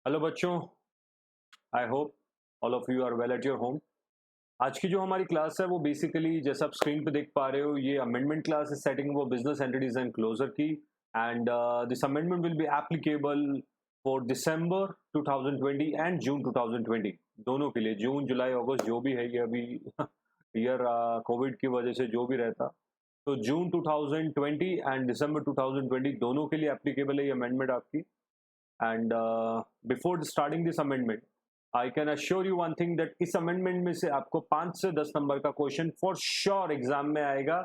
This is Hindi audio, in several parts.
हेलो बच्चों, I hope all of you are well at your home. आज की जो हमारी क्लास है वो बेसिकली जैसा आप स्क्रीन पे देख पा रहे हो, ये अमेंडमेंट क्लास है सेटिंग वो बिजनेस एंटिटीज एंड क्लोजर की। And this amendment will be applicable for December 2020 and June 2020 दोनों के लिए। जून जुलाई अगस्त जो भी है ये अभी ईयर कोविड की वजह से जो भी रहता, तो जून 2020 एंड दिसंबर 2020 दोनों के लिए एप्लीकेबल है ये अमेंडमेंट आपकी। And before starting this amendment I can assure you one thing that इस अमेंडमेंट में से आपको 5 से 10 नंबर का क्वेश्चन फॉर श्योर एग्जाम में आएगा।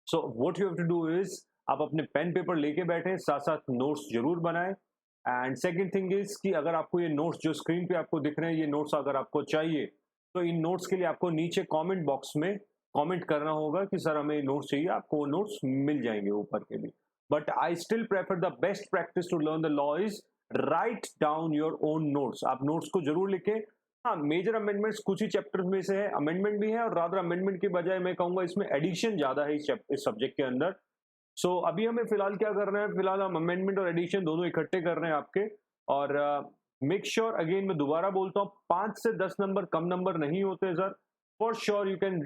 So what you have to do is आप अपने पेन पेपर लेके बैठे, साथ साथ नोट्स जरूर बनाएं। एंड सेकेंड थिंग इज कि अगर आपको ये नोट्स जो स्क्रीन पे आपको दिख रहे हैं, ये नोट्स अगर आपको चाहिए तो इन नोट्स के लिए आपको नीचे कमेंट बॉक्स में कमेंट करना होगा कि सर हमें नोट्स चाहिए, आपको वो नोट्स मिल जाएंगे ऊपर के भी। But I still prefer the best practice to learn the law is write down your own notes. आप नोट्स को जरूर लिखें। हाँ, मेजर अमेंडमेंट्स कुछ ही चैप्टर्स में से है, अमेंडमेंट भी है और रादर अमेंडमेंट के बजाय मैं कहूंगा इसमें एडिशन ज्यादा है इस सब्जेक्ट के अंदर। सो अभी हमें फिलहाल क्या करना है, फिलहाल हम अमेंडमेंट और एडिशन दोनों इकट्ठे कर रहे हैं आपके। और मेक श्योर अगेन मैं दोबारा बोलता हूँ, 5 से 10 नंबर कम नंबर नहीं होते sir. For sure you can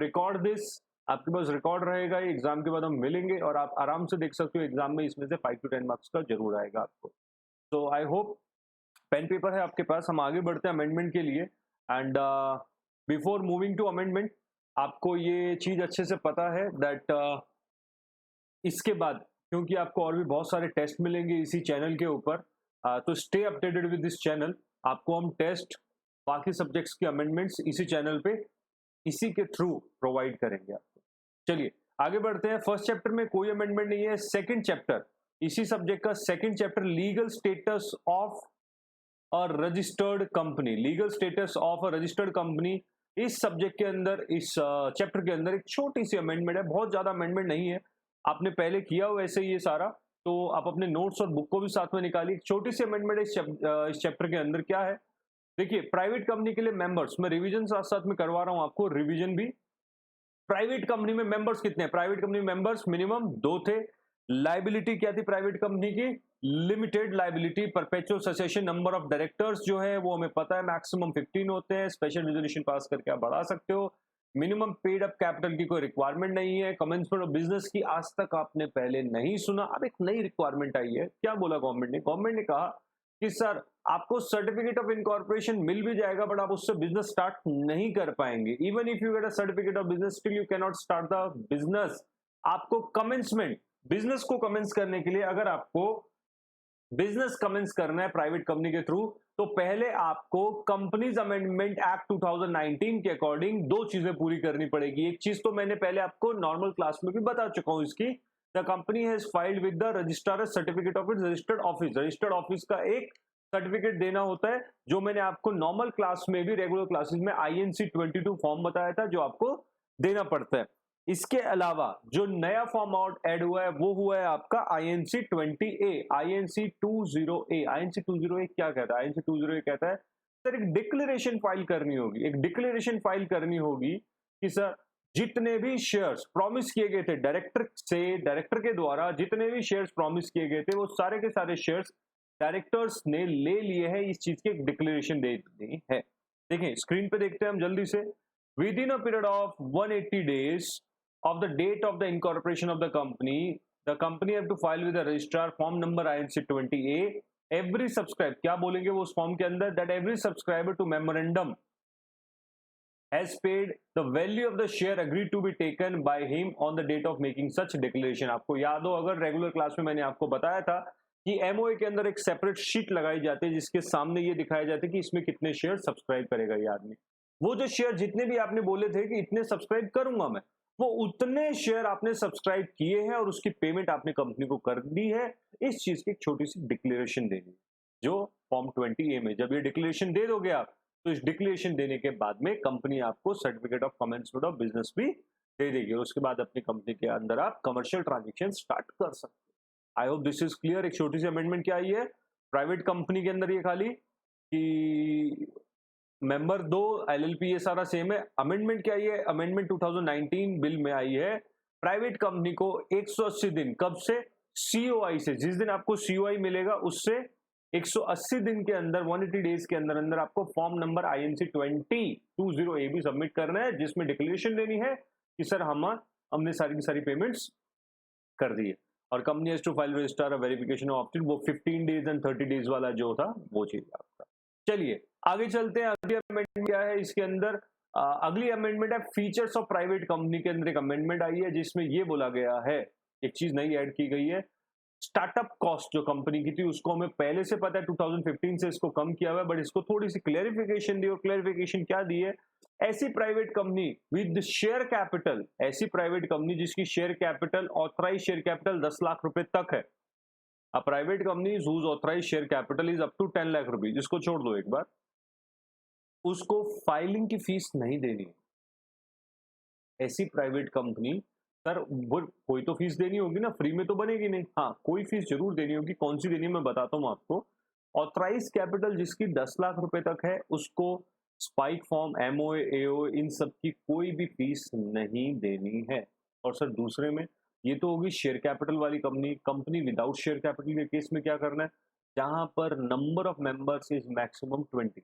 record this, आपके पास रिकॉर्ड रहेगा, ये एग्जाम के बाद हम मिलेंगे और आप आराम से देख सकते हो एग्जाम में इसमें से 5 to 10 मार्क्स का जरूर आएगा आपको। तो आई होप पेन पेपर है आपके पास, हम आगे बढ़ते हैं अमेंडमेंट के लिए। And before moving to amendment आपको ये चीज अच्छे से पता है दैट इसके बाद क्योंकि आपको और भी बहुत सारे टेस्ट मिलेंगे इसी चैनल के ऊपर, तो stay updated with this channel. आपको हम टेस्ट बाकी सब्जेक्ट्स के अमेंडमेंट्स इसी चैनल पे इसी के थ्रू प्रोवाइड करेंगे आपको। चलिए आगे बढ़ते हैं। फर्स्ट चैप्टर में कोई अमेंडमेंट नहीं है। सेकंड चैप्टर इसी सब्जेक्ट का second chapter, legal status of a registered company. Legal status of a registered company इस सब्जेक्ट के अंदर, इस चैप्टर के अंदर एक छोटी सी अमेंडमेंट है, बहुत ज्यादा अमेंडमेंट नहीं है, आपने पहले किया हो वैसे ये सारा। तो आप अपने नोट्स और बुक को भी साथ में निकालिए। छोटी सी अमेंडमेंट इस चैप्टर के अंदर क्या है, देखिए प्राइवेट कंपनी के लिए मेंबर्स, मैं रिवीजन साथ साथ में करवा रहा हूं आपको, रिवीजन भी। प्राइवेट कंपनी में मेंबर्स कितने हैं, प्राइवेट कंपनी में मेंबर्स मिनिमम 2 थे। लाइबिलिटी क्या थी प्राइवेट कंपनी की, limited liability. Perpetual succession, number of directors जो है वो हमें पता है मैक्सिमम 15 होते हैं, स्पेशल रेजोल्यूशन पास करके आप बढ़ा सकते हो। मिनिमम पेड अप कैपिटल की कोई रिक्वायरमेंट नहीं है। कमेंसमेंट ऑफ बिजनेस की आज तक आपने पहले नहीं सुना, अब एक नई रिक्वायरमेंट आई है। क्या बोला गवर्नमेंट ने, गवर्नमेंट ने कहा कि सर आपको सर्टिफिकेट ऑफ इनकॉर्पोरेशन मिल भी जाएगा बट आप उससे बिजनेस स्टार्ट नहीं कर पाएंगे। Even if you get a certificate of business still you can not start the business. आपको कमेंसमेंट, बिजनेस को कमेंस करने के लिए अगर आपको बिजनेस कमेंस करना है प्राइवेट कंपनी के थ्रू, तो पहले आपको कंपनीज अमेंडमेंट एक्ट 2019 के अकॉर्डिंग 2 चीजें पूरी करनी पड़ेगी। एक चीज तो मैंने पहले आपको नॉर्मल क्लास में भी बता चुका हूं इसकी, the company has filed with the registrar certificate of its registered office. Registered office का एक सर्टिफिकेट देना होता है, जो मैंने आपको नॉर्मल क्लास में भी, रेगुलर क्लासेस में INC 22 फॉर्म बताया था जो आपको देना पड़ता है। इसके अलावा जो नया फॉर्म आउट ऐड हुआ है वो हुआ है आपका INC 20A, INC 20A। INC 20A क्या कहता है, INC 20A कहता है सर एक डिक्लेरेशन फाइल करनी होगी, एक डिक्लेरेशन फाइल करनी होगी कि सर जितने भी शेयर्स प्रॉमिस किए गए थे डायरेक्टर से, डायरेक्टर के द्वारा जितने भी शेयर्स प्रॉमिस किए गए थे वो सारे के सारे शेयर्स डायरेक्टर्स ने ले लिए हैं, इस चीज की एक डिक्लेरेशन देनी है। देखें स्क्रीन पे देखते हैं हम जल्दी से। With in a period of 180 days of the date of the incorporation of the company have to file with the registrar form number INC 20A। every subscribe, क्या बोलेंगे वो उस फॉर्म के अंदर, that every subscriber to memorandum has paid the value of the share agreed to be taken by him on the date of making such declaration। आपको याद हो, अगर रेगुलर क्लास में मैंने आपको बताया था कि MOA के अंदर एक सेपरेट शीट लगाई जाती है जिसके सामने ये दिखाया जाता है कि इसमें कितने शेयर सब्सक्राइब करेगा ये आदमी। वो जो शेयर जितने भी आपने बोले थे कि इतने सब्सक्राइब करूंगा मैं, वो उतने शेयर आपने सब्सक्राइब किए हैं और उसकी पेमेंट आपने कंपनी को कर दी है। इस चीज की एक छोटी सी डिक्लेरेशन देनी है जो फॉर्म 20A में। जब ये डिक्लेरेशन दे दोगे आप, तो इस डिक्लेरेशन देने के बाद में कंपनी आपको certificate of commencement of business भी दे देगी और उसके बाद अपनी कंपनी के अंदर आप कमर्शियल ट्रांजेक्शन स्टार्ट कर सकते हो। आई होप दिस इज क्लियर। एक छोटी सी अमेंडमेंट क्या आई है प्राइवेट कंपनी के अंदर, ये खाली कि मेंबर 2 LLP ये सारा सेम है। अमेंडमेंट क्या है, अमेंडमेंट 2019 बिल में आई है, प्राइवेट कंपनी को 180 दिन, कब से, COI से, जिस दिन आपको COI मिलेगा उससे 180 दिन के अंदर 180 डेज के अंदर अंदर आपको form number INC 2020 AB submit करना है, जिसमें डिक्लेरेशन देनी है कि सर हमने सारी की सारी पेमेंट्स कर दी है। और company has to file register verification of वो 15 डेज एंड 30 डेज वाला जो था वो चीज आपका। चलिए आगे चलते हैं। अगली अमेंडमेंट क्या है इसके अंदर? अगली अमेंडमेंट है फीचर्स ऑफ प्राइवेट कंपनी के अंदर एक अमेंडमेंट आई है जिसमें ये बोला गया है, एक चीज नई ऐड की गई है, स्टार्टअप कॉस्ट जो कंपनी की थी उसको हमें पहले से पता है 2015 से इसको कम किया हुआ है, बट इसको थोड़ी सी क्लेरिफिकेशन दी। और क्लेरिफिकेशन क्या दी है? ऐसी private company with share capital, ऐसी प्राइवेट कंपनी जिसकी share capital authorise share capital 10 lakh रुपए तक है। A private company whose authorise share capital is up to 10 lakh rupees, इसको छोड़ दो एक बार, उसको फाइलिंग की फीस नहीं देनी है। ऐसी प्राइवेट कंपनी, सर वो कोई तो फीस देनी होगी ना, फ्री में तो बनेगी नहीं। हाँ, कोई फीस जरूर देनी होगी। कौन सी देनी है मैं बताता हूँ आपको। ऑथराइज कैपिटल जिसकी 10 लाख रुपए तक है उसको स्पाइक फॉर्म, MOA, AO इन सब की कोई भी फीस नहीं देनी है। और सर दूसरे में ये तो होगी शेयर कैपिटल वाली company. Company without share capital के केस में क्या करना है? जहां पर number of members is maximum 20।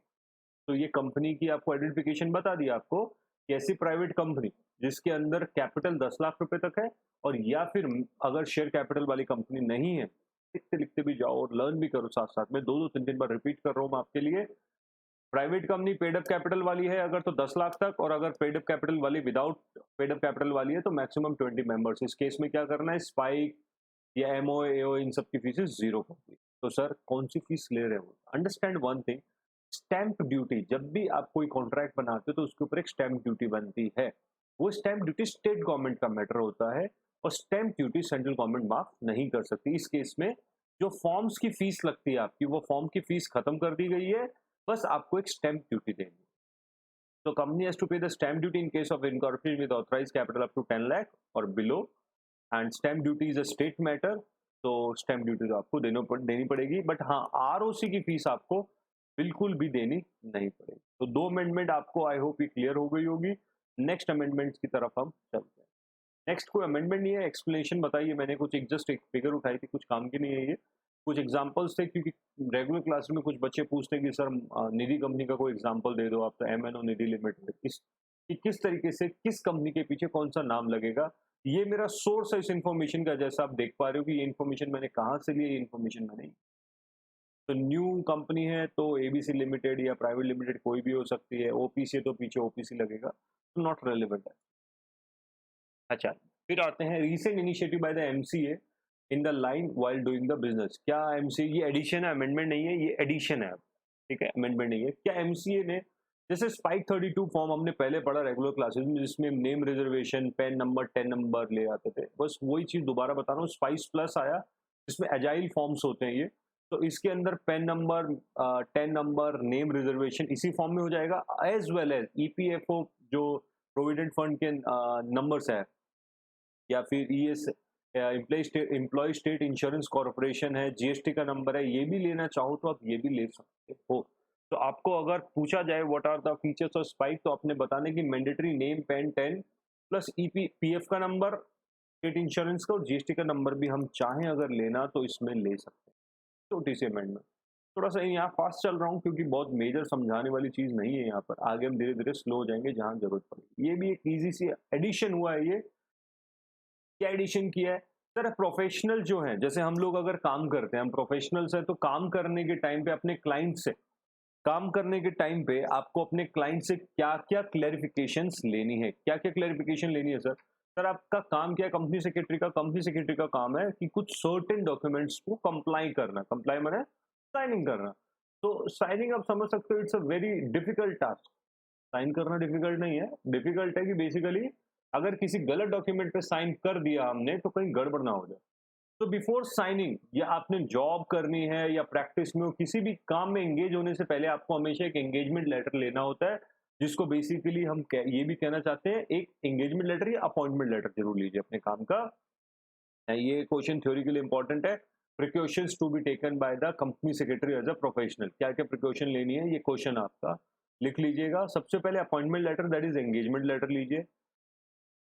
तो ये कंपनी की आपको आइडेंटिफिकेशन बता दी आपको कि ऐसी प्राइवेट कंपनी जिसके अंदर कैपिटल 10 लाख रुपए तक है, और या फिर अगर शेयर कैपिटल वाली कंपनी नहीं है, लिखते लिखते भी जाओ और लर्न भी करो साथ साथ में, 2-3 बार रिपीट कर रहा हूं मैं आपके लिए। Private company paid up capital वाली है अगर तो 10 लाख तक, और अगर पेड अप कैपिटल वाली विदाउट पेड अप कैपिटल वाली है तो मैक्सिमम 20 मेंबर्स। इस केस में क्या करना है? स्पाइक या MOA, AO इन सब की फीसेस जीरो कर दी। तो सर कौन सी फीस ले रहे हो? Understand one thing, stamp duty, जब भी आप कोई कॉन्ट्रैक्ट बनाते हो तो उसके ऊपर एक स्टैंप ड्यूटी बनती है। वो स्टैंप ड्यूटी स्टेट गवर्नमेंट का मैटर होता है और स्टैंप ड्यूटी सेंट्रल गवर्नमेंट माफ नहीं कर सकती। इस केस में जो फॉर्म्स की फीस लगती है आपकी, वो फॉर्म की फीस खत्म कर दी गई है, बस आपको एक स्टैंप ड्यूटी देनी है। तो company has to pay the stamp duty in case of incorporation with authorised capital up to 10 lakh और below, and stamp duty is a state matter, तो स्टैंप ड्यूटी तो आपको देनी पड़ेगी। बट हाँ, ROC की फीस आपको बिल्कुल भी देनी नहीं पड़ेगी। तो 2 अमेंडमेंट आपको आई होप ये क्लियर हो गई होगी। नेक्स्ट अमेंडमेंट की तरफ हम चलते हैं। नेक्स्ट कोई अमेंडमेंट नहीं है, एक्सप्लेनेशन बताइए। मैंने कुछ जस्ट एक फिगर उठाई थी, कुछ काम की नहीं है ये, कुछ एग्जांपल्स थे, क्योंकि रेगुलर क्लास में कुछ बच्चे पूछते हैं कि सर निधि कंपनी का कोई एग्जांपल दे दो आप, तो MNO निधि लिमिटेड, किस तरीके से किस कंपनी के पीछे कौन सा नाम लगेगा। ये मेरा सोर्स है इस इन्फॉर्मेशन का, जैसा आप देख पा रहे हो कि ये इन्फॉर्मेशन मैंने कहाँ से ली, ये इन्फॉर्मेशन मैंने, तो न्यू कंपनी है तो ABC लिमिटेड या प्राइवेट लिमिटेड कोई भी हो सकती है, OPC है तो पीछे OPC लगेगा, तो नॉट रेलेवेंट है। अच्छा, फिर आते हैं recent initiative by the MCA in the line while doing the business. क्या MCA, ये एडिशन है, अमेंडमेंट नहीं है, ये एडिशन है, ठीक है, अमेंडमेंट नहीं है। क्या MCA ने, जैसे स्पाइक 32 फॉर्म हमने पहले पढ़ा रेगुलर क्लासेस में, जिसमें name reservation, pen number, 10 number ले आते थे, बस वही चीज दोबारा बता रहा हूँ। स्पाइस प्लस आया जिसमें एजाइल फॉर्म्स होते हैं ये, तो इसके अंदर PAN number, 10 number, name reservation इसी फॉर्म में हो जाएगा, एज वेल एज EPFO जो प्रोविडेंट फंड के नंबर्स है, या फिर ES employ state insurance corporation है, GST का नंबर है, ये भी लेना चाहो तो आप ये भी ले सकते हो। तो आपको अगर पूछा जाए what are the features of SPICe, तो आपने बताने की mandatory name, PAN 10 plus PF का नंबर, स्टेट इंश्योरेंस का, और GST का नंबर भी हम चाहें अगर लेना तो इसमें ले सकते हैं। छोटी सी अमेंडमेंट, थोड़ा सा यहाँ फास्ट चल रहा हूँ क्योंकि बहुत मेजर समझाने वाली चीज नहीं है यहाँ पर, आगे हम धीरे धीरे स्लो हो जाएंगे जहाँ जरूरत पड़ेगी। ये भी एक इजी सी एडिशन हुआ है। ये क्या एडिशन किया है? सर प्रोफेशनल जो है, जैसे हम लोग अगर काम करते हैं, हम प्रोफेशनल्स हैं, तो काम करने के टाइम पे अपने क्लाइंट से, काम करने के टाइम पे आपको अपने क्लाइंट से क्या क्या क्लैरिफिकेशंस लेनी है, क्या क्या क्लैरिफिकेशन लेनी है सर? सर आपका काम क्या है? कंपनी सेक्रेटरी का, कंपनी सेक्रेटरी का काम है कि कुछ सर्टेन डॉक्यूमेंट्स को कंप्लाई करना, कंप्लाई माने साइनिंग करना। तो साइनिंग आप समझ सकते हो, it's a very difficult task. Sign करना डिफिकल्ट नहीं है, डिफिकल्ट है कि बेसिकली अगर किसी गलत डॉक्यूमेंट पे साइन कर दिया हमने तो कहीं गड़बड़ ना हो जाए। तो बिफोर साइनिंग, या आपने जॉब करनी है या प्रैक्टिस में हो, किसी भी काम में एंगेज होने से पहले आपको हमेशा एक एंगेजमेंट लेटर लेना होता है, जिसको बेसिकली हम ये भी कहना चाहते हैं, एक एंगेजमेंट लेटर या अपॉइंटमेंट लेटर जरूर लीजिए अपने काम का। ये क्वेश्चन थ्योरी के लिए इंपॉर्टेंट है। Precautions to be taken by the company secretary as a professional, क्या क्या प्रिकॉशन लेनी है, ये क्वेश्चन आपका लिख लीजिएगा। सबसे पहले appointment letter, that is engagement letter लीजिए।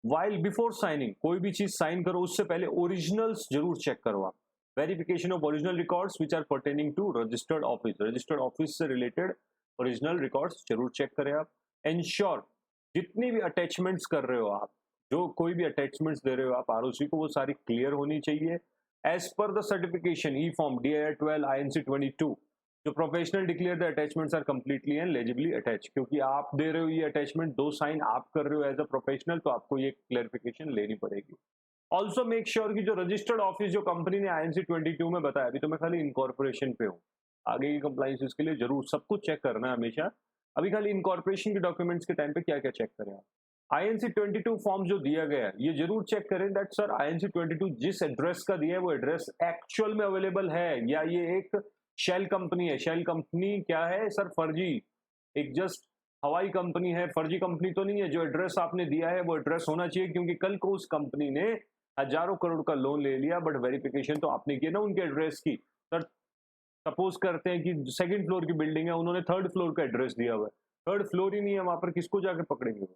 वाइल बिफोर साइनिंग, कोई भी चीज साइन करो उससे पहले ओरिजिनल्स जरूर चेक करो आप, verification of original records which are pertaining to registered office, registered office से रिलेटेड ओरिजिनल रिकॉर्ड्स जरूर चेक करें आप। एंश्योर जितनी भी अटैचमेंट्स कर रहे हो आप, जो कोई भी अटैचमेंट्स दे रहे हो आप आरओसी को, वो सारी क्लियर होनी चाहिए as per the certification e form DIR 12 INC 22। जो professional declare the attachments are completely and legibly attach, क्योंकि आप दे रहे हो ये अटैचमेंट, 2 साइन आप कर रहे हो एज अ प्रोफेशनल, तो आपको ये क्लैरिफिकेशन लेनी पड़ेगी। ऑल्सो मेक श्योर कि जो रजिस्टर्ड ऑफिस जो कंपनी ने INC 22 में बताया, अभी तो मैं खाली इनकॉर्पोरेशन पे हूँ, आगे की कंप्लाइंसेस के लिए जरूर सब कुछ चेक करना है हमेशा। अभी खाली इनकॉर्पोरेशन के डॉक्यूमेंट्स के टाइम पे क्या क्या चेक करें आप। INC 22 फॉर्म जो दिया गया है ये जरूर चेक करें दैट सर INC 22 जिस एड्रेस का दिया है वो एड्रेस एक्चुअल में अवेलेबल है, या ये एक शेल कंपनी है। शेल कंपनी क्या है सर? फर्जी, एक जस्ट हवाई कंपनी है, फर्जी कंपनी तो नहीं है। जो एड्रेस आपने दिया है वो एड्रेस होना चाहिए, क्योंकि कल को उस कंपनी ने हजारों करोड़ का लोन ले लिया, बट वेरिफिकेशन तो आपने किया ना उनके एड्रेस की। सर सपोज करते हैं कि सेकंड फ्लोर की बिल्डिंग है, उन्होंने थर्ड फ्लोर का एड्रेस दिया हुआ है, थर्ड फ्लोर ही नहीं है वहां पर, किसको जाके पकड़ेंगे?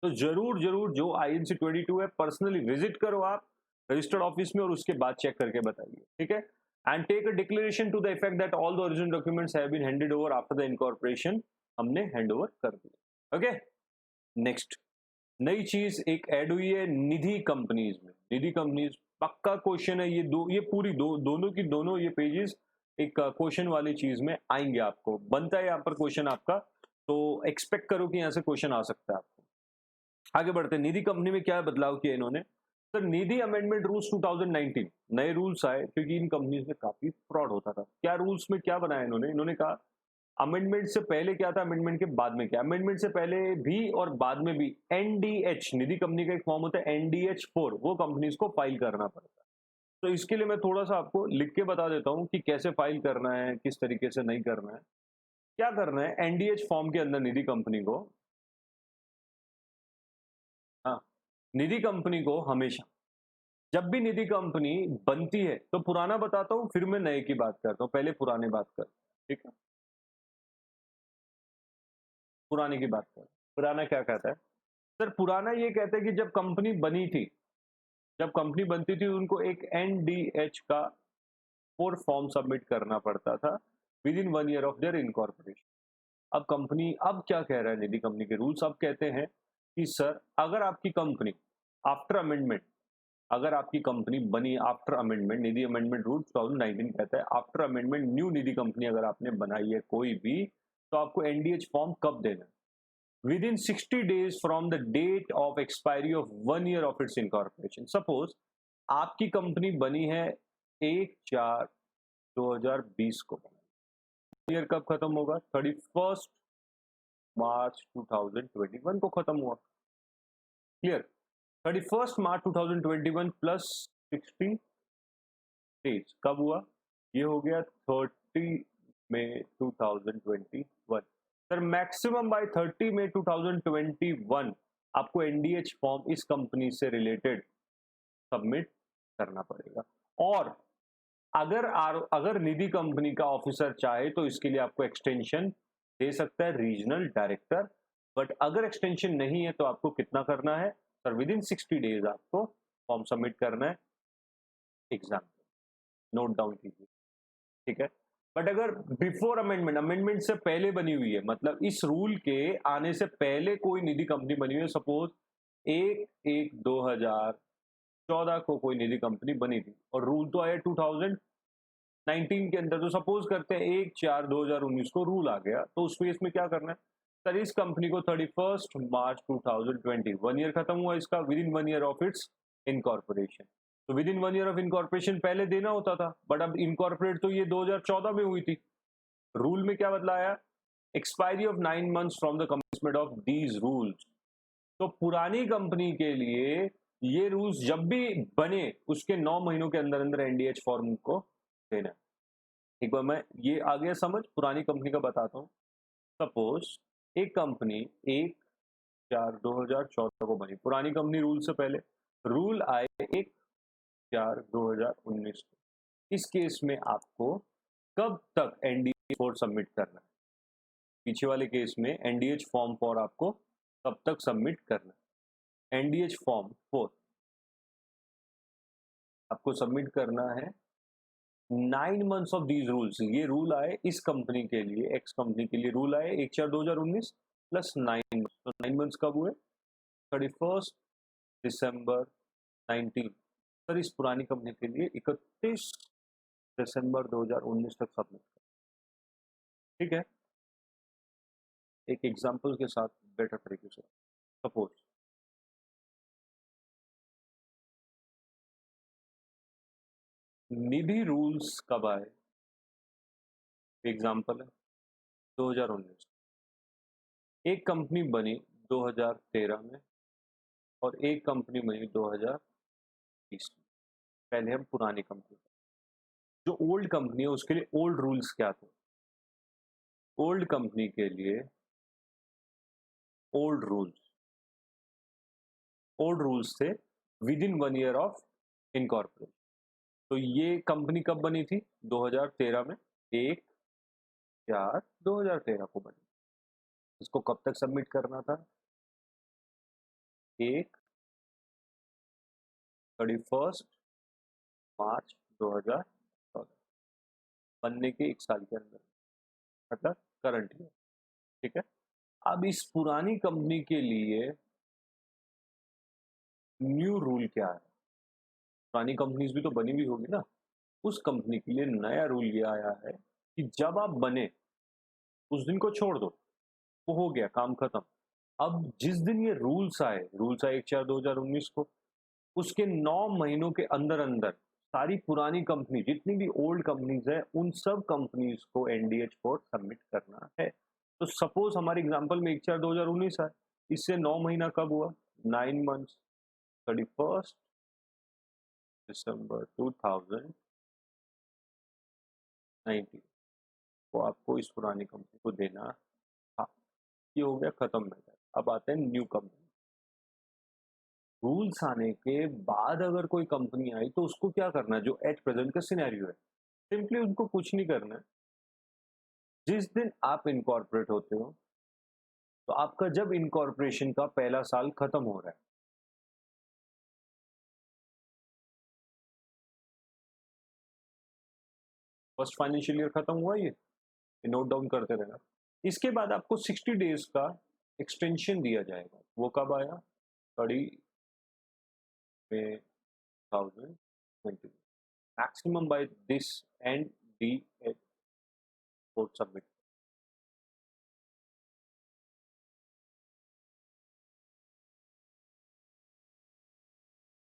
तो जरूर जरूर जो INC 22 है पर्सनली विजिट करो आप रजिस्टर्ड ऑफिस में, और उसके बाद चेक करके बताइए, ठीक है। And take a declaration to the effect that all the original documents have been handed over after the incorporation, हमने हैंड ओवर कर दिया। ओके, नेक्स्ट नई चीज एक ऐड हुई है निधि कंपनीज में। निधि कंपनीज पक्का क्वेश्चन है, ये पूरी दोनों की दोनों ये पेजेस एक क्वेश्चन वाली चीज में आएंगे, आपको बनता है यहाँ पर क्वेश्चन आपका, तो एक्सपेक्ट करो कि यहाँ से क्वेश्चन आ सकता है आपको। आगे बढ़ते हैं, निधि कंपनी में क्या बदलाव किया इन्होंने? सर निधि अमेंडमेंट रूल्स 2019 नए रूल्स आए, क्योंकि इन कंपनीज में काफी फ्रॉड होता था। क्या रूल्स में क्या बनाया इन्होंने कहा अमेंडमेंट से पहले क्या था, अमेंडमेंट के बाद में क्या। अमेंडमेंट से पहले भी और बाद में भी NDH, निधि कंपनी का एक फॉर्म होता है NDH4, वो कंपनीज को फाइल करना पड़ता है। तो इसके लिए मैं थोड़ा सा आपको लिख के बता देता हूँ कि कैसे फाइल करना है, किस तरीके से नहीं करना है। क्या करना है, NDH फॉर्म के अंदर निधि कंपनी को, हाँ, निधि कंपनी को हमेशा जब भी निधि कंपनी बनती है, तो पुराना बताता हूँ फिर मैं नए की बात करता हूँ, पहले पुराने बात कर, ठीक है। पुराने की बात कर, पुराना क्या कहता है? सर पुराना ये कहता है कि जब कंपनी बनी थी, जब कंपनी बनती थी उनको एक NDH का 4 फॉर्म सबमिट करना पड़ता था with in 1 year of their incorporation. अब कंपनी अब क्या कह रहा है, निधि कंपनी के रूल्स अब कहते हैं कि सर अगर आपकी कंपनी आफ्टर अमेंडमेंट, अगर आपकी कंपनी बनी आफ्टर अमेंडमेंट, निधि अमेंडमेंट रूल 2019 कहता है आफ्टर अमेंडमेंट न्यू निधि कंपनी अगर आपने बनाई है कोई भी, तो आपको NDH फॉर्म कब देना है? Within 60 days from the date of expiry of 1 year of its incorporation. Suppose आपकी कंपनी बनी है 1/4/2020 को, ईयर कब खत्म होगा? 31 मार्च 2021 को खत्म हुआ, क्लियर। 31 मार्च 2021 प्लस 60 डेज कब हुआ? ये हो गया 30 मई 2021। सर मैक्सिमम बाय 30 मई 2021 आपको NDH फॉर्म इस कंपनी से रिलेटेड सबमिट करना पड़ेगा। और अगर निधि कंपनी का ऑफिसर चाहे तो इसके लिए आपको एक्सटेंशन दे सकता है रीजनल डायरेक्टर, बट अगर एक्सटेंशन नहीं है तो आपको कितना करना है सर? विद इन 60 डेज आपको फॉर्म सबमिट करना है। एग्जाम नोट डाउन कीजिए, ठीक है। बट अगर बिफोर अमेंडमेंट, अमेंडमेंट से पहले बनी हुई है, मतलब इस रूल के आने से पहले कोई निधि कंपनी बनी हुई है, सपोज 1/1/2014 को कोई निधि कंपनी बनी थी और रूल तो आया 2019 के अंदर, तो सपोज करते हैं 1/4/2019 को रूल आ गया, तो उस केस में क्या करना है सर? इस कंपनी को 31 मार्च 2020 1 ईयर खत्म हुआ इसका, within 1 year of its incorporation. तो within 1 year of incorporation पहले देना होता था, बट अब इनकॉर्पोरेट तो ये 2014 में हुई थी। रूल में क्या बदलाया? Expiry of 9 months from the commencement of these rules. तो पुरानी कंपनी के लिए ये रूल्स जब भी बने उसके 9 महीनों के अंदर अंदर NDH फॉर्म को देना है। एक बार मैं ये आ गया समझ, पुरानी कंपनी का बताता हूँ। सपोज एक कंपनी 1/4/2014 को बनी, पुरानी कंपनी रूल से पहले, रूल आए 1/4/2019 को। इस केस में आपको कब तक NDH फॉर्म सबमिट करना है? पीछे वाले केस में NDH फॉर्म फॉर आपको कब तक सबमिट करना है? NDH फॉर्म 4 आपको सबमिट करना है 9 मंथ्स ऑफ दीज रूल्स। ये रूल आए इस कंपनी के लिए, एक्स कंपनी के लिए रूल आए 1/4/2019 प्लस 9 मंथ्स। तो 9 मंथ्स कब हुए? 31 दिसंबर 19। सर इस पुरानी कंपनी के लिए 31 दिसंबर 2019 तक सबमिट कर। ठीक है, एक एग्जांपल के साथ बेटर तरीके से। सपोज निधि रूल्स कब आए? एग्जांपल है 2019। एक कंपनी बनी 2013 में और एक कंपनी बनी 2020 में। पहले हम पुरानी कंपनी, जो ओल्ड कंपनी है उसके लिए ओल्ड रूल्स क्या थे? ओल्ड कंपनी के लिए ओल्ड रूल्स थे with in 1 year of incorporation. तो ये कंपनी कब बनी थी? 2013 में, 1/4/2013 को बनी। इसको कब तक सबमिट करना था? 31 मार्च 2014, बनने के 1 साल के अंदर, मतलब करंट ईयर। ठीक है, अब इस पुरानी कंपनी के लिए न्यू रूल क्या है? पुरानी कंपनीज भी तो बनी हुई होगी ना, उस कंपनी के लिए नया रूल ये आया है कि जब आप बने उस दिन को छोड़ दो, वो हो गया, काम खत्म। अब जिस दिन ये रूल्स आए 1/4/2019 को, उसके 9 महीनों के अंदर अंदर सारी पुरानी कंपनी, जितनी भी ओल्ड कंपनीज है, उन सब कंपनीज को एनडीएच फॉर सबमिट करना है। तो सपोज हमारे एग्जांपल में 1/4/2019 है, इससे 9 महीना कब हुआ? 9 मंथ्स, 31 दिसंबर 2019 को आपको इस पुरानी कंपनी को देना। हाँ, ये हो गया, खत्म मैटर। अब आते हैं न्यू कंपनी। रूल्स आने के बाद अगर कोई कंपनी आई तो उसको क्या करना है? जो एट प्रेजेंट का सिनेरियो है, सिंपली उनको कुछ नहीं करना है। जिस दिन आप इनकॉर्पोरेट होते हो, तो आपका जब इनकॉर्पोरेशन का पहला साल खत्म हो रहा है, फर्स्ट फाइनेंशियल ईयर खत्म हुआ, ये नोट डाउन करते रहना। इसके बाद आपको 60 डेज का एक्सटेंशन दिया जाएगा। वो कब आया? 30 में 2020, maximum by this and the code submit.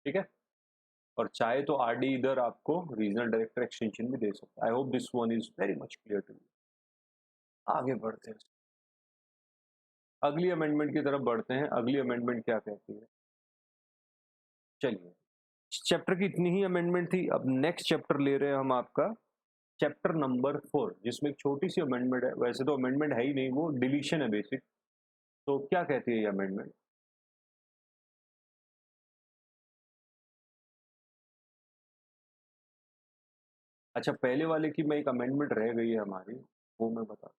ठीक है, और चाहे तो आरडी इधर आपको रीजनल डायरेक्टर एक्सटेंशन भी दे सकता है। I hope this one is very much clear to you. आगे बढ़ते हैं, अगली अमेंडमेंट की तरफ बढ़ते हैं। अगली अमेंडमेंट क्या कहती है? चलिए, चैप्टर की इतनी ही अमेंडमेंट थी। अब नेक्स्ट चैप्टर ले रहे हैं हम, आपका चैप्टर नंबर 4, जिसमें एक छोटी सी अमेंडमेंट है। वैसे तो अमेंडमेंट है ही नहीं, वो डिलीशन है बेसिक। तो क्या कहती है ये अमेंडमेंट? अच्छा, पहले वाले की मैं एक अमेंडमेंट रह गई है हमारी, वो मैं बता।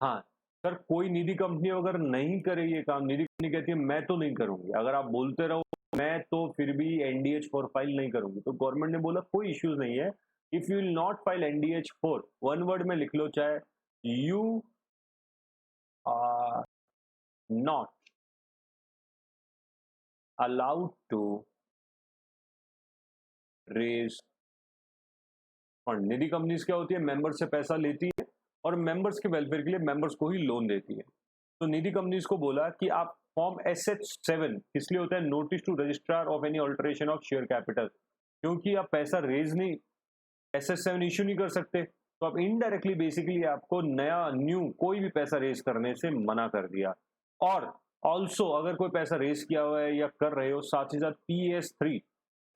हाँ सर, कोई निधि कंपनी अगर नहीं करे ये काम, निधि कंपनी कहती है मैं तो नहीं करूंगी, अगर आप बोलते रहो मैं तो फिर भी एनडीएच फॉर फाइल नहीं करूंगी, तो गवर्नमेंट ने बोला कोई इश्यूज नहीं है। If you will not file NDH four, one word में लिख लो चाहे, you are not allowed to raise fund. Nidhi companies क्या होती है? मेंबर से पैसा लेती है और मेंबर्स के वेलफेयर के लिए मेंबर्स को ही लोन देती है। तो निधि कंपनीज को बोला कि आप फॉर्म SH7 इसलिए होता है, notice to registrar of any alteration of share capital, क्योंकि आप पैसा रेज नहीं, SS7 इश्यू नहीं कर सकते, तो आप इनडायरेक्टली बेसिकली आपको नया न्यू कोई भी पैसा रेज करने से मना कर दिया। और ऑल्सो अगर कोई पैसा रेज किया हुआ है या कर रहे हो, साथ ही साथ PS3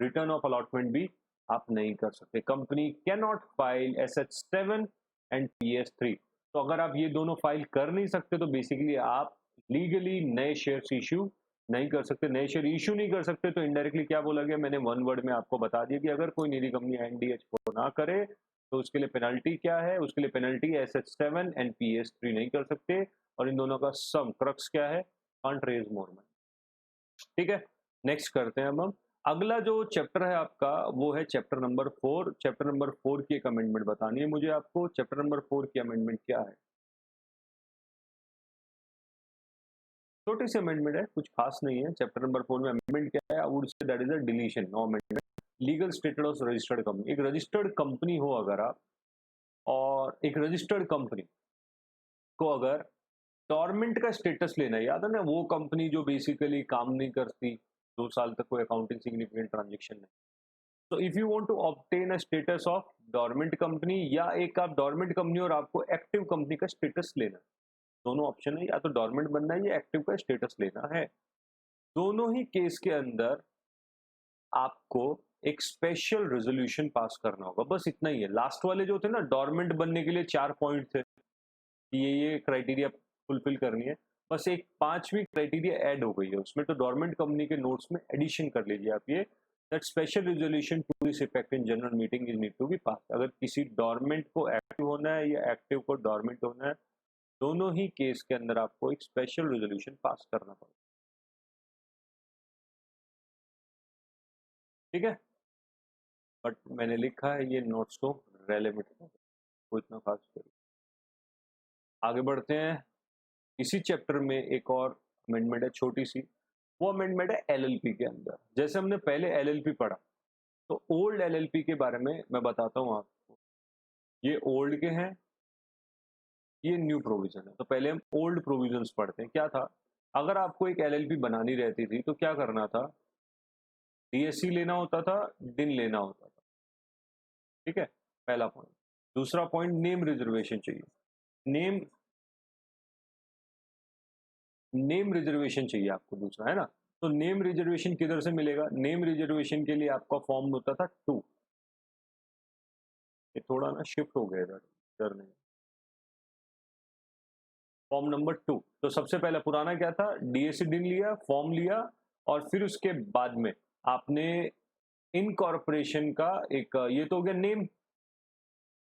रिटर्न ऑफ अलॉटमेंट भी आप नहीं कर सकते। Company can not file SH7 and PS3। तो अगर आप ये दोनों फाइल कर नहीं सकते, तो बेसिकली आप लीगली नए शेयर्स इश्यू नहीं कर सकते। नए शेयर इश्यू नहीं कर सकते, तो इनडायरेक्टली क्या बोला गया? मैंने वन वर्ड में आपको बता दिया कि अगर कोई निधि कंपनी एनडीएच को ना करे तो उसके लिए पेनल्टी क्या है। उसके लिए पेनल्टी SS7 एंड PS3 नहीं कर सकते, और इन दोनों का सम क्रक्स क्या है, कांट रेज मोर मनी। ठीक है, नेक्स्ट करते हैं अब हम। अगला जो चैप्टर है आपका वो है चैप्टर नंबर 4। चैप्टर नंबर 4 की एक अमेंडमेंट बतानी है मुझे आपको। चैप्टर नंबर 4 की अमेंडमेंट क्या है? छोटी सी अमेंडमेंट है, कुछ खास नहीं है। चैप्टर नंबर 4 में अमेंडमेंट क्या है? I would say that is a deletion, no amendment. Legal status of registered company, एक रजिस्टर्ड कंपनी हो अगर आप, और एक रजिस्टर्ड कंपनी को अगर डॉर्मेंट का स्टेटस लेना है, याद है ना वो कंपनी जो बेसिकली काम नहीं करती, 2 साल तक कोई अकाउंटिंग सिग्निफिकेंट ट्रांजेक्शन नहीं। तो if you want to obtain a status of dormant company, या एक आप डॉर्मेंट कंपनी और आपको एक्टिव कंपनी का स्टेटस लेना है, दोनों ऑप्शन है, या तो डॉर्मेंट बनना है या एक्टिव का स्टेटस लेना है। दोनों ही केस के अंदर आपको एक स्पेशल रेजोल्यूशन पास करना होगा, बस इतना ही है। लास्ट वाले जो थे ना, डॉर्मेंट बनने के लिए 4 पॉइंट थे, ये क्राइटेरिया फुलफिल करनी है, बस एक 5वीं क्राइटेरिया ऐड हो गई है उसमें, तो डॉर्मेंट कंपनी के नोट्स में एडिशन कर लीजिए आप ये, that special resolution to this effect in general meeting is need to be pass. अगर किसी डॉर्मेंट को एक्टिव होना है या एक्टिव को डॉर्मेंट होना है, दोनों ही केस के अंदर आपको एक स्पेशल रेजोल्यूशन पास करना पड़ेगा। ठीक है, बट मैंने लिखा है ये नोट्स को रेलेवेंट, कोई इतना खास नहीं। आगे बढ़ते हैं। इसी चैप्टर में एक और अमेंडमेंट है छोटी सी, वो अमेंडमेंट है एलएलपी के अंदर। जैसे हमने पहले एलएलपी पढ़ा, तो ओल्ड एलएलपी के बारे में मैं बताता हूँ आपको। ये ओल्ड के हैं, ये न्यू प्रोविजन है। तो पहले हम ओल्ड प्रोविजंस पढ़ते हैं। क्या था, अगर आपको एक एलएलपी बनानी रहती थी तो क्या करना था, डीएससी लेना होता था, डिन लेना होता था। ठीक है, पहला पॉइंट। दूसरा पॉइंट, नेम रिजर्वेशन चाहिए। नेम नेम रिजर्वेशन चाहिए आपको दूसरा, है ना। तो नेम रिजर्वेशन किधर से मिलेगा? नेम रिजर्वेशन के लिए आपका फॉर्म होता था 2। ये थोड़ा ना शिफ्ट हो गया इधर, इधर नहीं, फॉर्म नंबर 2। तो सबसे पहले पुराना क्या था, डीएसी डिन लिया, फॉर्म लिया, और फिर उसके बाद में आपने इनकॉर्पोरेशन का एक, ये तो हो गया नेम,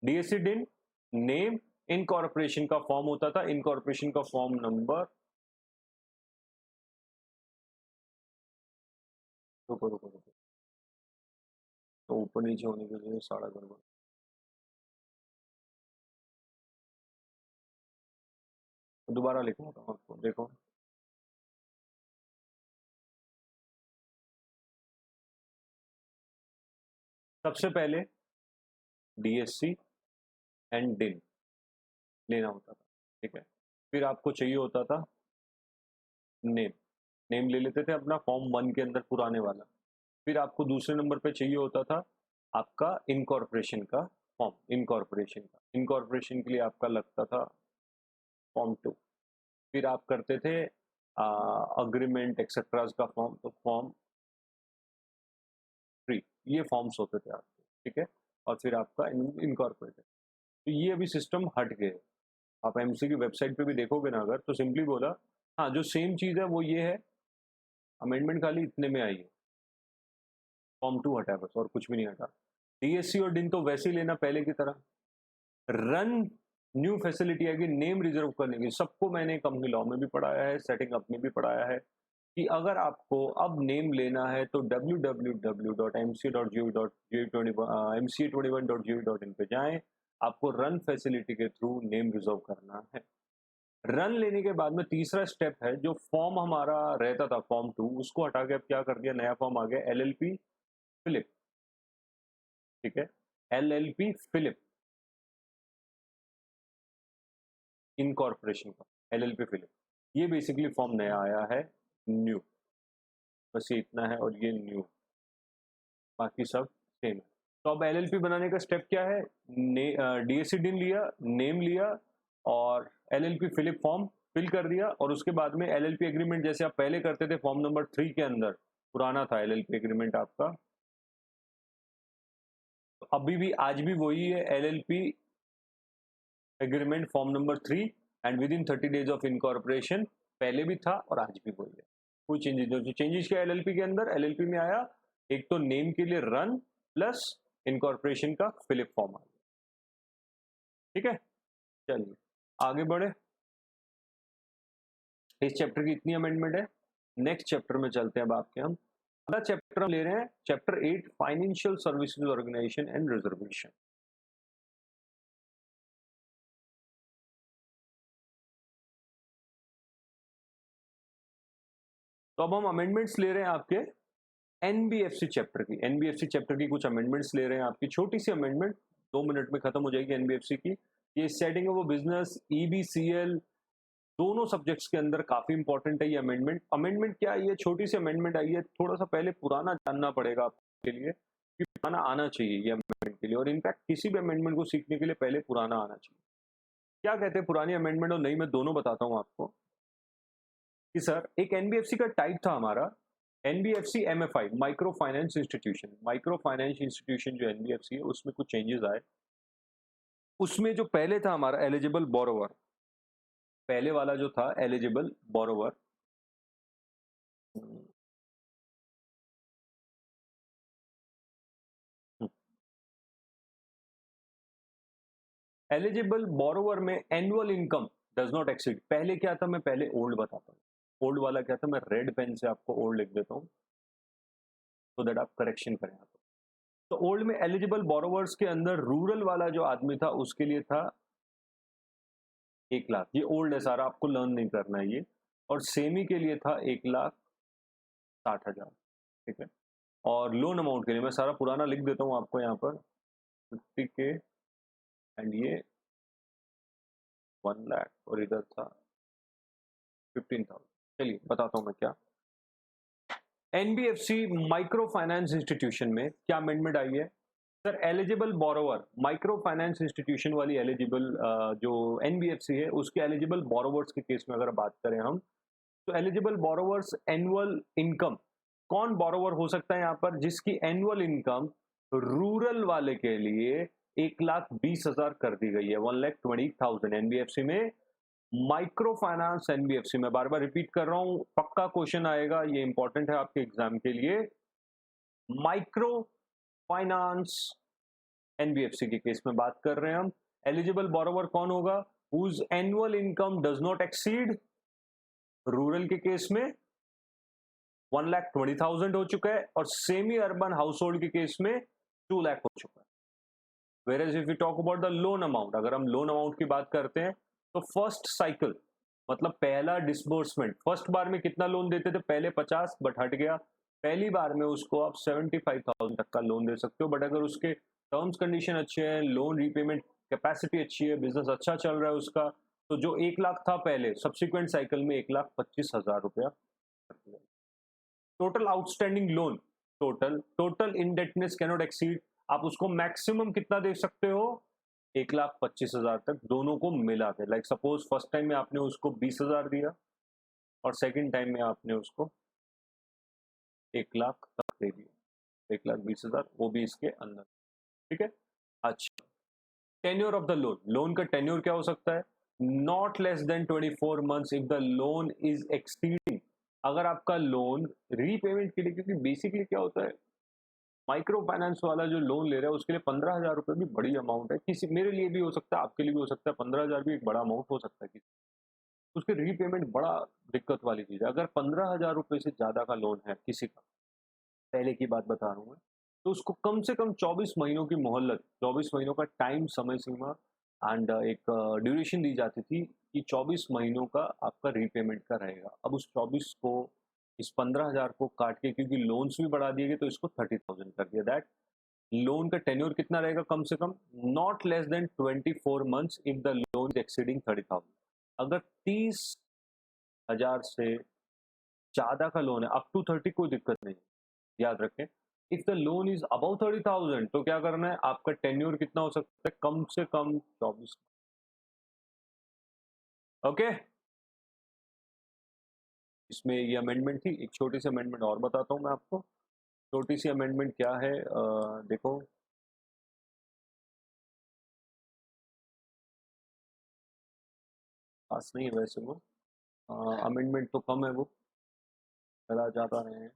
डीएसी डिन, नेम, इनकॉर्पोरेशन का फॉर्म होता था, इनकॉर्पोरेशन का फॉर्म नंबर, रुको रुको रुको, तो ऊपर नीचे होने के लिए सारा गड़बड़। दोबारा लिखूंगा आपको, देखो। सबसे पहले डीएससी एंड डिन लेना होता था। ठीक है, फिर आपको चाहिए होता था नेम, नेम ले लेते थे अपना फॉर्म 1 के अंदर पुराने वाला। फिर आपको दूसरे नंबर पे चाहिए होता था आपका इनकॉर्पोरेशन का फॉर्म, इनकॉर्पोरेशन का, इनकॉर्पोरेशन के लिए आपका लगता था फॉर्म 2। फिर आप करते थे अग्रीमेंट एक्सेट्राज का फॉर्म, तो फॉर्म 3। ये फॉर्म्स होते थे आपके। ठीक है, और फिर आपका इनकॉर्पोरेटेड। तो ये अभी सिस्टम हट गए। आप एमसी की वेबसाइट पे भी देखोगे ना अगर, तो सिंपली बोला, हाँ जो सेम चीज़ है वो ये है, अमेंडमेंट खाली इतने में आई है, फॉर्म 2 हटा है बस, और कुछ भी नहीं हटा। डीएससी और डिन तो वैसे ही लेना पहले की तरह। रन न्यू फैसिलिटी आएगी नेम रिजर्व करने की, सबको मैंने कंपनी लॉ में भी पढ़ाया है, सेटिंग अप में भी पढ़ाया है, कि अगर आपको अब नेम लेना है तो www.mca21.gov.in पे जाएं, आपको रन फैसिलिटी के थ्रू नेम रिजर्व करना है। रन लेने के बाद में तीसरा स्टेप है, जो फॉर्म हमारा रहता था फॉर्म 2, उसको हटा के अब क्या कर दिया, नया फॉर्म आ गया एलएलपी फिलिप। ठीक है, एलएलपी फिलिप इनकॉर्पोरेशन का, एलएलपी फिलिप, ये बेसिकली फॉर्म नया आया है, न्यू। बस ये इतना है, और ये न्यू, बाकी सब सेम है। तो अब एलएलपी बनाने का स्टेप क्या है, डीएससी डिन लिया, नेम लिया, और एलएलपी फिलिप फॉर्म फिल कर दिया, और उसके बाद में एलएलपी एग्रीमेंट जैसे आप पहले करते थे फॉर्म नंबर 3 के अंदर, पुराना था एलएलपी एग्रीमेंट आपका, तो अभी भी आज भी वही है, LLP agreement form number 3, and with in 30 days of incorporation, पहले भी था और आज भी वही है, कोई चेंजेस नहीं। चेंजेस क्या एलएलपी के अंदर, एलएलपी में आया, एक तो नेम के लिए रन प्लस इनकॉर्पोरेशन का फिलिप फॉर्म आ गया। ठीक है, चलिए आगे बढ़े। इस चैप्टर की इतनी अमेंडमेंट है। नेक्स्ट चैप्टर में चलते हैं अब आपके हम। अगला चैप्टर हम ले रहे हैं chapter 8 financial services organisation and reservation. तो अब हम अमेंडमेंट्स ले रहे हैं आपके एनबीएफसी चैप्टर की। एनबीएफसी चैप्टर की कुछ अमेंडमेंट्स ले रहे हैं आपकी, छोटी सी अमेंडमेंट, 2 मिनट में खत्म हो जाएगी एनबीएफसी की। ये सेटिंग ऑफ बिजनेस, ईबीसीएल, दोनों सब्जेक्ट्स के अंदर काफी इंपॉर्टेंट है ये अमेंडमेंट। अमेंडमेंट क्या है? ये छोटी सी अमेंडमेंट आई है, थोड़ा सा पहले पुराना जानना पड़ेगा आपके लिए, कि पुराना आना चाहिए ये अमेंडमेंट के लिए, और इनफैक्ट किसी भी अमेंडमेंट को सीखने के लिए पहले पुराना आना चाहिए। क्या कहते हैं पुरानी अमेंडमेंट और नई, मैं दोनों बताता हूँ आपको। कि सर एक एनबीएफसी का टाइप था हमारा NBFC MFI, micro finance institution. Micro finance institution जो एनबीएफसी है उसमें कुछ चेंजेस आए। उसमें जो पहले था हमारा एलिजिबल बोरोवर, पहले वाला जो था एलिजिबल बोरोवर, एलिजिबल बोरोवर में annual income does not exceed. पहले क्या था, मैं पहले ओल्ड बताता हूँ। ओल्ड वाला क्या था, मैं रेड पेन से आपको ओल्ड लिख देता हूँ तो दैट आप करेक्शन करें यहाँ पे। तो ओल्ड में एलिजिबल बोरोवर्स के अंदर रूरल वाला जो आदमी था उसके लिए था 1 लाख। ये ओल्ड है सारा, आपको लर्न नहीं करना है ये। और सेमी के लिए था 1,60,000। ठीक है। और लोन अमाउंट के लिए मैं सारा पुराना लिख देता हूँ आपको यहाँ पर, 50K एंड ये 1 लाख, और इधर था 15,000। चलिए बताता हूँ मैं क्या। एनबीएफसी माइक्रो फाइनेंस इंस्टीट्यूशन में क्या अमेंडमेंट आई है sir? Eligible borrower, micro finance institution वाली एलिजिबल जो एनबीएफसी है उसके एलिजिबल बोरोवर्स के केस में अगर बात करें हम, तो एलिजिबल बोरोवर्स एनुअल इनकम, कौन बोरोवर हो सकता है यहाँ पर जिसकी एनुअल इनकम रूरल वाले के लिए 1,20,000 कर दी गई है, 1,20,000 एनबीएफसी में। माइक्रो फाइनेंस एनबीएफसी में, बार बार रिपीट कर रहा हूं, पक्का क्वेश्चन आएगा, ये इंपॉर्टेंट है आपके एग्जाम के लिए। माइक्रो फाइनेंस एनबीएफसी के केस में बात कर रहे हैं हम। एलिजिबल बोरोवर कौन होगा? Whose annual income does not exceed, rural के केस में 1,20,000 हो चुका है, और सेमी अर्बन हाउस होल्ड के केस में 2 लाख हो चुका है। Whereas if you talk about the loan amount, अगर हम लोन अमाउंट की बात करते हैं तो फर्स्ट साइकिल मतलब पहला डिसबर्समेंट, फर्स्ट बार में कितना लोन देते थे? पहले 50, बट हट गया, पहली बार में उसको आप 75,000 तक का लोन दे सकते हो। बट अगर उसके टर्म्स कंडीशन अच्छे हैं, लोन रीपेमेंट कैपेसिटी अच्छी है, बिजनेस अच्छा चल रहा है उसका, तो जो 1 लाख था पहले, सब्सिक्वेंट साइकिल में 1,25,000 रुपया। Total outstanding loan, total indebtedness cannot exceed, आप उसको मैक्सिमम कितना दे सकते हो? 1,25,000 तक, दोनों को मिला के। लाइक सपोज फर्स्ट टाइम में आपने उसको 20,000 दिया और सेकंड टाइम में आपने उसको 1 लाख तक दे दिया, 1,20,000, वो भी इसके अंदर। ठीक है। अच्छा, tenure of the loan, loan का टेन्योर क्या हो सकता है? Not less than 24 months if the loan is exceeding. अगर आपका लोन रीपेमेंट के लिए, क्योंकि बेसिकली क्या होता है, माइक्रो फाइनेंस वाला जो लोन ले रहा है उसके लिए 15,000 रुपए भी बड़ी अमाउंट है, किसी, मेरे लिए भी हो सकता है, आपके लिए भी हो सकता है, 15,000 भी एक बड़ा अमाउंट हो सकता है किसी, उसके रीपेमेंट बड़ा दिक्कत वाली चीज है। अगर 15,000 रुपए से ज्यादा का लोन है किसी का, पहले की बात बता रहा हूँ मैं, तो उसको कम से कम 24 महीनों की मोहलत, 24 महीनों का टाइम, समय सीमा एंड एक ड्यूरेशन दी जाती थी कि 24 महीनों का आपका रीपेमेंट का रहेगा। अब उस 24 को, इस 15,000 को काट के, क्योंकि लोन्स भी बढ़ा दिए गए, तो इसको 30,000 कर दिया। दैट लोन का टेन्योर कितना रहेगा? कम से कम not less than 24 months if the loan is exceeding 30,000। अगर 30,000 से ज्यादा का लोन है, अप टू 30 कोई दिक्कत नहीं, याद रखें। If the loan is above 30,000 तो क्या करना है, आपका टेन्योर कितना हो सकता है? कम से कम 24। ओके, इसमें ये अमेंडमेंट थी। एक छोटी सी अमेंडमेंट और बताता हूँ मैं आपको। छोटी सी अमेंडमेंट क्या है, देखो, खास नहीं है वैसे वो, अमेंडमेंट तो कम है, वो चला जाता रहे हैं।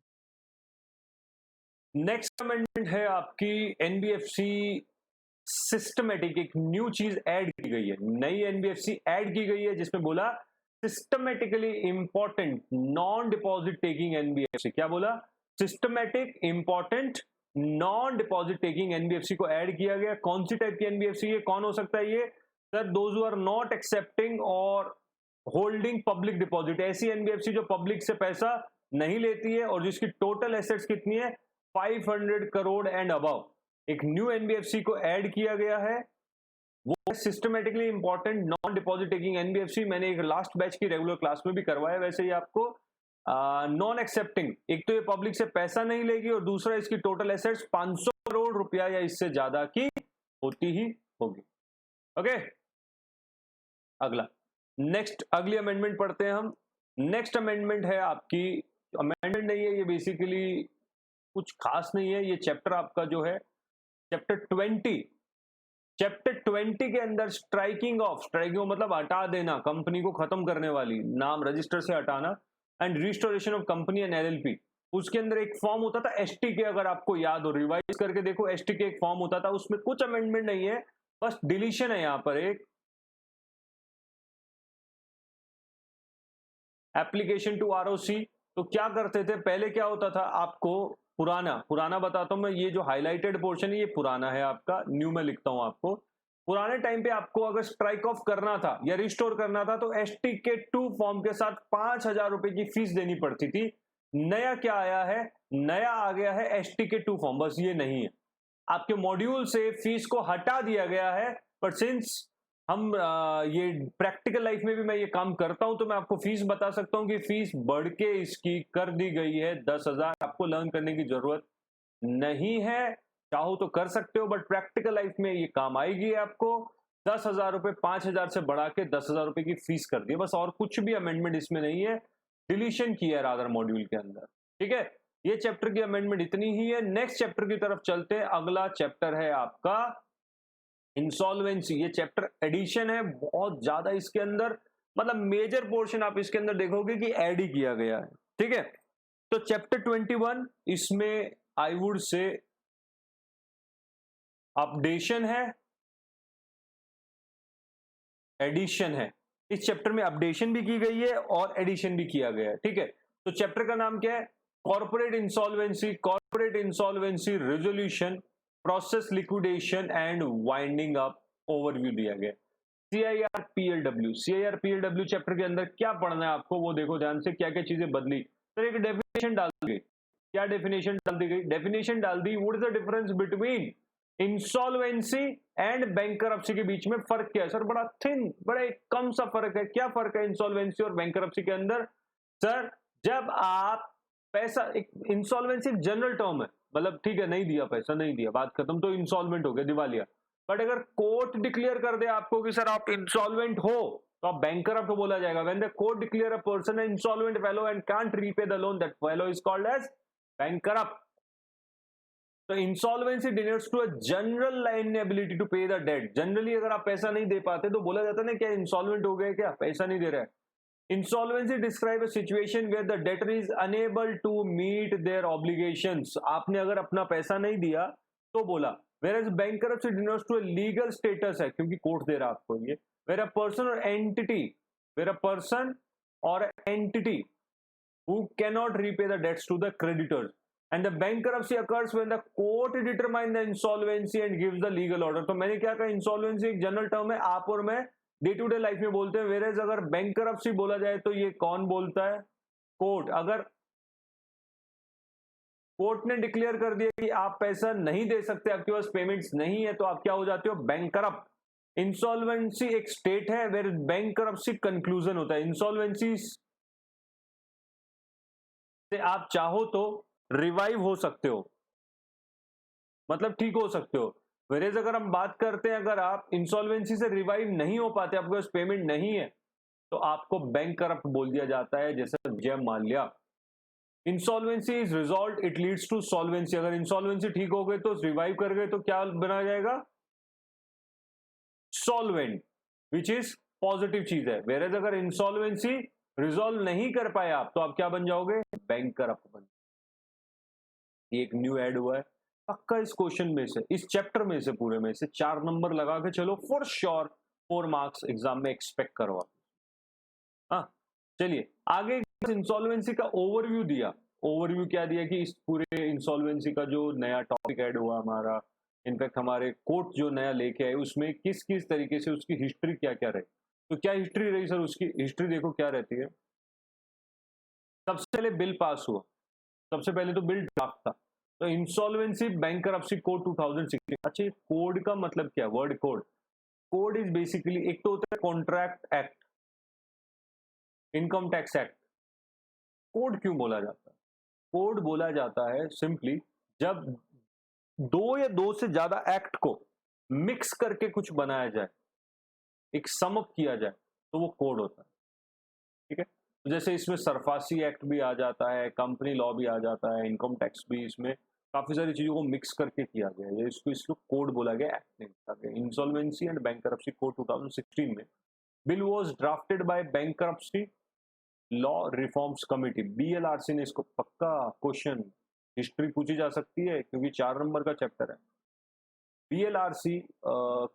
नेक्स्ट अमेंडमेंट है आपकी एनबीएफसी सिस्टमेटिक, एक न्यू चीज ऐड की गई है, नई एनबीएफसी ऐड की गई है, जिसमें बोला systematically important non deposit taking NBFC, क्या बोला, systematic important non deposit taking NBFC को ऐड किया गया। कौन सी टाइप की एनबीएफसी, ये कौन हो सकता है, ये sir those who are not accepting और होल्डिंग पब्लिक डिपॉजिट, ऐसी एनबीएफसी जो पब्लिक से पैसा नहीं लेती है और जिसकी टोटल एसेट्स कितनी है 500 करोड़ एंड अबव। एक न्यू एनबीएफसी को ऐड किया गया है, वो systematically important non deposit taking NBFC. मैंने एक लास्ट बैच की रेगुलर क्लास में भी करवाया वैसे ही आपको। नॉन एक्सेप्टिंग, एक तो ये पब्लिक से पैसा नहीं लेगी और दूसरा इसकी टोटल एसेट्स 500 करोड़ रुपया या इससे ज्यादा की होती ही होगी। ओके, अगला नेक्स्ट अगली अमेंडमेंट पढ़ते हैं हम। नेक्स्ट अमेंडमेंट है आपकी, अमेंडमेंट नहीं है ये, बेसिकली कुछ खास नहीं है, ये चैप्टर आपका जो है चैप्टर 20, चैप्टर 20 के अंदर स्ट्राइकिंग ऑफ, स्ट्राइकिंग मतलब हटा देना, कंपनी को खत्म करने वाली, नाम रजिस्टर से हटाना, and restoration of company and LLP. उसके अंदर एक फॉर्म होता था एसटीके, अगर आपको याद हो, रिवाइज करके देखो, एसटीके एक फॉर्म होता था, उसमें कुछ अमेंडमेंट नहीं है, बस डिलीशन है यहां पर एक, एप्लीकेशन टू आरओसी। तो क्या करते थे पहले, क्या होता था आपको, पुराना बताता हूं मैं, ये जो हाईलाइटेड पोर्शन है ये पुराना है आपका, न्यू में लिखता हूं आपको। पुराने टाइम पे आपको अगर स्ट्राइक ऑफ करना था या रिस्टोर करना था तो एसटीके 2 फॉर्म के साथ 5,000 रुपए की फीस देनी पड़ती थी। नया क्या आया है, नया आ गया है एसटीके 2 फॉर्म, बस ये नहीं है, आपके मॉड्यूल से फीस को हटा दिया गया है। पर सिंस हम ये प्रैक्टिकल लाइफ में भी मैं ये काम करता हूं तो मैं आपको फीस बता सकता हूं कि फीस बढ़ के इसकी कर दी गई है 10,000। आपको लर्न करने की जरूरत नहीं है, चाहो तो कर सकते हो, बट प्रैक्टिकल लाइफ में ये काम आएगी आपको। 10,000 रुपए 5,000 से बढ़ा के 10,000 रुपए की फीस कर दी, बस, और कुछ भी अमेंडमेंट इसमें नहीं है, डिलीशन की है रादर मॉड्यूल के अंदर। ठीक है, ये चैप्टर की अमेंडमेंट इतनी ही है। नेक्स्ट चैप्टर की तरफ चलते हैं, अगला चैप्टर है आपका इंसॉल्वेंसी। ये चैप्टर एडिशन है, बहुत ज्यादा इसके अंदर, मतलब मेजर पोर्शन आप इसके अंदर देखोगे कि ऐड ही किया गया है। ठीक है, तो चैप्टर 21 इसमें आई वुड से अपडेशन है, एडिशन है। इस चैप्टर में अपडेशन भी की गई है और एडिशन भी किया गया है। ठीक है, तो चैप्टर का नाम क्या है, corporate insolvency resolution, process liquidation and winding up overview दिया गया। सीआईआर पीएलडब्ल्यू चैप्टर के अंदर क्या पढ़ना है आपको वो देखो ध्यान से, क्या क्या चीजें बदली। तो एक डेफिनेशन डाल दी गई, क्या डेफिनेशन डाल दी गई, डेफिनेशन डाल दी, what is the difference between insolvency and bankruptcy के बीच में फर्क क्या है। सर बड़ा थिन, बड़े कम सा फर्क है, क्या फर्क है इंसॉल्वेंसी और बैंकरप्सी के अंदर। सर जब आप पैसा, एक इंसॉल्वेंसी जनरल टर्म है, मतलब ठीक है नहीं दिया पैसा, नहीं दिया, बात खत्म, तो इंसॉल्वेंट हो गया, दिवालिया। बट अगर कोर्ट डिक्लेयर कर दे आपको कि सर आप इंसॉल्वेंट हो तो आप बैंकरप्ट बोला जाएगा। When the court declare a person an insolvent fellow and can't repay the loan, that fellow is called as bankrupt. तो insolvency denotes to a general inability to pay the debt. Generally अगर आप पैसा नहीं दे पाते तो बोला जाता है ना, क्या इंसॉल्वेंट हो गए, क्या पैसा नहीं दे रहा है। Insolvency describe a situation where the debtor is unable to meet their obligations. आपने अगर अपना पैसा नहीं दिया तो बोला। Whereas bankruptcy denotes to a legal status है, क्योंकि कोर्ट दे रहा है आपको ये, where a person or entity who cannot repay the debts to the creditors, and the bankruptcy occurs when the court determines the insolvency and gives the legal order। तो मैंने क्या कहा, इंसॉल्वेंसी एक जनरल टर्म है, आप और मैं डे टू डे लाइफ में बोलते हैं। वेरेज अगर बैंकरप्सी बोला जाए तो ये कौन बोलता है, कोर्ट। अगर कोर्ट ने डिक्लेयर कर दिया कि आप पैसा नहीं दे सकते, आपके पास पेमेंट्स नहीं है, तो आप क्या हो जाते हो, बैंकरप्ट। इंसॉल्वेंसी एक स्टेट है वेर बैंकरप्सी कंक्लूजन होता है। इंसॉल्वेंसी से आप चाहो तो रिवाइव हो सकते हो, मतलब ठीक हो सकते हो। वेरेज अगर हम बात करते हैं, अगर आप इंसॉल्वेंसी से रिवाइव नहीं हो पाते, आपके पास पेमेंट नहीं है, तो आपको बैंकरप्ट बोल दिया जाता है, जैसे Jay Mallya. Insolvency is resolve, it leads to solvency. अगर इंसॉल्वेंसी ठीक हो गए तो रिवाइव कर गए तो क्या बना जाएगा, सॉल्वेंट, विच इज पॉजिटिव चीज है। वेरेज अगर इंसॉल्वेंसी रिजॉल्व नहीं कर पाए आप, तो आप क्या बन जाओगे, बैंकरप्ट बन। ये एक न्यू ऐड हुआ है पक्का। इस क्वेश्चन में से, इस चैप्टर में से, पूरे में से 4 नंबर लगा के चलो, फॉर श्योर 4 मार्क्स एग्जाम में एक्सपेक्ट करो आप। हाँ, चलिए आगे इंसॉल्वेंसी का ओवरव्यू दिया। ओवरव्यू क्या दिया कि इस पूरे इंसॉल्वेंसी का जो नया टॉपिक ऐड हुआ हमारा, इनफैक्ट हमारे कोर्ट जो नया लेके आए उसमें किस किस तरीके से उसकी हिस्ट्री क्या क्या रही। तो क्या हिस्ट्री रही सर, उसकी हिस्ट्री देखो क्या रहती है। सबसे पहले बिल पास हुआ, सबसे पहले तो बिल ड्राफ्ट था। तो इंसॉल्वेंसी बैंकरप्सी कोड 2016। अच्छा, ये कोड का मतलब क्या है? Word code, code is basically, एक तो होता है contract act, income tax act. Code क्यों बोला जाता है? कोड बोला जाता है सिंपली जब दो या दो से ज्यादा एक्ट को मिक्स करके कुछ बनाया जाए, एक सम अप किया जाए, तो वो कोड होता है। ठीक है, तो जैसे इसमें सरफासी एक्ट भी आ जाता है, कंपनी लॉ भी आ जाता है, इनकम टैक्स भी, इसमें काफी सारी चीजों को मिक्स करके किया गया है, इसको कोड बोला गया, एक्ट नहीं बोला गया। इंसॉल्वेंसी एंड बैंकरप्सी कोड 2016 में bill was drafted by bankruptcy law reforms committee, BLRC ने इसको, पक्का क्वेश्चन हिस्ट्री पूछी जा सकती है क्योंकि 4 नंबर का चैप्टर है। बीएलआरसी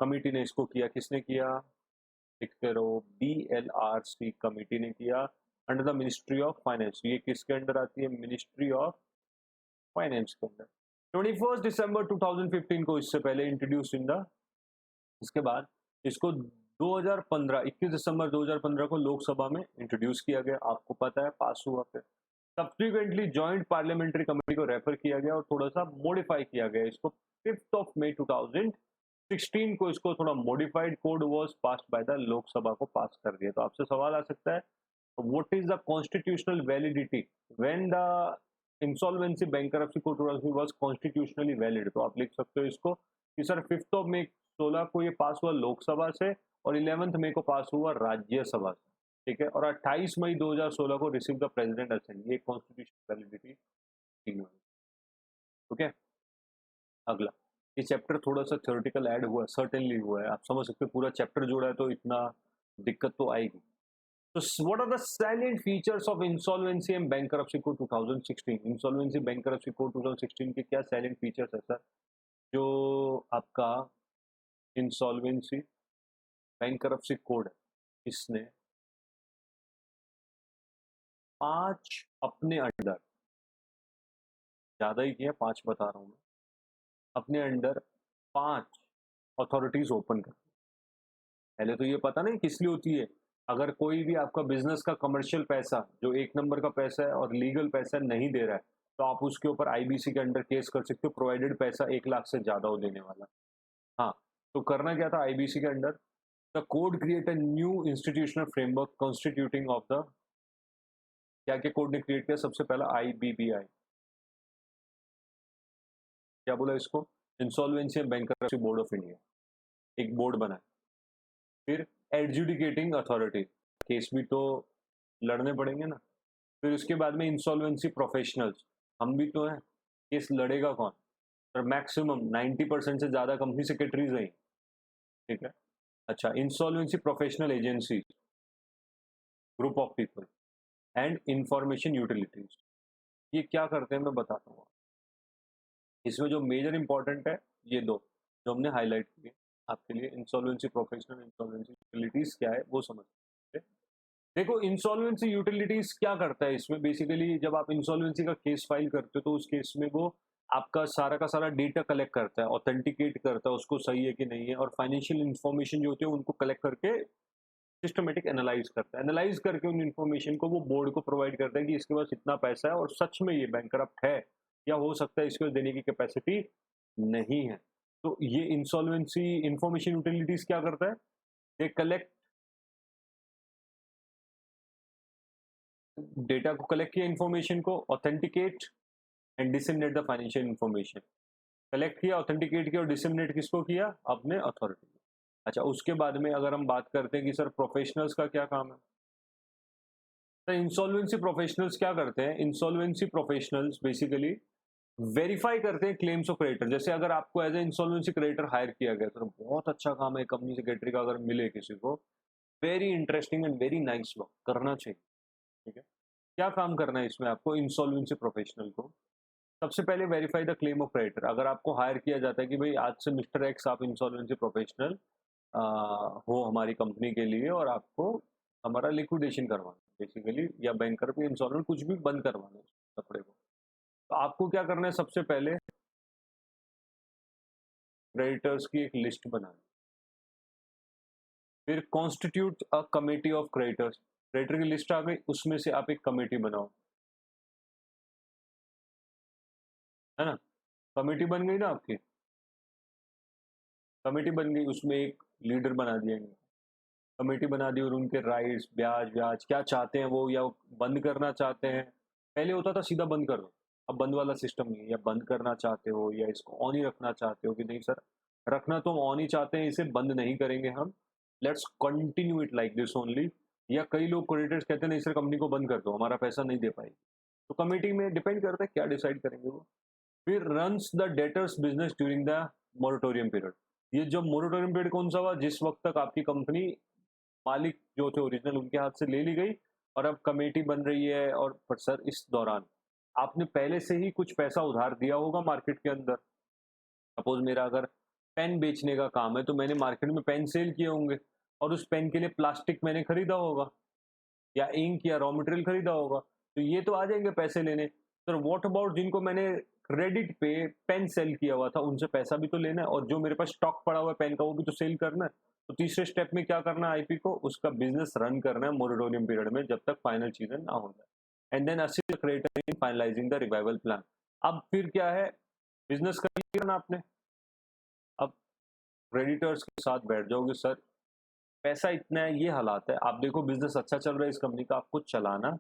कमेटी ने इसको किया, किसने किया? लिखते रहो, बीएलआरसी कमेटी ने किया under the ministry of finance. ये किसके अंडर आती है? मिनिस्ट्री ऑफ फाइनेंस के अंदर। 21 दिसंबर 2015 को, इससे पहले इंट्रोड्यूस इन द, इसके बाद इसको 2015, 21 दिसंबर 2015 को लोकसभा में इंट्रोड्यूस किया गया, आपको पता है, पास हुआ। फिर सब्सिक्वेंटली जॉइंट पार्लियामेंट्री कमेटी को रेफर किया गया और थोड़ा सा मॉडिफाई किया गया इसको। 5 मई 2016 को इसको थोड़ा modified code was passed by the Lok Sabha को पास कर दिया। तो आपसे सवाल आ सकता है, what is the constitutional validity when the insolvency bankruptcy code was constitutionally valid? तो आप लिख सकते हो इसको कि सर 5 मई 16 को ये पास हुआ लोकसभा से और 11 मई को पास हुआ राज्यसभा से। ठीक है, और 28 मई 2016 को रिसीव द प्रेसिडेंट असेंट, ये कॉन्स्टिट्यूशनल वैलिडिटी थी। ओके, अगला, ये चैप्टर थोड़ा सा थ्योरेटिकल ऐड हुआ है, सर्टेनली हुआ है, आप समझ सकते हो, पूरा चैप्टर जोड़ा है तो इतना दिक्कत तो आएगी। तो what are the salient features of insolvency and bankruptcy code 2016? Insolvency bankruptcy code 2016 के क्या सैलिएंट फीचर्स है सर? जो आपका इंसॉल्वेंसी बैंकरप्सी कोड है, इसने 5 अपने अंडर, ज्यादा ही किया, 5 बता रहा हूं मैं, अपने अंडर 5 अथॉरिटीज ओपन कर। पहले तो ये पता नहीं किस लिए होती है। अगर कोई भी आपका बिजनेस का कमर्शियल पैसा जो 1 नंबर का पैसा है और लीगल पैसा नहीं दे रहा है, तो आप उसके ऊपर आईबीसी के अंडर केस कर सकते हो, प्रोवाइडेड पैसा 1 लाख से ज्यादा हो देने वाला। हाँ, तो करना क्या था आईबीसी के under? The code create a new institutional framework constituting of the, क्या क्या कोड ने क्रिएट किया? सबसे पहला आईबीबीआई, क्या बोला इसको? Insolvency and bankruptcy board of India, एक बोर्ड बना। फिर एडजुडिकेटिंग अथॉरिटी, केस भी तो लड़ने पड़ेंगे ना। फिर उसके बाद में इंसॉल्वेंसी प्रोफेशनल्स, हम भी तो हैं, केस लड़ेगा कौन? पर मैक्सिमम 90% से ज्यादा कंपनी सेक्रेटरीज हैं। ठीक है, अच्छा, insolvency professional agency, group of people and information utilities, ये क्या करते हैं मैं बताता हूँ। इसमें जो मेजर इंपॉर्टेंट है ये दो जो हमने हाईलाइट किए आपके लिए, इंसॉल्वेंसी प्रोफेशनल, इंसॉल्वेंसी यूटिलिटीज क्या है वो समझ। देखो, इंसॉल्वेंसी यूटिलिटीज क्या करता है इसमें, बेसिकली जब आप इंसॉल्वेंसी का केस फाइल करते हो तो उस केस में वो आपका सारा का सारा डेटा कलेक्ट करता है, ऑथेंटिकेट करता है उसको, सही है कि नहीं है, और फाइनेंशियल इंफॉर्मेशन जो होती है उनको कलेक्ट करके सिस्टमेटिक एनालाइज करता है। एनालाइज करके उन इन्फॉर्मेशन को वो बोर्ड को प्रोवाइड करता है कि इसके पास इतना पैसा है और सच में ये बैंकरप्ट है, या हो सकता है इसको देने की कैपेसिटी नहीं है। तो ये इंसॉल्वेंसी इंफॉर्मेशन यूटिलिटीज क्या करता है? दे कलेक्ट डेटा को, कलेक्ट किया इन्फॉर्मेशन को, authenticate and disseminate the financial information. Collect किया, ऑथेंटिकेट किया और डिसेमिनेट किसको किया? अपने अथॉरिटी। अच्छा, उसके बाद में अगर हम बात करते हैं कि सर प्रोफेशनल्स का क्या काम है, तो इंसॉल्वेंसी प्रोफेशनल्स क्या करते हैं? इंसॉल्वेंसी प्रोफेशनल्स बेसिकली वेरीफाई करते हैं क्लेम्स ऑफ क्रेडिटर। जैसे अगर आपको as a insolvency creditor hire किया गया तो बहुत अच्छा काम है कंपनी सेक्रेटरी का, अगर मिले किसी को, very interesting and very nice work करना चाहिए। ठीक है, क्या काम करना है इसमें आपको इंसॉल्वेंसी प्रोफेशनल को? सबसे पहले verify the claim of creditor. अगर आपको हायर किया जाता है कि भाई आज से मिस्टर एक्स आप इंसॉल्वेंसी प्रोफेशनल हो हमारी कंपनी के लिए और आपको हमारा लिक्विडेशन करवाना बेसिकली, या बैंकर पे इंस्टॉलमेंट कुछ भी बंद करवाना है कपड़े को। तो आपको क्या करना है, सबसे पहले क्रेडिटर्स की एक लिस्ट बनानी, फिर constitute a committee of creditors. Creditor की लिस्ट आ गई, उसमें से आप एक कमेटी बनाओ, है ना। कमेटी बन गई ना आपकी, कमेटी बन गई, उसमें एक लीडर बना दिया, कमेटी बना दी, और उनके राइट्स, ब्याज ब्याज क्या चाहते हैं वो, या बंद करना चाहते हैं। पहले होता था सीधा बंद कर दो, अब बंद वाला सिस्टम नहीं है, या बंद करना चाहते हो या इसको ऑन ही रखना चाहते हो कि नहीं सर, रखना तो हम ऑन ही चाहते हैं, इसे बंद नहीं करेंगे हम, let's continue it like this only. या कई लोग क्रेडिटर्स कहते हैं नहीं सर कंपनी को बंद कर दो, हमारा पैसा नहीं दे पाएगी। तो कमेटी में डिपेंड करता है क्या डिसाइड करेंगे वो। फिर runs the debtors business during the moratorium period. ये जब मोरेटोरियम पीरियड कौन सा हुआ, जिस वक्त तक आपकी कंपनी मालिक जो थे ओरिजिनल उनके हाथ से ले ली गई, और अब कमेटी बन रही है। और पर सर इस दौरान आपने पहले से ही कुछ पैसा उधार दिया होगा मार्केट के अंदर। सपोज मेरा अगर पेन बेचने का काम है तो मैंने मार्केट में पेन सेल किए होंगे, और उस पेन के लिए प्लास्टिक मैंने खरीदा होगा, या इंक या रॉ मटेरियल खरीदा होगा, तो ये तो आ जाएंगे पैसे लेने। सर व्हाट अबाउट जिनको मैंने क्रेडिट पे पेन सेल किया हुआ था, उनसे पैसा भी तो लेना है, और जो मेरे पास स्टॉक पड़ा हुआ है पेन का वो भी तो सेल करना है। तो तीसरे स्टेप में क्या करना है, आईपी को उसका बिजनेस रन करना है मोरेटोरियम पीरियड में, जब तक फाइनल चीजें ना हो जाए। And then assist creditor in finalising the revival plan. अब फिर क्या है, बिजनेस कर लिया ना आपने, अब क्रेडिटर्स के साथ बैठ जाओगे, सर पैसा इतना है, ये हालात है, आप देखो बिजनेस अच्छा चल रहा है इस कंपनी का, आपको चलाना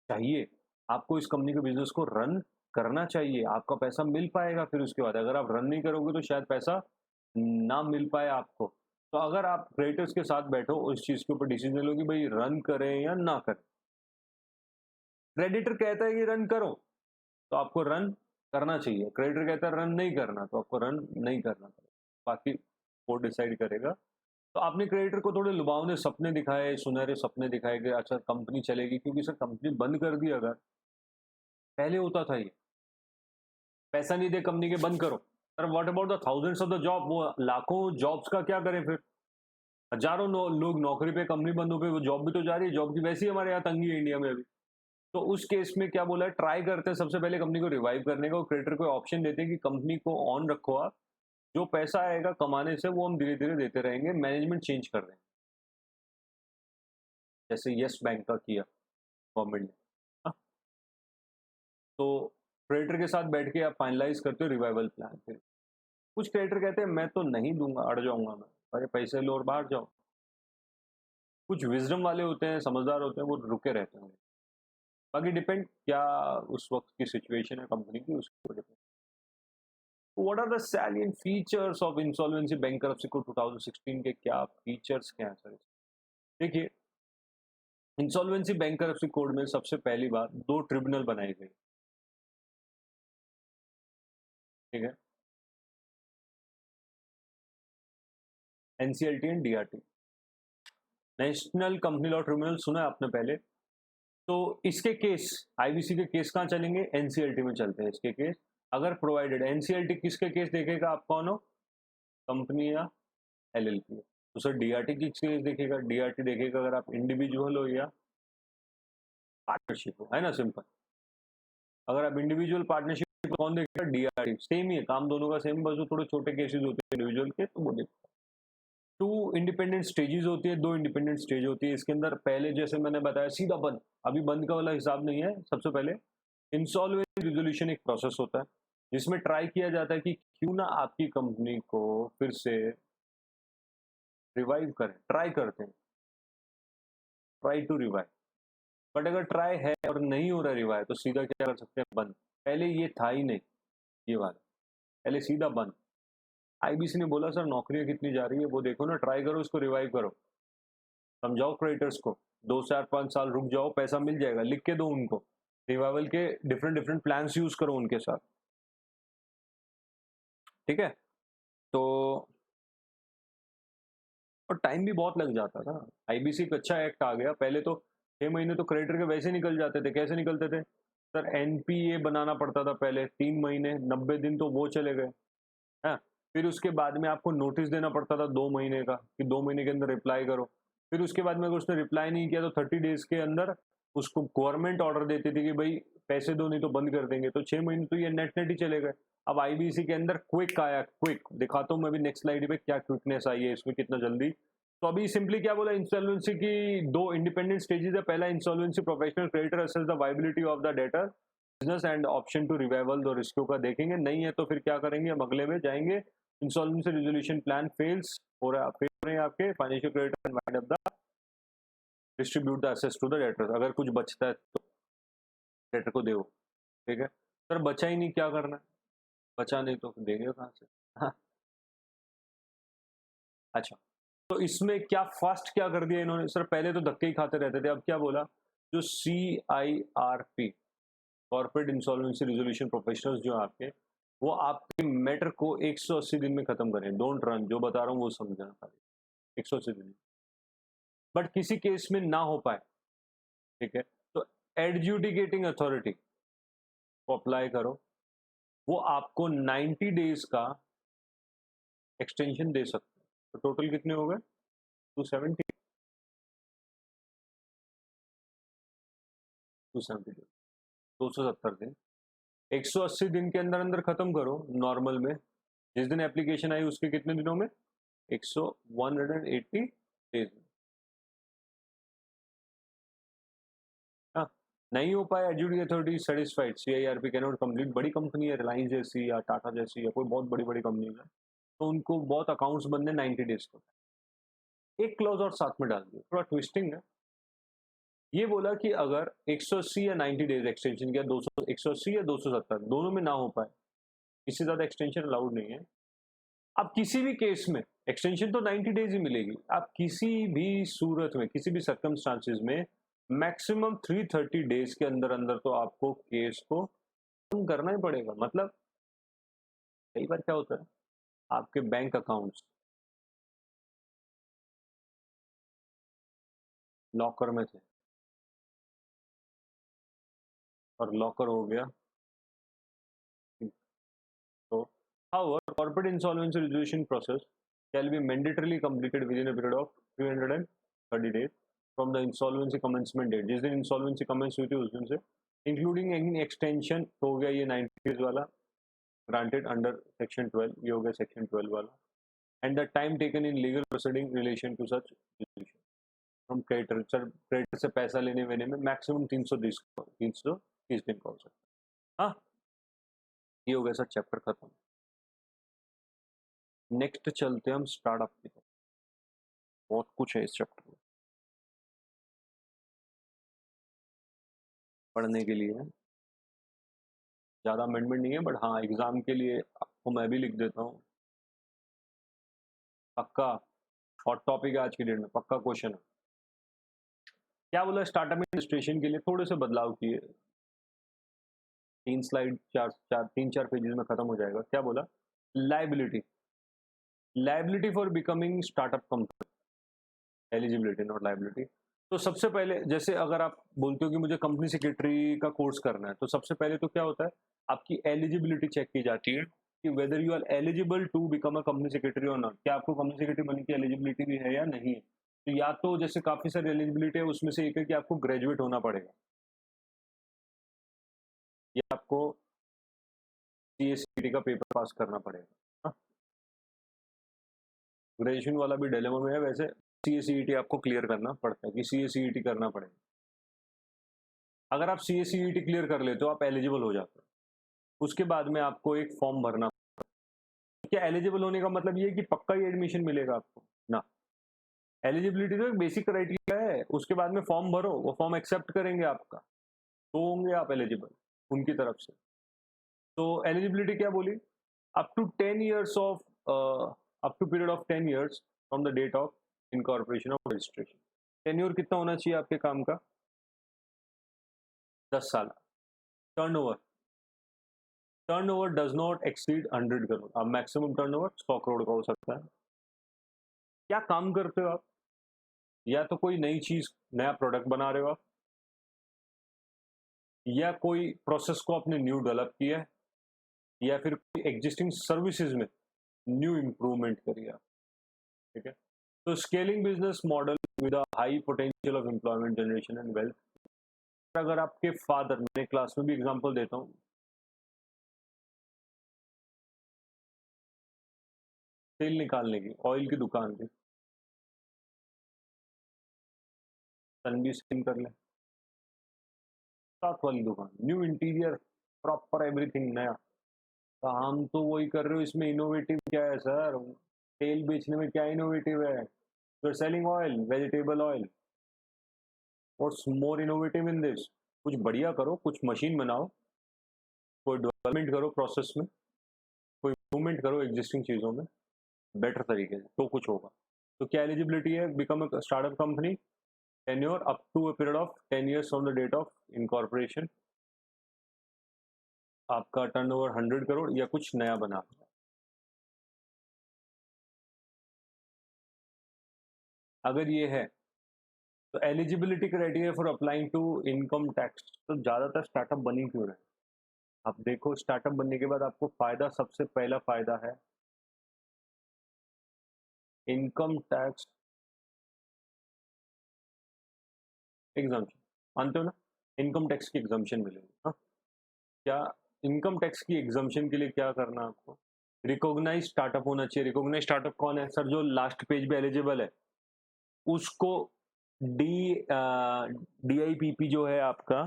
चाहिए, आपको इस कंपनी के बिजनेस को रन करना चाहिए, आपका पैसा मिल पाएगा। फिर उसके बाद अगर आप रन नहीं करोगे तो शायद पैसा ना मिल पाए आपको। तो अगर आप क्रेडिटर्स के साथ बैठो उस चीज के ऊपर डिसीजन लो कि भाई रन करें या ना करें। क्रेडिटर कहता है कि रन करो, तो आपको रन करना चाहिए। क्रेडिटर कहता है रन नहीं करना, तो आपको रन नहीं करना पड़ेगा, बाकी वो डिसाइड करेगा। तो आपने क्रेडिटर को थोड़े लुभावने सपने दिखाए, सुनहरे सपने दिखाए कि अच्छा कंपनी चलेगी, क्योंकि सर कंपनी बंद कर दी, अगर पहले होता था ये, पैसा नहीं दे कंपनी के बंद करो। Sir what about the thousands of the job, वो लाखों जॉब्स का क्या करें फिर, हजारों लोग नौकरी पे, कंपनी बंद हो गई, वो जॉब भी तो जा रही है, जॉब की वैसे ही हमारे यहाँ तंगी है इंडिया में अभी। तो उस केस में क्या बोला है, ट्राई करते हैं सबसे पहले कंपनी को रिवाइव करने का, और क्रेडिटर को ऑप्शन देते हैं कि कंपनी को ऑन रखो आप, जो पैसा आएगा कमाने से वो हम धीरे धीरे देते रहेंगे, मैनेजमेंट चेंज कर देंगे, जैसे यस बैंक का किया गवर्नमेंट ने। हाँ, तो क्रेडिटर के साथ बैठ के आप फाइनलाइज करते हो रिवाइवल प्लान। फिर कुछ क्रेडिटर कहते हैं मैं तो नहीं दूंगा, अड़ जाऊंगा मैं, अरे पैसे लो और बाहर जाओ। कुछ विजडम वाले होते हैं, समझदार होते हैं, वो रुके रहते हैं। बाकी डिपेंड क्या उस वक्त की सिचुएशन है कंपनी की, उसके ऊपर depend. What are the salient features of insolvency bankruptcy code 2016 के क्या फीचर्स क्या हैं सर। देखिए, इंसॉल्वेंसी बैंकरप्सी कोड में सबसे पहली बात, दो ट्रिब्यूनल बनाए गए, ठीक है, NCLT and DRT, national company law tribunal, सुना है आपने पहले। तो इसके केस, आईबीसी के केस कहाँ चलेंगे, एनसीएलटी में चलते हैं इसके केस। अगर प्रोवाइडेड, एनसीएलटी किसके केस देखेगा, आप कौन हो, कंपनी या एलएलपी। तो सर डीआरटी की केस देखेगा, डीआरटी देखेगा अगर आप इंडिविजुअल हो या पार्टनरशिप हो, है ना, सिंपल। अगर आप इंडिविजुअल पार्टनरशिप कौन देखेगा, डीआरटी, सेम ही है काम दोनों का सेम, बस वो थोड़े छोटे केसेस होते हैं इंडिविजुअल के, तो वो देखो। टू इंडिपेंडेंट स्टेजेस होती है, दो इंडिपेंडेंट स्टेज होती है इसके अंदर। पहले जैसे मैंने बताया सीधा बंद, अभी बंद का वाला हिसाब नहीं है। सबसे पहले इंसॉल्वेंसी रिजोल्यूशन एक प्रोसेस होता है, जिसमें ट्राई किया जाता है कि क्यों ना आपकी कंपनी को फिर से रिवाइव करें, ट्राई करते हैं, ट्राई टू रिवाइव। बट अगर ट्राई है और नहीं हो रहा रिवाइव, तो सीधा क्या कर सकते हैं, बंद। पहले ये था ही नहीं, ये वाला पहले सीधा बंद। आईबीसी ने बोला सर नौकरियां कितनी जा रही है वो देखो ना, ट्राई करो इसको रिवाइव करो, समझाओ क्रिएटर्स को, 2 4 5 साल रुक जाओ, पैसा मिल जाएगा, लिख के दो उनको, रिवाइवल के डिफरेंट डिफरेंट प्लान्स यूज करो उनके साथ, ठीक है। तो और टाइम भी बहुत लग जाता था। आईबीसी एक अच्छा एक्ट आ गया, पहले तो 6 महीने तो क्रेडिटर के वैसे निकल जाते थे। कैसे निकलते थे सर, एनपीए बनाना पड़ता था पहले, 3 महीने 90 दिन तो वो चले गए, है। फिर उसके बाद में आपको नोटिस देना पड़ता था 2 महीने का, कि 2 महीने के अंदर रिप्लाई करो। फिर उसके बाद में अगर उसने रिप्लाई नहीं किया तो 30 डेज के अंदर उसको गवर्नमेंट ऑर्डर देती थी कि भाई पैसे दो नहीं तो बंद कर देंगे, तो 6 महीने तो ये नेट नेट ही चलेगा। अब आईबीसी के अंदर क्विक आया, क्विक दिखाता हूँ मैं भी नेक्स्ट स्लाइड पे क्या क्विकनेस आई है इसमें, कितना जल्दी। तो अभी सिंपली क्या बोला, इंसॉल्वेंसी की दो इंडिपेंडेंट स्टेजेस है। पहला insolvency professional creditor assess the viability of the debtor business and option to revival, दो रिस्कों का देखेंगे, नहीं है तो फिर क्या करेंगे, हम अगले में जाएंगे। इंसॉल्वेंसी रेजोल्यूशन प्लान फेल्स हो रहा है आपके financial creditor and wind up the distribute the assets to the debtor. अगर कुछ बचता है तो डेटर को दो, ठीक है। सर बचा ही नहीं, क्या करना है, बचा नहीं तो देंगे कहाँ से। हाँ, अच्छा, तो इसमें क्या फास्ट क्या कर दिया इन्होंने, सर पहले तो धक्के ही खाते रहते थे, अब क्या बोला, जो CIRP corporate insolvency resolution professionals जो आपके, वो आपके मैटर को 180 दिन में खत्म करें। डोंट रन, जो बता रहा हूँ वो समझना खाली, 180 दिन। बट किसी केस में ना हो पाए, ठीक है, तो एडजुडिकेटिंग अथॉरिटी को अप्लाई करो, वो आपको 90 डेज का एक्सटेंशन दे सकते हैं। तो टोटल कितने हो गए, 270, 270, 270 दिन, 180 दिन के अंदर अंदर खत्म करो नॉर्मल में। जिस दिन एप्लीकेशन आई उसके कितने दिनों में, 180 डेज में। हाँ, नहीं हो पाया, adjudicating authority satisfied, CIRP can not complete. बड़ी कंपनी है, रिलायंस जैसी या टाटा जैसी या कोई बहुत बड़ी बड़ी कंपनी है, तो उनको बहुत अकाउंट्स बनने 90 डेज को। एक क्लॉज और साथ में डाल दिया, थोड़ा ट्विस्टिंग है। ये बोला कि अगर 180 या 90 डेज एक्सटेंशन किया, 200, 180 या 270 दोनों में ना हो पाए, इससे ज्यादा एक्सटेंशन अलाउड नहीं है। अब किसी भी केस में एक्सटेंशन तो 90 डेज ही मिलेगी। आप किसी भी सूरत में, किसी भी सर्कमस्टांसिस में मैक्सिमम 330 डेज के अंदर अंदर तो आपको केस को खत्म करना ही पड़ेगा। मतलब कई बार क्या होता है, आपके बैंक अकाउंट्स लॉकर में थे और लॉकर हो गया, so, however, corporate insolvency resolution process shall be mandatorily completed within a period of 330 days from the insolvency commencement date। जिस दिन insolvency commence हुई थी उस दिन से, including any extension, तो हो गया ये 90 days वाला, granted under section 12, ये हो गया section 12 वाला, and the time taken in legal proceeding relation to such resolution from creditor। Sir creditor से पैसा लेने वेने में मैक्सिमम 330 दिन का हो सकता है। हाँ, ये हो गया सर चैप्टर खत्म। नेक्स्ट चलते हैं हम स्टार्टअप की तरफ, बहुत कुछ है इस चैप्टर में पढ़ने के लिए, ज़्यादा अमेंडमेंट नहीं है, बट हाँ एग्जाम के लिए आपको मैं भी लिख देता हूँ पक्का, और टॉपिक है आज की डेट में पक्का क्वेश्चन है। क्या बोला, स्टार्टअप रजिस्ट्रेशन के लिए थोड़े से बदलाव किए, 3 स्लाइड 3-4 पेजेस में खत्म हो जाएगा। क्या बोला, liability, liability for becoming startup company, eligibility not liability. तो सबसे पहले जैसे अगर आप बोलते हो कि मुझे कंपनी सेक्रेटरी का कोर्स करना है, तो सबसे पहले तो क्या होता है, आपकी एलिजिबिलिटी चेक की जाती है कि whether you are eligible to become a company secretary और नॉट, क्या आपको कंपनी सेक्रेटरी बनने की एलिजिबिलिटी भी है या नहीं है। तो या तो जैसे काफी सारी एलिजिबिलिटी है, उसमें से एक है कि आपको ग्रेजुएट होना पड़ेगा, या आपको CACT का पेपर पास करना पड़ेगा। ग्रेजुएशन वाला भी डिलेमा में है वैसे, CACT आपको क्लियर करना पड़ता है कि CACT करना पड़ेगा। अगर आप CACT क्लियर कर लेते हो आप एलिजिबल हो जाते हो। उसके बाद में आपको एक फॉर्म भरना, क्या एलिजिबल होने का मतलब ये है कि पक्का ही एडमिशन मिलेगा आपको ना, एलिजिबिलिटी तो एक बेसिक क्राइटेरिया है, उसके बाद में फॉर्म भरो, वो फॉर्म एक्सेप्ट करेंगे आपका, तो होंगे आप एलिजिबल उनकी तरफ से। तो एलिजिबिलिटी क्या बोली, up to 10 years of up to period of 10 years from the date of incorporation of registration. Tenure कितना होना चाहिए आपके काम का, 10 साल। Turnover, turnover does not exceed 100 crore. अब मैक्सिमम टर्नओवर 100 करोड़ का हो सकता है। क्या काम करते हो आप, या तो कोई नई चीज, नया प्रोडक्ट बना रहे हो आप, या कोई प्रोसेस को आपने न्यू डेवलप किया है, या फिर कोई एग्जिस्टिंग सर्विसेज में न्यू इंप्रूवमेंट करिए आप, ठीक है। तो scaling business model with a high potential of employment generation and wealth. अगर आपके फादर, मैं क्लास में भी एग्जांपल देता हूँ, तेल निकालने की, ऑयल की दुकान थी, सन भी सेम कर ले, साथ वाली दुकान, न्यू इंटीरियर, प्रॉपर एवरीथिंग नया। तो हम तो वही कर रहे हो, इसमें इनोवेटिव क्या है सर? तेल बेचने में क्या इनोवेटिव है? You are selling oil, vegetable oil, what's more innovative in this? कुछ बढ़िया करो, कुछ मशीन बनाओ, कोई डेवलपमेंट करो प्रोसेस में, कोई इम्प्रूवमेंट करो एग्जिस्टिंग चीज़ों में बेटर तरीके से, तो कुछ होगा। तो क्या एलिजिबिलिटी है? Become a startup company, tenure up to a period of 10 years from the date of incorporation, आपका टर्नओवर 100 करोड़ या कुछ नया बना। अगर ये है तो eligibility criteria for applying to income tax, तो ज़्यादातर स्टार्टअप बन ही क्यों रहे हैं? आप देखो, स्टार्टअप बनने के बाद आपको फायदा, सबसे पहला फायदा है इनकम टैक्स एग्जाम्पशन। मानते हो ना? इनकम टैक्स की एग्जाम्पशन मिलेगी। हाँ, क्या इनकम टैक्स की एग्जाम्पशन के लिए क्या करना है आपको? रिकॉग्नाइज स्टार्टअप होना चाहिए। रिकॉग्नाइज स्टार्टअप कौन है सर? जो लास्ट पेज पे एलिजिबल है, उसको डी DIPP जो है आपका,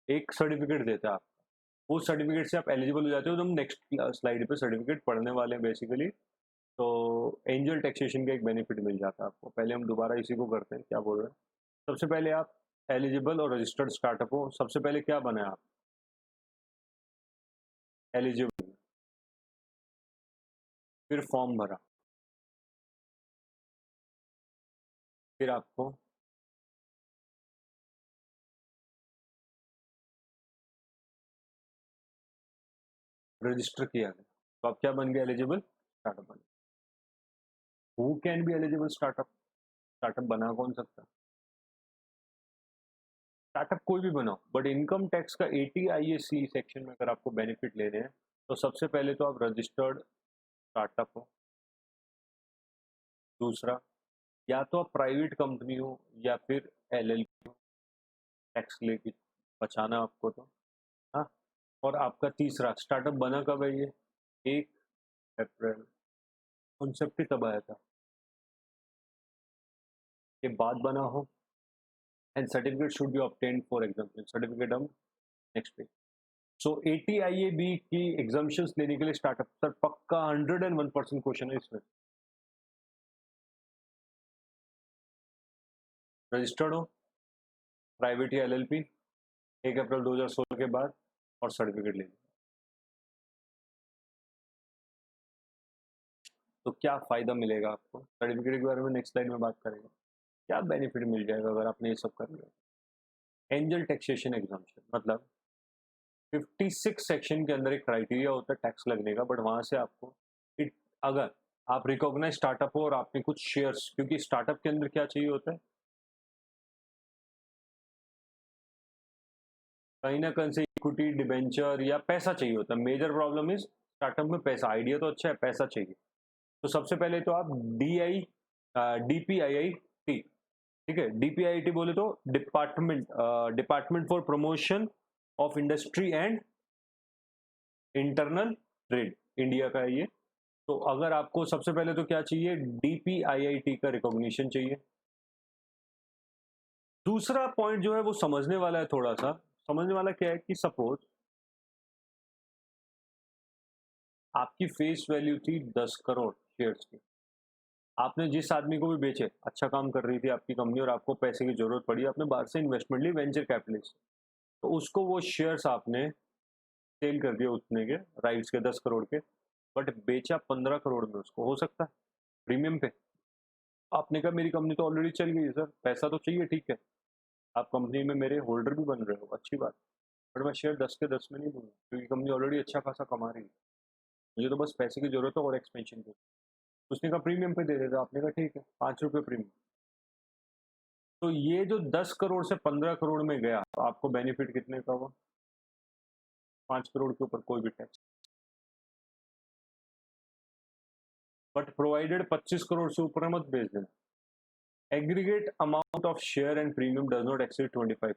एक सर्टिफिकेट देता है आपको। उस सर्टिफिकेट से आप एलिजिबल हो जाते हो। तो हम नेक्स्ट स्लाइड पे सर्टिफिकेट पढ़ने वाले हैं बेसिकली। तो एंजल टैक्सेशन का एक बेनिफिट मिल जाता है आपको। पहले हम दोबारा इसी को करते हैं, क्या बोल रहे हैं। सबसे पहले आप एलिजिबल और रजिस्टर्ड स्टार्टअप हो। सबसे पहले क्या बना आप? एलिजिबल। फिर फॉर्म भरा, फिर आपको रजिस्टर किया गया, तो आप क्या बन गए? एलिजिबल स्टार्टअप बन गए। Who can be eligible startup? Startup बना कौन सकता है? स्टार्टअप कोई भी बनाओ, बट इनकम टैक्स का 80 IAC सेक्शन में अगर आपको बेनिफिट लेने हैं, तो सबसे पहले तो आप रजिस्टर्ड स्टार्टअप हो। दूसरा, या तो आप प्राइवेट कंपनी हो या फिर LLP हो, टैक्स लेके बचाना आपको तो। हाँ, और आपका तीसरा, स्टार्टअप बना कब है ये? 1 अप्रैल। कॉन्सेप्ट ही तब आया था के बाद बना हो। And certificate should be obtained for example, certificate हम नेक्स्ट पे। सो 80 IAB की एग्जाम्पशंस लेने के लिए स्टार्टअप सर पक्का 101% क्वेश्चन है इसमें। रजिस्टर्ड हो, प्राइवेट या LLP, 1 अप्रैल 2016 के बाद, और सर्टिफिकेट ले लो। तो क्या फायदा मिलेगा आपको? सर्टिफिकेट के बारे में नेक्स्ट स्लाइड में बात करेंगे। क्या बेनिफिट मिल जाएगा अगर आपने ये सब कर लिया? एंजल टैक्सेशन एग्जाम्पशन मतलब 56 सेक्शन के अंदर एक क्राइटेरिया होता है टैक्स लगने का, बट वहां से आपको अगर आप रिकॉग्नाइज स्टार्टअप हो और आपने कुछ शेयर्स, क्योंकि स्टार्टअप के अंदर क्या चाहिए होता है? कहीं ना कहीं से इक्विटी, डिबेंचर या पैसा चाहिए होता है। मेजर प्रॉब्लम इज स्टार्टअप में पैसा। आइडिया तो अच्छा है, पैसा चाहिए। तो सबसे पहले तो आप DPIIT, ठीक है, DPIIT बोले तो department for promotion of industry and internal trade, India का है ये। तो अगर आपको सबसे पहले तो क्या चाहिए? DPIIT का रिकॉग्निशन चाहिए। दूसरा पॉइंट जो है वो समझने वाला है, थोड़ा सा समझने वाला। क्या है कि सपोज आपकी फेस वैल्यू थी 10 करोड़ शेयर्स की, आपने जिस आदमी को भी बेचे, अच्छा काम कर रही थी आपकी कंपनी और आपको पैसे की जरूरत पड़ी, आपने बाहर से इन्वेस्टमेंट ली, वेंचर कैपिटलिस्ट, तो उसको वो शेयर्स आपने सेल कर दिया उतने के, राइट्स के 10 करोड़ के, बट बेचा 15 करोड़ में उसको, हो सकता है प्रीमियम पे। आपने कहा मेरी कंपनी तो ऑलरेडी चल गई है सर, पैसा तो चाहिए, ठीक है, आप कंपनी में मेरे होल्डर भी बन रहे हो, अच्छी बात, बट मैं शेयर 10 के 10 में नहीं दूंगा, क्योंकि कंपनी ऑलरेडी अच्छा खासा कमा रही है, मुझे तो बस पैसे की जरूरत है और एक्सपेंशन की। उसने कहा प्रीमियम पे दे देगा, आपने कहा ठीक है, 5 रुपये प्रीमियम। तो ये जो 10 करोड़ से 15 करोड़ में गया, तो आपको बेनिफिट कितने का हुआ? 5 करोड़ के ऊपर कोई भी टैक्स। बट प्रोवाइडेड 25 करोड़ से ऊपर मत बेच देना। Aggregate amount of share and premium does not exceed 25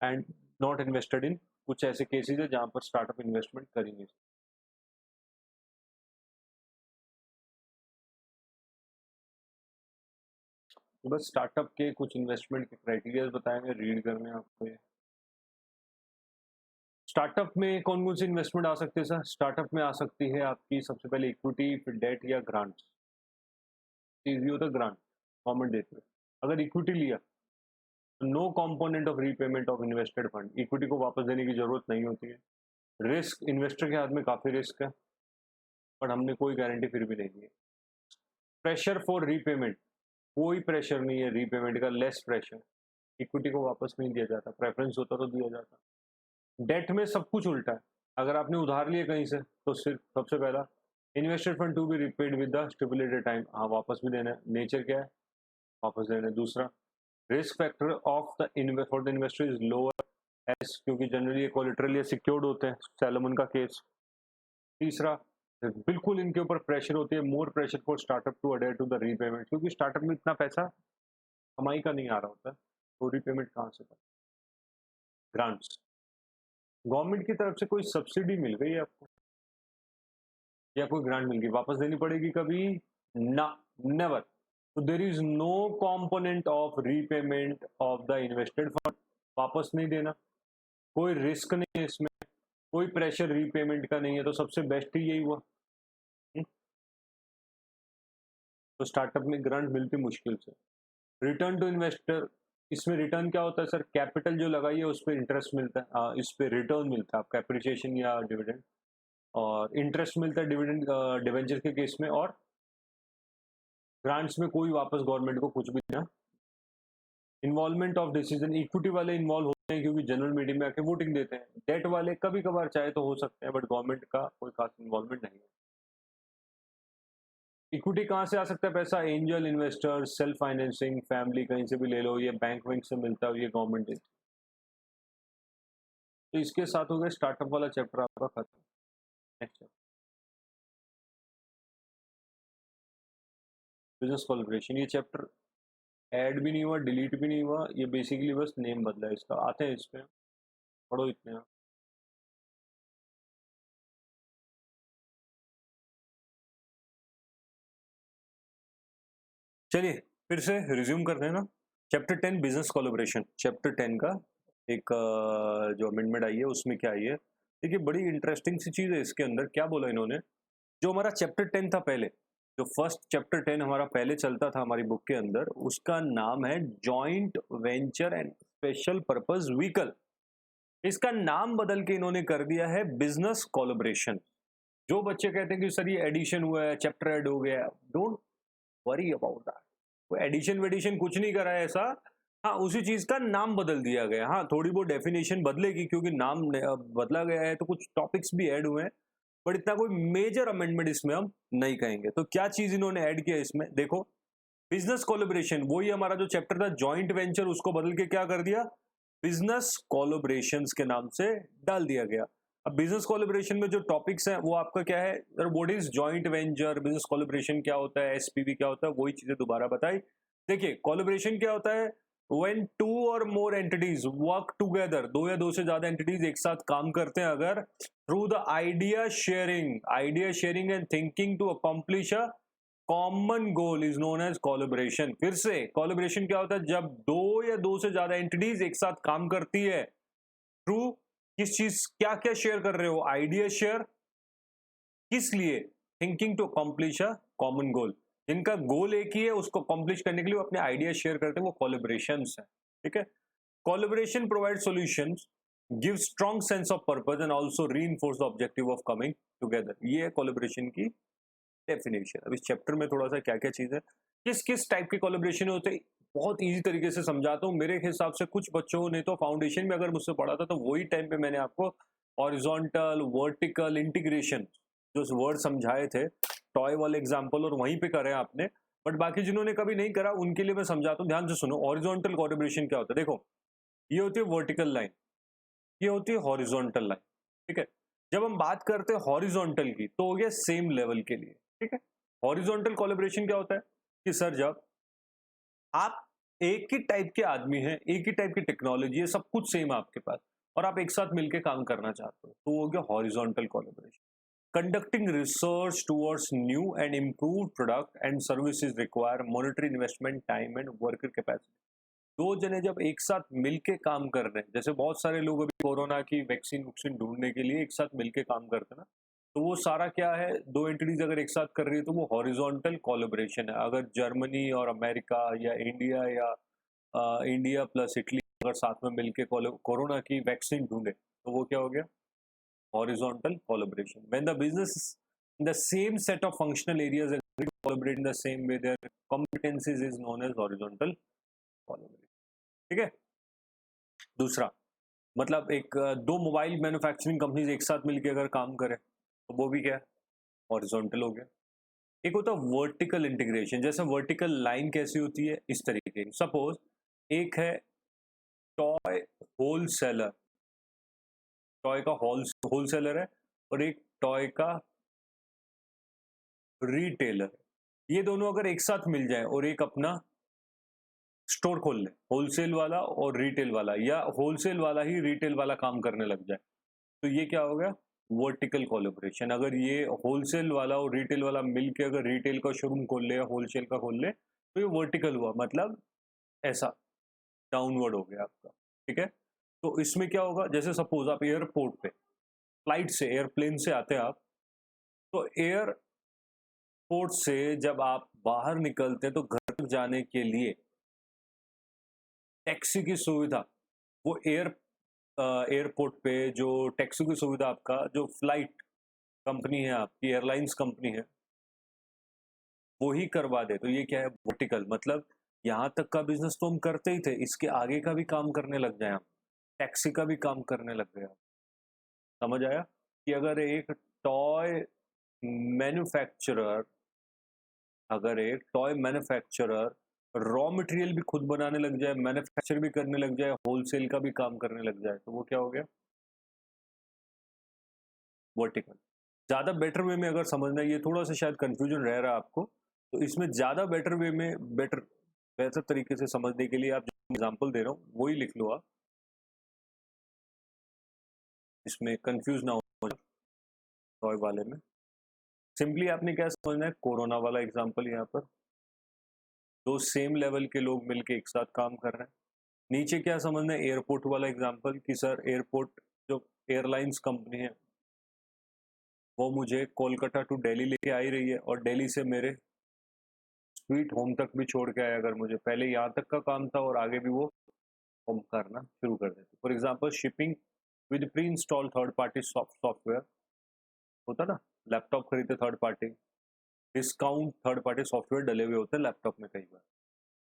and not invested in, कुछ ऐसे केसेस है जहां पर स्टार्टअप इन्वेस्टमेंट करेंगे। बस स्टार्टअप के कुछ इन्वेस्टमेंट के क्राइटेरिया बताएंगे, रीड करने आपको। ये स्टार्टअप में कौन कौन सी इन्वेस्टमेंट आ सकती है सर? स्टार्टअप में आ सकती है आपकी सबसे पहले इक्विटी, फिर डेट या ग्रांट। इजी होता है ग्रांट, गवर्नमेंट देती है। अगर इक्विटी लिया तो no component of repayment of invested fund, equity को वापस देने की जरूरत नहीं होती है। रिस्क, इन्वेस्टर के हाथ में काफी रिस्क है, पर हमने कोई गारंटी फिर भी नहीं दी है। प्रेशर फॉर रीपेमेंट, कोई प्रेशर नहीं है रीपेमेंट का, लेस प्रेशर। इक्विटी को वापस नहीं दिया जाता, प्रेफरेंस होता तो दिया जाता। डेट में सब कुछ उल्टा है। अगर आपने उधार लिए कहीं से तो सिर्फ सबसे पहला invested fund to be repaid with the stipulated time, हाँ वापस भी देना है। नेचर क्या है? वापस देना है। दूसरा, risk factor of the for the investor is lower S, क्योंकि जनरली ये कोलेटरल या सिक्योर्ड होते हैं, सैलोमन का केस। तीसरा, बिल्कुल इनके ऊपर प्रेशर होती है, more pressure for startup to adhere to the repayment, क्योंकि स्टार्टअप में इतना पैसा कमाई का नहीं आ रहा होता, तो रीपेमेंट कहाँ से करें। ग्रांट्स, गवर्नमेंट की तरफ से कोई सब्सिडी मिल गई है आपको या कोई ग्रांट मिल गई, वापस देनी पड़ेगी कभी ना, नेवर। तो there is no component of repayment of the invested fund, वापस नहीं देना, कोई रिस्क नहीं है इसमें, कोई प्रेशर रीपेमेंट का नहीं है, तो सबसे बेस्ट ही यही हुआ। तो स्टार्टअप में ग्रांट मिलती मुश्किल से। रिटर्न टू इन्वेस्टर, इसमें रिटर्न क्या होता है सर? कैपिटल जो लगाई है उस पर इंटरेस्ट मिलता है, इस पे रिटर्न मिलता है आपका, एप्रिसिएशन या डिविडेंड, और इंटरेस्ट मिलता है डिविडेंड डिवेंचर के केस में, और ग्रांट्स में कोई वापस गवर्नमेंट को कुछ भी ना। इन्वॉल्वमेंट ऑफ डिसीजन, इक्विटी वाले इन्वॉल्व होते हैं क्योंकि जनरल मीटिंग में आके वोटिंग देते हैं। डेट वाले कभी कभार चाहे तो हो सकते हैं, बट गवर्नमेंट का कोई खास इन्वॉल्वमेंट नहीं है। इक्विटी कहाँ से आ सकता है पैसा? Angel investor, self financing, family कहीं से भी ले लो, ये बैंक वैंक से मिलता है, ये गवर्नमेंट देती है। तो इसके साथ हो गया स्टार्टअप वाला चैप्टर आपका खत्म। नेक्स्ट, बिजनेस कोलैबोरेशन, ये चैप्टर ऐड भी नहीं हुआ, डिलीट भी नहीं हुआ, ये बेसिकली बस नेम बदला है इसका। आते हैं इस पे, पढ़ो इतने। चलिए फिर से रिज्यूम करते हैं ना। चैप्टर 10 बिजनेस कोलैबोरेशन, चैप्टर 10 का एक जो अमेंडमेंट आई है उसमें क्या आई है, देखिए बड़ी इंटरेस्टिंग सी चीज़ है इसके अंदर। क्या बोला इन्होंने, जो हमारा चैप्टर 10 था पहले, जो फर्स्ट चैप्टर 10 हमारा पहले चलता था हमारी बुक के अंदर, उसका नाम है joint venture and special purpose vehicle. इसका नाम बदल के इन्होंने कर दिया है बिजनेस कोलैबोरेशन। जो बच्चे कहते हैं कि सर ये एडिशन हुआ है, चैप्टर ऐड हो गया, डोंट वरी अबाउट दैट। कोई एडिशन वेडिशन कुछ नहीं करा है ऐसा। हाँ, उसी चीज का नाम बदल दिया गया। हाँ, थोड़ी बहुत डेफिनेशन बदलेगी क्योंकि नाम बदला गया है, तो कुछ टॉपिक्स भी ऐड हुए हैं, बट इतना कोई मेजर अमेंडमेंट इसमें हम नहीं कहेंगे। तो क्या चीज इन्होंने ऐड किया इसमें, देखो, बिजनेस कोलैबोरेशन, वही हमारा जो चैप्टर था जॉइंट वेंचर, उसको बदल के क्या कर दिया, बिजनेस कोलैबोरेशंस के नाम से डाल दिया गया। अब बिजनेस कोलैबोरेशन में जो टॉपिक्स हैं वो आपका क्या है, what is joint venture, business collaboration क्या होता है, एसपीवी क्या होता है, वही चीजें दोबारा बताई। देखिए, कोलैबोरेशन क्या होता है, when to or more entities work together, दो या दो से ज्यादा एंटिटीज एक साथ काम करते हैं अगर, through the idea sharing and thinking to accomplish a common goal is known as collaboration. फिर से, कोलैबोरेशन क्या होता है, जब दो या दो से ज्यादा एंटिटीज एक साथ काम करती है, थ्रू किस चीज, क्या क्या शेयर कर रहे हो, आइडिया शेयर, किस लिए, thinking to accomplish a common goal, जिनका गोल एक ही है, उसको अकॉम्प्लिश करने के लिए वो अपने आइडिया शेयर करते हैं, वो कोलैबोरेशंस है। ठीक है, collaboration provide solutions, give strong sense of purpose and also reinforce the objective of coming together. ये है कोलैबोरेशन की डेफिनेशन। अब इस चैप्टर में थोड़ा सा क्या क्या चीज है, किस किस टाइप के कोलैबोरेशन होते हैं, बहुत इजी तरीके से समझाता हूँ। मेरे हिसाब से कुछ बच्चों ने तो फाउंडेशन में अगर मुझसे पढ़ा था, तो वही टाइम पे मैंने आपको हॉरिजॉन्टल, वर्टिकल, इंटीग्रेशन जो वर्ड समझाए थे, टॉय वाले एग्जाम्पल, और वहीं पे करे आपने। बट बाकी जिन्होंने कभी नहीं करा उनके लिए मैं समझाता हूँ, ध्यान से सुनो। हॉरिजॉन्टल कोलैबोरेशन क्या होता है, देखो, ये होती है वर्टिकल लाइन, ये होती है हॉरिजॉन्टल लाइन। ठीक है, जब हम बात करते हैं हॉरिजॉन्टल की, तो हो गया सेम लेवल के लिए, ठीक है। हॉरिजॉन्टल कोलैबोरेशन क्या होता है कि सर जब आप एक ही टाइप के आदमी हैं, एक ही टाइप की टेक्नोलॉजी है, सब कुछ सेम है आपके पास और आप एक साथ मिलके काम करना चाहते हो, तो वो हो गया horizontal collaboration. Conducting research towards new and improved product and services require monetary investment, time and worker capacity. दो जने जब एक साथ मिलके काम कर रहे हैं, जैसे बहुत सारे लोग अभी कोरोना की वैक्सीन वैक्सीन ढूंढने के लिए एक साथ मिलके काम करते हैं ना, तो वो सारा क्या है, दो एंटिटीज अगर एक साथ कर रही है तो वो हॉरिजॉन्टल कोलैबोरेशन है। अगर जर्मनी और अमेरिका या इंडिया इंडिया प्लस इटली अगर साथ में मिलके कोरोना की वैक्सीन ढूंढे तो वो क्या हो गया, horizontal collaboration. When the business in the same set of functional areas agree to collaborate in the same way, their competencies is known as horizontal collaboration. ठीक है। दूसरा मतलब एक दो मोबाइल मैन्युफैक्चरिंग कंपनीज एक साथ मिलकर अगर काम करें तो वो भी क्या है, हॉरिजॉन्टल हो गया। एक होता है वर्टिकल इंटीग्रेशन, जैसे वर्टिकल लाइन कैसी होती है इस तरीके की। सपोज एक है टॉय होलसेलर, टॉय का होलसेलर है और एक टॉय का रिटेलर। ये दोनों अगर एक साथ मिल जाए और एक अपना स्टोर खोल ले, होलसेल वाला और रिटेल वाला, या होलसेल वाला ही रिटेल वाला काम करने लग जाए, तो ये क्या हो गया, वर्टिकल कोलैबोरेशन। अगर ये होलसेल वाला और रिटेल वाला मिलके अगर रिटेल का शोरूम खोल ले या होलसेल का खोल ले तो ये वर्टिकल हुआ, मतलब ऐसा डाउनवर्ड हो गया आपका। ठीक है। तो इसमें क्या होगा, जैसे सपोज आप एयरपोर्ट पे फ्लाइट से एयरप्लेन से आते हैं आप, तो एयरपोर्ट से जब आप बाहर निकलते हैं तो घर तक जाने के लिए टैक्सी की सुविधा, वो एयरपोर्ट पे जो टैक्सी की सुविधा आपका जो फ्लाइट कंपनी है, आपकी एयरलाइंस कंपनी है, वो ही करवा दे, तो ये क्या है, वर्टिकल। मतलब यहाँ तक का बिजनेस तो हम करते ही थे, इसके आगे का भी काम करने लग जाए हम, टैक्सी का भी काम करने लग गए हम। समझ आया कि अगर एक टॉय मैन्युफैक्चरर अगर एक टॉय मैन्युफैक्चरर रॉ मटेरियल भी खुद बनाने लग जाए, मैन्युफैक्चर भी करने लग जाए, होलसेल का भी काम करने लग जाए, तो वो क्या हो गया, वर्टिकल। ज्यादा बेटर वे में अगर समझना है, ये थोड़ा सा शायद कंफ्यूजन रह रहा है आपको, तो इसमें ज्यादा बेटर वे में बेहतर तरीके से समझने के लिए आप जो एग्जांपल दे रहा हूँ वही लिख लो आप, इसमें कंफ्यूज ना हो टॉय वाले में। सिंपली आपने क्या समझना है, कोरोना वाला एग्जांपल यहाँ पर, दो सेम लेवल के लोग मिलके एक साथ काम कर रहे हैं। नीचे क्या समझना है, एयरपोर्ट वाला एग्जांपल कि सर एयरपोर्ट जो एयरलाइंस कंपनी है वो मुझे कोलकाता टू दिल्ली लेके आ ही रही है और दिल्ली से मेरे स्वीट होम तक भी छोड़ के आए। अगर मुझे पहले यहाँ तक का काम था और आगे भी वो होम करना शुरू कर देते। For example shipping with pre install third party software होता ना, लैपटॉप खरीदते third party, discount third party software डले हुए होते हैं लैपटॉप में कई बार।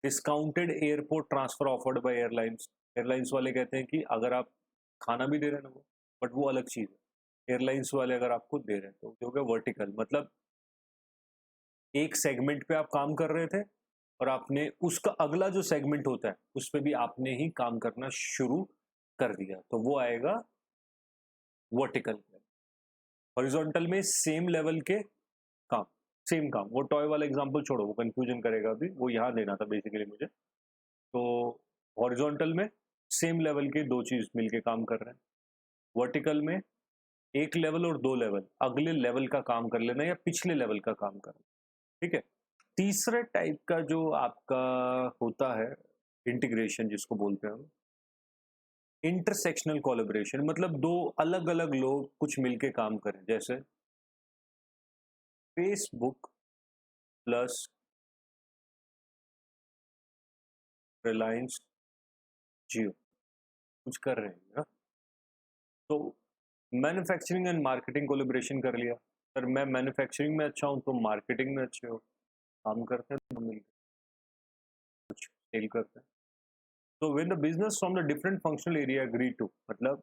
Discounted airport transfer offered by airlines, airlines वाले कहते हैं कि अगर आप खाना भी दे रहे हैं ना वो, बट वो अलग चीज़ है। एयरलाइंस वाले अगर आपको दे रहे हैं तो जो हो गया वर्टिकल, मतलब एक सेगमेंट पे आप काम कर रहे थे और आपने उसका अगला जो सेगमेंट होता है उस पे भी आपने ही काम करना शुरू कर दिया, तो वो आएगा वर्टिकल। हॉरिजॉन्टल में सेम लेवल के काम, सेम काम। वो टॉय वाला एग्जांपल छोड़ो, वो कंफ्यूजन करेगा अभी, वो यहाँ देना था बेसिकली मुझे। तो हॉरिजॉन्टल में सेम लेवल के दो चीज मिलके काम कर रहे हैं, वर्टिकल में एक लेवल और दो लेवल अगले लेवल का काम कर लेना या पिछले लेवल का काम करना। ठीक है। तीसरे टाइप का जो आपका होता है इंटीग्रेशन, जिसको बोलते हैं हम इंटरसेक्शनल कोलैबोरेशन, मतलब दो अलग अलग लोग कुछ मिलके काम करें, जैसे फेसबुक प्लस रिलायंस जियो कुछ कर रहे हैं ना, तो मैन्युफैक्चरिंग एंड मार्केटिंग कोलैबोरेशन कर लिया। सर मैं मैन्युफैक्चरिंग में अच्छा हूँ तो मार्केटिंग में अच्छे हो, काम करते हैं तो मिलकर कुछ सेल करते हैं। तो when the business from the different functional area agree to, मतलब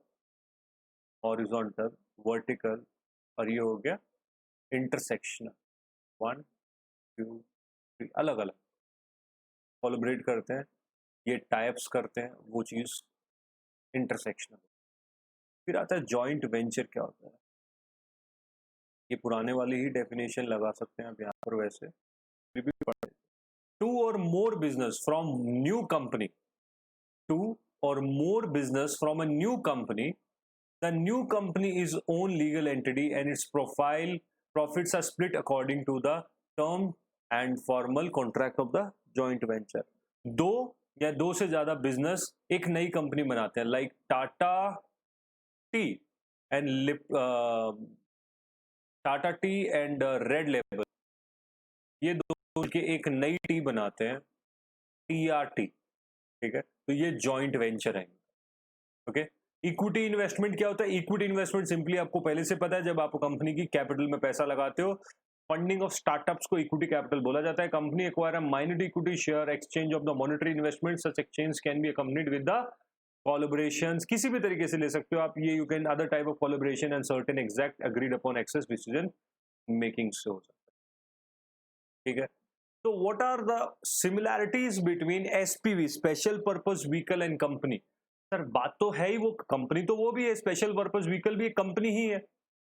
हॉरिजॉन्टल, वर्टिकल, और ये हो गया इंटरसेक्शनल, वन टू थ्री, अलग अलग कोलैबोरेट करते हैं, ये टाइप्स करते हैं, वो चीज़ इंटरसेक्शनल। फिर आता है जॉइंट वेंचर, क्या होता है, ये पुराने वाली ही डेफिनेशन लगा सकते हैं आप यहाँ पर, वैसे फिर भी पढ़। Two or more business from new company, two or more business from a new company, the new company is own legal entity and its profits are split according to the term and formal contract of the joint venture। दो या दो से ज्यादा बिजनेस एक नई कंपनी बनाते हैं, like Tata T and Tata T and red label, ये दो के एक नई टी बनाते हैं, TRT, ठीक है, तो ये जॉइंट वेंचर है। ओके, इक्विटी इन्वेस्टमेंट क्या होता है? इक्विटी इन्वेस्टमेंट सिंपली आपको पहले से पता है, जब आप कंपनी की कैपिटल में पैसा लगाते हो। फंडिंग ऑफ स्टार्टअप्स को इक्विटी कैपिटल बोला जाता है। Company acquire a minority equity share exchange of the monetary investment, such exchange can be accompanied with the collaborations, किसी भी तरीके से ले सकते हो आप ये, you can other type of collaboration and certain exact agreed upon access decision making से हो सकता है, ठीक है। तो what are the similarities between SPV, special purpose vehicle, and company? Sir बात तो है ही, वो कंपनी तो वो भी है, स्पेशल पर्पस व्हीकल भी एक कंपनी ही है।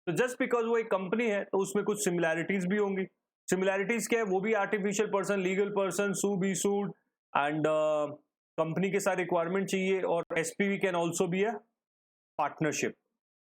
तो जस्ट बिकॉज वो एक कंपनी है तो उसमें कुछ सिमिलैरिटीज भी होंगी। सिमिलैरिटीज क्या है? वो भी artificial person, legal person, sue be sued, and company के सारे रिक्वायरमेंट चाहिए। और SPV can also be a partnership,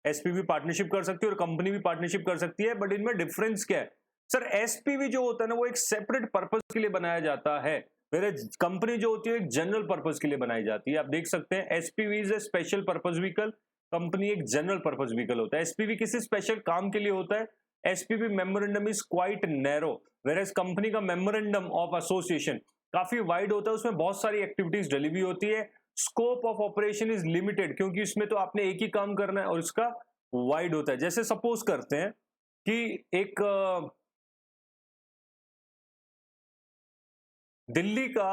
SPV partnership कर सकती है और कंपनी भी पार्टनरशिप कर सकती है। बट इनमें डिफरेंस क्या है? सर एसपीवी जो होता है ना, वो एक सेपरेट पर्पस के लिए बनाया जाता है, वेयरएज कंपनी जो होती है एक जनरल पर्पस के लिए बनाई जाती है। आप देख सकते हैं SPV is a special purpose vehicle, company एक जनरल पर्पस व्हीकल होता है। एसपीवी किसी स्पेशल काम के लिए होता है। SPV memorandum is quite narrow, whereas company का मेमोरेंडम ऑफ एसोसिएशन काफी वाइड होता है, उसमें बहुत सारी एक्टिविटीज डली हुई होती है। Scope of operation is limited, क्योंकि इसमें तो आपने एक ही काम करना है और इसका वाइड होता है। जैसे सपोज करते हैं कि एक दिल्ली का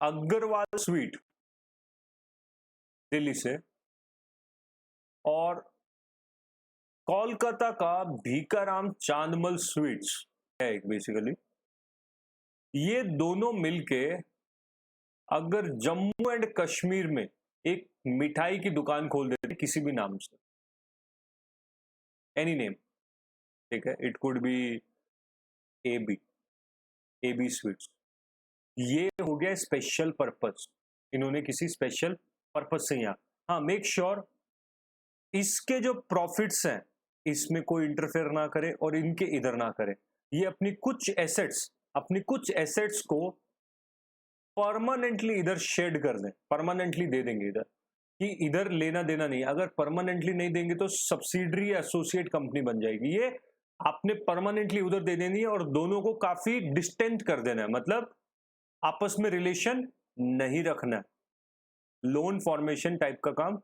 अग्रवाल स्वीट, दिल्ली से, और कोलकाता का भीकाराम चांदमल स्वीट्स है एक, बेसिकली ये दोनों मिलके अगर जम्मू एंड कश्मीर में एक मिठाई की दुकान खोल देते किसी भी नाम से, एनी नेम, ठीक है, it could be AB sweets, ये हो गया स्पेशल पर्पस। इन्होंने किसी स्पेशल पर्पस से यहाँ, हाँ, मेक श्योर इसके जो प्रॉफिट्स हैं इसमें कोई इंटरफेयर ना करे और इनके इधर ना करे। ये अपनी कुछ एसेट्स को परमानेंटली इधर शेड कर दें, परमानेंटली दे देंगे इधर, कि इधर लेना देना नहीं। अगर परमानेंटली नहीं देंगे तो सब्सिडरी एसोसिएट कंपनी बन जाएगी। ये आपने परमानेंटली उधर दे देनी है और दोनों को काफी डिस्टेंट कर देना है, मतलब आपस में रिलेशन नहीं रखना, लोन फॉर्मेशन टाइप का काम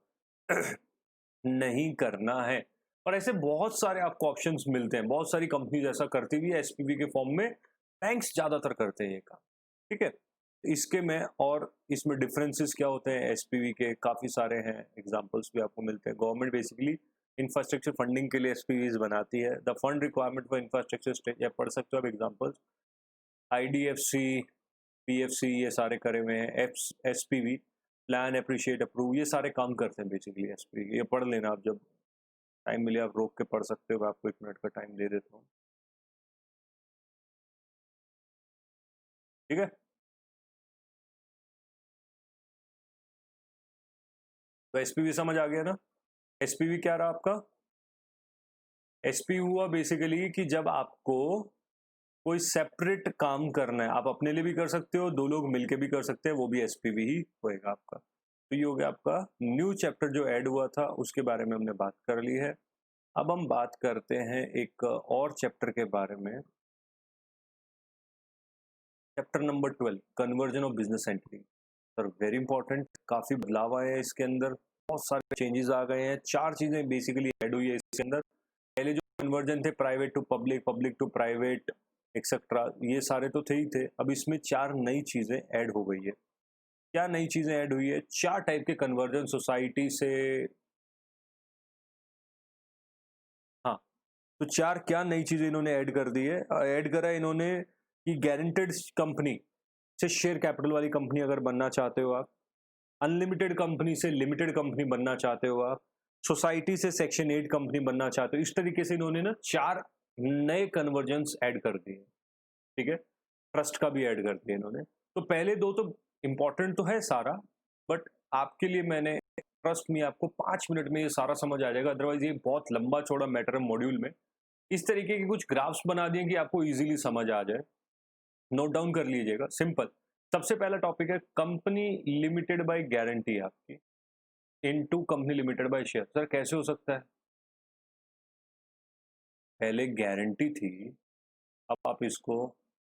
नहीं करना है। और ऐसे बहुत सारे आपको ऑप्शंस मिलते हैं, बहुत सारी कंपनीज ऐसा करती भी है एसपीवी के फॉर्म में, बैंक्स ज्यादातर करते हैं ये काम, ठीक है। इसके में और इसमें डिफरेंसेस क्या होते हैं एसपीवी के, काफी सारे हैं, एग्जांपल्स भी आपको मिलते हैं। गवर्नमेंट बेसिकली इंफ्रास्ट्रक्चर फंडिंग के लिए एसपीवीज बनाती है। The fund requirement for infrastructure, या पढ़ सकते हो आप एग्जांपल्स, आईडीएफसी, पीएफसी, ये सारे करे हुए हैं। एसपीवी प्लान, अप्रिशिएट, अप्रूव, ये सारे काम करते हैं बेसिकली एसपीवी। ये पढ़ लेना आप, जब टाइम मिले आप रोक के पढ़ सकते हो। मैं आपको 1 मिनट का टाइम दे देता हूँ, ठीक है। तो एसपीवी समझ आ गया ना? एसपीवी क्या रहा आपका? एसपी हुआ बेसिकली कि जब आपको कोई सेपरेट काम करना है, आप अपने लिए भी कर सकते हो, दो लोग मिलके भी कर सकते हैं, वो भी एसपीवी ही होएगा आपका। तो ये हो गया आपका न्यू चैप्टर जो ऐड हुआ था, उसके बारे में हमने बात कर ली है। अब हम बात करते हैं एक और चैप्टर के बारे में, chapter number 12, conversion of business entity. Sir very important, काफी बदलाव आए हैं इसके अंदर, बहुत सारे चेंजेस आ गए हैं। 4 चीजें बेसिकली ऐड हुई है इसके अंदर। पहले जो कन्वर्जन थे private to public, public to private etcetera, ये सारे तो थे ही थे। अब इसमें 4 नई चीजें ऐड हो गई है। क्या नई चीजें ऐड हुई है? 4 टाइप के कन्वर्जन सोसाइटी से, हाँ, तो 4 क्या नई चीजें इन्होंने ऐड कर दी है? ऐड करा है इन्होंने कि गारंटेड कंपनी से शेयर कैपिटल वाली कंपनी अगर बनना चाहते हो आप, अनलिमिटेड कंपनी से लिमिटेड कंपनी बनना चाहते हो आप, सोसाइटी से सेक्शन 8 कंपनी बनना चाहते हो, इस तरीके से इन्होंने ना 4 नए कन्वर्जन्स ऐड कर दिए, ठीक है? ट्रस्ट का भी ऐड कर दिया इन्होंने। तो पहले 2 तो इम्पोर्टेंट तो है सारा, बट आपके लिए मैंने ट्रस्ट मी आपको 5 मिनट में ये सारा समझ आ जाएगा, अदरवाइज़ ये बहुत लंबा-चौड़ा मैटर है मॉड्यूल में। इस तरीके के कुछ ग्राफ्स बना दिए कि आपको ईज़िली समझ आ जाए। नोट डाउन कर लीजिएगा, सिंपल। सबसे पहला टॉपिक है कंपनी लिमिटेड बाय गारंटी आपकी into company limited by share. Sir कैसे हो सकता है? पहले गारंटी थी, अब आप इसको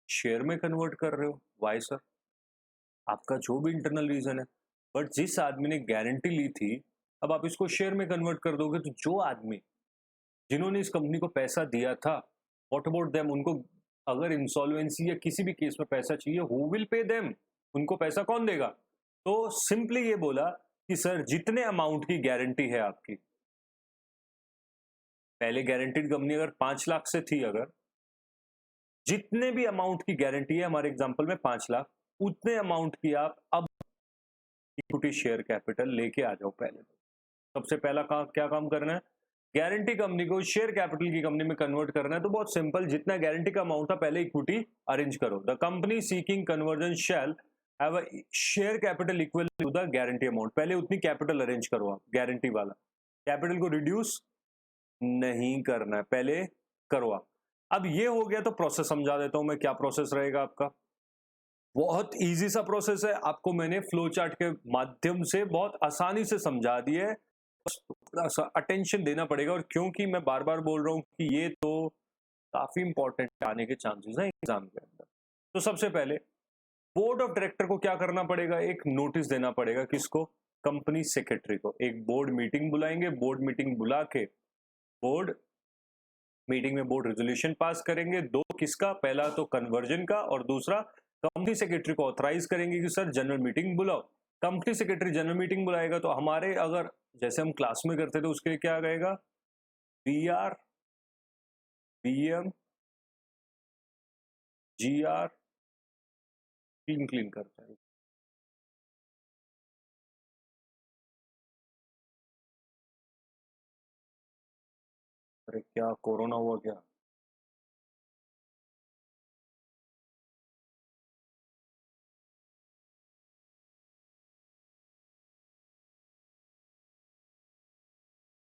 शेयर में कन्वर्ट कर रहे हो। Why sir? आपका जो भी इंटरनल रीजन है, बट जिस आदमी ने गारंटी ली थी, अब आप इसको शेयर में कन्वर्ट कर दोगे, तो जो आदमी जिन्होंने इस कंपनी को पैसा दिया था, व्हाट अबाउट देम? उनको अगर इंसॉल्वेंसी या किसी भी केस में पैसा चाहिए, हु विल पे देम? उनको पैसा कौन देगा? तो सिंपली ये बोला कि सर जितने अमाउंट की गारंटी है आपकी, पहले गारंटीड कंपनी अगर 5 लाख से थी, अगर जितने भी अमाउंट की गारंटी है, हमारे एग्जांपल में 5 लाख, उतने अमाउंट की आप अब इक्विटी शेयर कैपिटल लेके आ जाओ पहले तो। सबसे पहला काम क्या काम करना है? गारंटी कंपनी को शेयर कैपिटल की कंपनी में कन्वर्ट करना है। तो बहुत सिंपल, जितना गारंटी का अमाउंट था पहले इक्विटी अरेंज करो। The company seeking conversion shall have a share capital equal to the guarantee amount. पहले उतनी कैपिटल अरेंज करो आप, गारंटी वाला। कैपिटल को रिड्यूस नहीं करना है, पहले करो आप। अब ये हो गया तो प्रोसेस समझा देता हूं मैं, क्या प्रोसेस रहेगा आपका। बहुत इजी सा प्रोसेस है, आपको मैंने फ्लो चार्ट के माध्यम से बहुत आसानी से समझा दिया है। थोड़ा सा अटेंशन देना पड़ेगा, और क्योंकि मैं बार बार बोल रहा हूं कि ये तो काफी इंपॉर्टेंट आने के चांसेस हैं एग्जाम के अंदर। तो सबसे पहले बोर्ड ऑफ डायरेक्टर को क्या करना पड़ेगा? एक नोटिस देना पड़ेगा। किसको? कंपनी सेक्रेटरी को। एक बोर्ड मीटिंग बुलाएंगे, बोर्ड मीटिंग बुला के बोर्ड मीटिंग में बोर्ड रेजोल्यूशन पास करेंगे। दो किसका? पहला तो कन्वर्जन का, और दूसरा कंपनी सेक्रेटरी को ऑथराइज करेंगे कि सर जनरल मीटिंग बुलाओ। कंपनी सेक्रेटरी जनरल मीटिंग बुलाएगा, तो हमारे अगर जैसे हम क्लास में करते थे उसके लिए क्या रहेगा? B R, B M, G R, clean clean करते हैं। अरे क्या कोरोना हुआ क्या?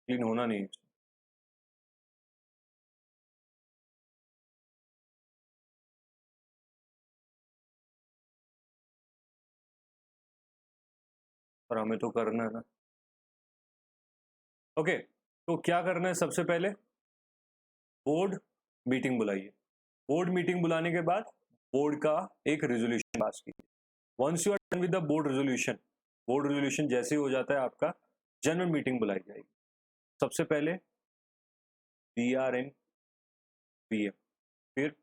क्लीन होना नहीं। पर हमें तो करना है ना। ओके, तो क्या करना है? सबसे पहले बोर्ड मीटिंग बुलाइए। बोर्ड मीटिंग बुलाने के बाद बोर्ड का एक रेजोल्यूशन पास कीजिए। Once you are done with the board resolution, board resolution जैसे ही हो जाता है आपका, जनरल मीटिंग बुलाई जाएगी। सबसे पहले B R in B M, फिर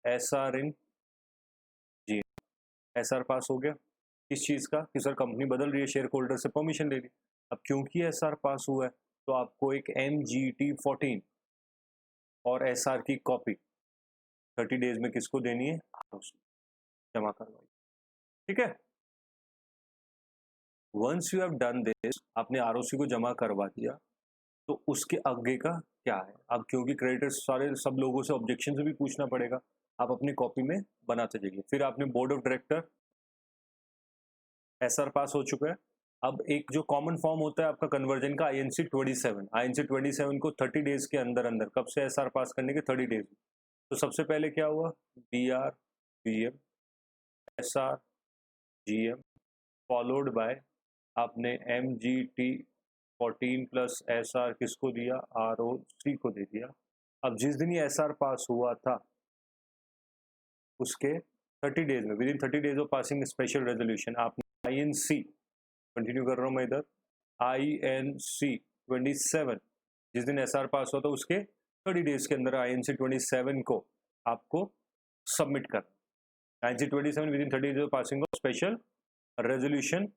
S R in G. S R pass हो गया किस चीज का? कि सर कंपनी बदल रही है, शेयर होल्डर से परमिशन ले ली। अब क्योंकि एस आर पास हुआ है, तो आपको एक MGT 14 और एस आर की कॉपी 30 डेज में किसको देनी है? जमा करवाई। ठीक है। Once you have done this, आपने आरओसी को जमा करवा दिया, तो उसके आगे का क्या है? अब क्योंकि क्रेडिटर्स सारे सब लोगों से ऑब्जेक्शन से भी पूछना पड़ेगा, आप अपनी कॉपी में बनाते जाइए। फिर आपने बोर्ड ऑफ डायरेक्टर एसआर पास हो चुका है। अब एक जो कॉमन फॉर्म होता है आपका कन्वर्जन का, INC 27 को 30 डेज के अंदर अंदर, कब से एसआर पास करने के? 30 डेज। तो सबसे पहले क्या हुआ? BR BM SR GM followed by आपने MGT 14 प्लस SR किसको दिया? ROC को दे दिया। अब जिस दिन ये SR पास हुआ था, उसके 30 डेज में, with in 30 days of passing special resolution, आपने INC, कंटिन्यू कर रहा हूं मैं इधर, INC 27 जिस दिन SR पास हुआ था उसके 30 डेज के अंदर INC 27 को आपको सबमिट करना। INC 27 with in 30 days of passing of special resolution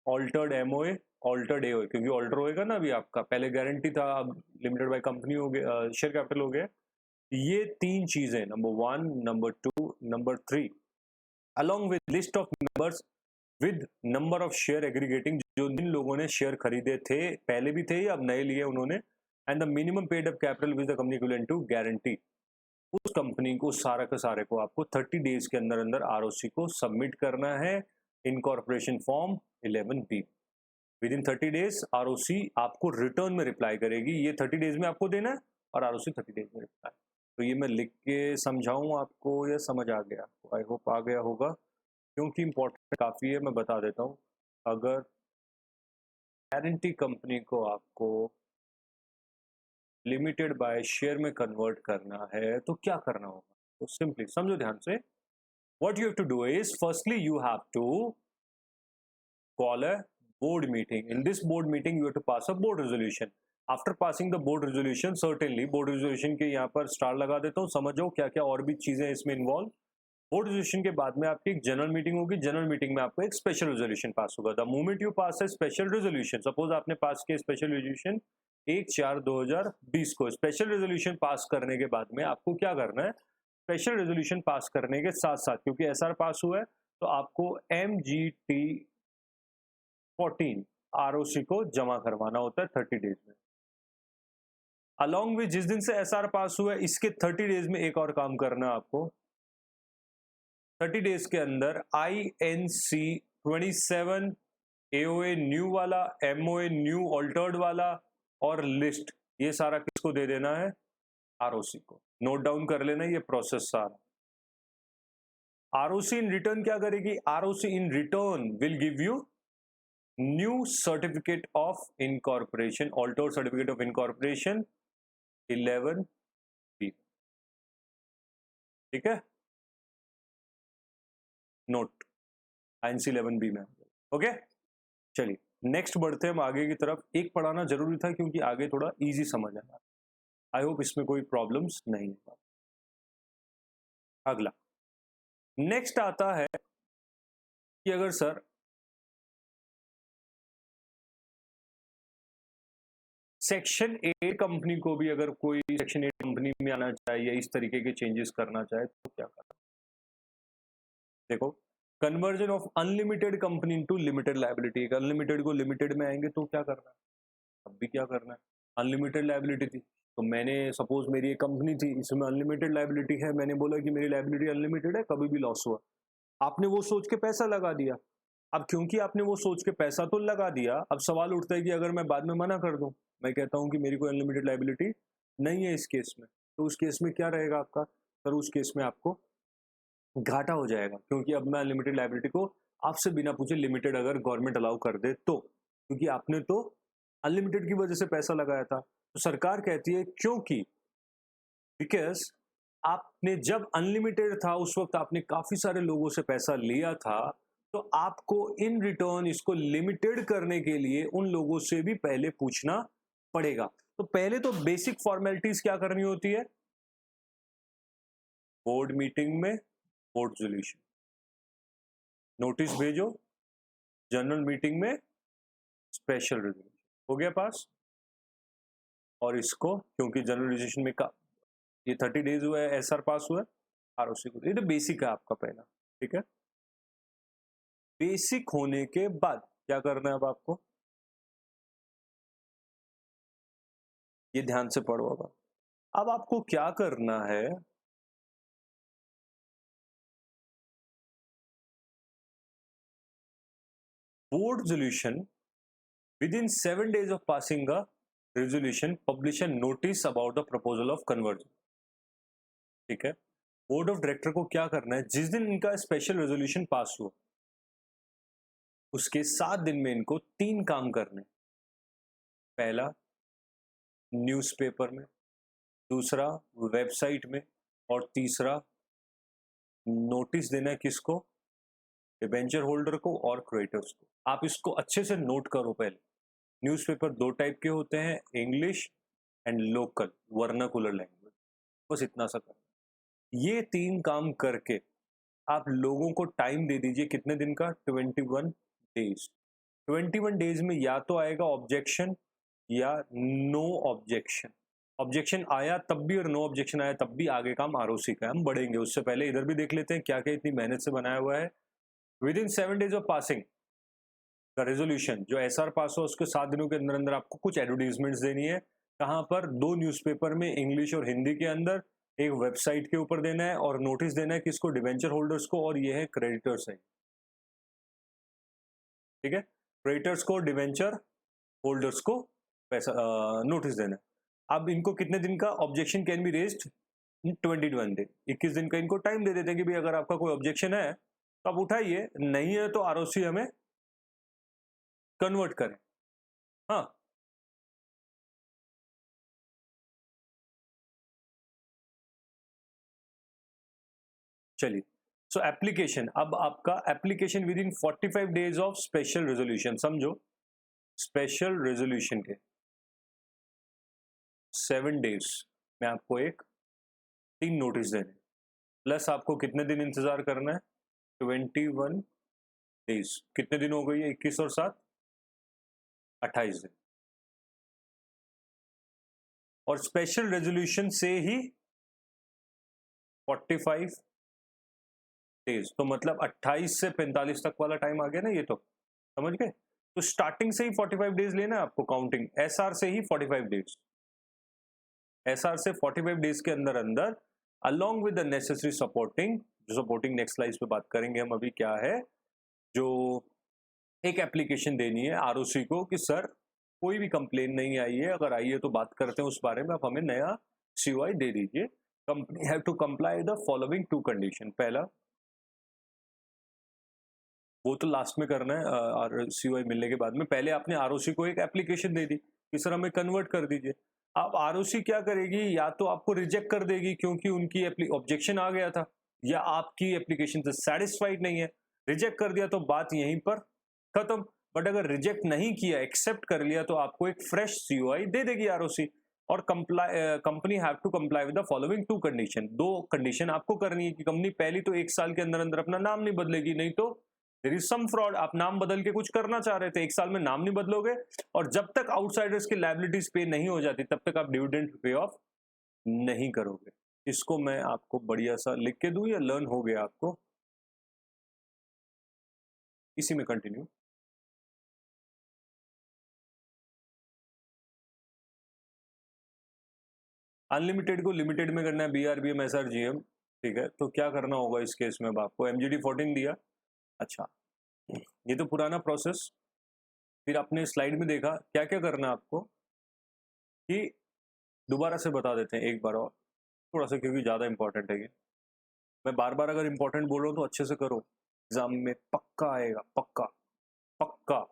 altered MOA, altered AOA, क्योंकि ऑल्टर होएगा ना अभी आपका, पहले गारंटी था, अब लिमिटेड बाय कंपनी हो गया, शेयर कैपिटल हो गया। ये 3 चीजें, number 1, number 2, number 3, along with list of members with number of share aggregating, जो जिन लोगों ने शेयर खरीदे थे, पहले भी थे या अब नए लिए उन्होंने, and the minimum paid up capital with the company equivalent to guarantee. उस कंपनी को सारा का सारे को आपको 30 डेज के अंदर अंदर आरओसी को सबमिट करना है, incorporation form 11B। With in 30 days ROC आपको रिटर्न में रिप्लाई करेगी, ये 30 डेज में आपको देना है और आरओसी 30 डेज में रिप्लाई। तो ये मैं लिख के समझाऊं आपको या समझ आ गया आपको? आई होप आ गया होगा, क्योंकि इंपॉर्टेंट काफ़ी है। मैं बता देता हूँ, अगर गारंटी कंपनी को आपको लिमिटेड बाय शेयर में कन्वर्ट करना है तो क्या करना होगा? तो सिंपली समझो ध्यान से, what you have to do is, firstly you have to call a board meeting. In this board meeting you have to pass a board resolution. After passing the board resolution, certainly board resolution के यहाँ पर स्टार लगा देता हूँ, समझ जाओ क्या क्या और भी चीजें इसमें इन्वॉल्व। बोर्ड रेजोल्यूशन के बाद में आपकी एक जनरल मीटिंग होगी, जनरल मीटिंग में आपको एक स्पेशल रेजोल्यूशन पास होगा। द मोमेंट यू पास है स्पेशल रेजोल्यूशन, सपोज आपने पास किया स्पेशल रेजोल्यूशन 1/4/2020 को, स्पेशल रेजोल्यूशन पास करने के बाद में आपको क्या करना है, स्पेशल रेजोल्यूशन पास करने के साथ साथ, क्योंकि एसआर पास हुआ है तो आपको MGT 14 आरओसी को जमा करवाना होता है 30 डेज में। अलॉन्ग विद जिस दिन से एसआर पास हुआ है इसके 30 डेज में एक और काम करना है आपको। 30 डेज के अंदर INC 27 AOA न्यू वाला, MOA न्यू ऑल्टर्ड वाला और लिस्ट, ये सारा किसको दे देना है, आरओसी को। नोट डाउन कर लेना ये प्रोसेस सारा। आरओसी इन रिटर्न क्या करेगी, ROC in return will give you new certificate of incorporation, altered certificate of incorporation 11B। ठीक है, नोट INC 11B में। ओके, चलिए नेक्स्ट बढ़ते हैं हम आगे की तरफ। एक पढ़ाना जरूरी था क्योंकि आगे थोड़ा इजी समझ आया। आई होप इसमें कोई प्रॉब्लम्स नहीं है। अगला नेक्स्ट आता है कि अगर सर सेक्शन 8 कंपनी को भी, अगर कोई सेक्शन 8 कंपनी में आना चाहे या इस तरीके के चेंजेस करना चाहे तो क्या करना? देखो, conversion of unlimited company into limited liability. Unlimited को लिमिटेड में आएंगे तो क्या करना है, अब भी क्या करना है। अनलिमिटेड लायबिलिटी थी तो मैंने, सपोज मेरी एक कंपनी थी, इसमें अनलिमिटेड लायबिलिटी है, मैंने बोला कि मेरी लायबिलिटी अनलिमिटेड है, कभी भी लॉस हुआ, आपने वो सोच के पैसा लगा दिया। अब क्योंकि आपने वो सोच के पैसा तो लगा दिया, अब सवाल उठता है कि अगर मैं बाद में मना कर दूं, मैं कहता हूं कि मेरी कोई अनलिमिटेड लायबिलिटी नहीं है इस केस में, तो उस केस में क्या रहेगा आपका सर, उस केस में आपको घाटा हो जाएगा, क्योंकि अब मैं अनलिमिटेड लायबिलिटी को आपसे बिना पूछे लिमिटेड अगर गवर्नमेंट अलाउ कर दे तो, क्योंकि आपने तो अनलिमिटेड की वजह से पैसा लगाया था। तो सरकार कहती है क्योंकि बिकॉज आपने जब अनलिमिटेड था उस वक्त आपने काफी सारे लोगों से पैसा लिया था, तो आपको इन रिटर्न इसको लिमिटेड करने के लिए उन लोगों से भी पहले पूछना पड़ेगा। तो पहले तो बेसिक फॉर्मेलिटीज क्या करनी होती है, बोर्ड मीटिंग में बोर्ड रेजोल्यूशन, नोटिस भेजो, जनरल मीटिंग में स्पेशल रेजोल्यूशन, हो गया पास। और इसको क्योंकि जनरल रेजोल्यूशन में का ये 30 डेज हुआ है, एसआर पास हुआ है, आरओसी को, ये तो बेसिक है आपका पहला। ठीक है, बेसिक होने के बाद क्या करना है अब आपको, ये ध्यान से पढ़ो। अब आपको क्या करना है, board resolution with in 7 days of passing a resolution publish a notice about the proposal of conversion. ठीक है, बोर्ड ऑफ डायरेक्टर को क्या करना है, जिस दिन इनका स्पेशल रेजोल्यूशन पास हुआ उसके 7 दिन में इनको 3 काम करने। पहला न्यूज़पेपर में, दूसरा वेबसाइट में, और तीसरा नोटिस देना है किसको, डिबेंचर होल्डर को और क्रेडिटर्स को। आप इसको अच्छे से नोट करो। पहले न्यूज़पेपर 2 टाइप के होते हैं, English and local vernacular language, बस इतना सा करो। ये 3 काम करके आप लोगों को टाइम दे दीजिए, कितने दिन का, 21 डेज। 21 डेज में या तो आएगा ऑब्जेक्शन या नो ऑब्जेक्शन। ऑब्जेक्शन आया तब भी और नो ऑब्जेक्शन आया तब भी आगे काम आरओसी का, हम बढ़ेंगे। उससे पहले इधर भी देख लेते हैं क्या क्या इतनी मेहनत से बनाया हुआ है with in 7 days of passing the resolution, जो एसआर पास हो उसके 7 दिनों के अंदर अंदर आपको कुछ एडवर्टीजमेंट्स देनी है। कहाँ पर? 2 न्यूज़पेपर में, इंग्लिश और हिंदी के अंदर, एक वेबसाइट के ऊपर देना है और नोटिस देना है किसको? डिवेंचर होल्डर्स को, और ये है क्रेडिटर्स है, ठीक है। क्रेडिटर्स को, डिवेंचर होल्डर्स को पैसा नोटिस देना है। अब इनको कितने दिन का objection can be raised? 21 day, 21 दिन का इनको टाइम दे देते हैं कि भाई अगर आपका कोई ऑब्जेक्शन है तो आप उठाइए, नहीं है तो आरओसी हमें कन्वर्ट करें। हाँ, चलिए। सो एप्लीकेशन, अब आपका application with in 45 days of special resolution, समझो स्पेशल रेजोल्यूशन के 7 डेज में आपको एक 3 नोटिस देने, प्लस आपको कितने दिन इंतजार करना है? 21 डेज। कितने दिन हो गई है? 21 और 7 28 दिन। और स्पेशल रेजोल्यूशन से ही 45 डेज, तो मतलब 28 से 45 तक वाला टाइम आ गया ना, ये तो समझ गए। तो स्टार्टिंग से ही 45 डेज लेना है आपको, काउंटिंग एसआर से ही 45 डेज, एसआर से 45 डेज के अंदर अंदर along with the necessary supporting, जो सपोर्टिंग नेक्स्ट स्लाइड पे बात करेंगे हम अभी क्या है, जो एक एप्लीकेशन देनी है आरओसी को कि सर कोई भी कंप्लेन नहीं आई है, अगर आई है तो बात करते हैं उस बारे में, आप हमें नया सीओआई दे दीजिए। Company have to comply the following 2 condition. पहला, वो तो लास्ट में करना है और सीओआई मिलने के बाद में, पहले आपने आरओसी को एक एप्लीकेशन दे दी कि सर हमें कन्वर्ट कर दीजिए। अब आरओसी क्या करेगी? या तो आपको रिजेक्ट कर देगी क्योंकि उनकी ऑब्जेक्शन आ गया था, या आपकी एप्लीकेशन से सेटिस्फाइड नहीं है, रिजेक्ट कर दिया तो बात यहीं पर खत्म। बट अगर रिजेक्ट नहीं किया, एक्सेप्ट कर लिया, तो आपको एक फ्रेश सीओआई दे देगी आरओसी। और company have to comply with the following 2 condition, 2 condition आपको करनी है कि कंपनी पहली तो 1 साल के अंदर अंदर अपना नाम नहीं बदलेगी, नहीं तो देयर इज सम फ्रॉड। आप नाम बदल के कुछ करना चाह रहे थे, 1 साल में नाम नहीं बदलोगे, और जब तक आउटसाइडर्स की लायबिलिटीज पे नहीं हो जाती तब तक आप डिविडेंड पे ऑफ नहीं करोगे। इसको मैं आपको बढ़िया सा लिख के दूं या लर्न हो गया आपको? इसी में कंटिन्यू। अनलिमिटेड को लिमिटेड में करना है, बीआरबीएम एसआरजीएम, ठीक है। तो क्या करना होगा इस केस में? अब आपको एमजीडी 14 दिया, अच्छा ये तो पुराना प्रोसेस। फिर आपने स्लाइड में देखा क्या क्या करना है आपको, कि दोबारा से बता देते हैं एक बार और थोड़ा सा, क्योंकि ज़्यादा इंपॉर्टेंट है ये। मैं बार बार अगर इंपॉर्टेंट बोल रहा हूँ तो अच्छे से करो, एग्जाम में पक्का आएगा, पक्का पक्का।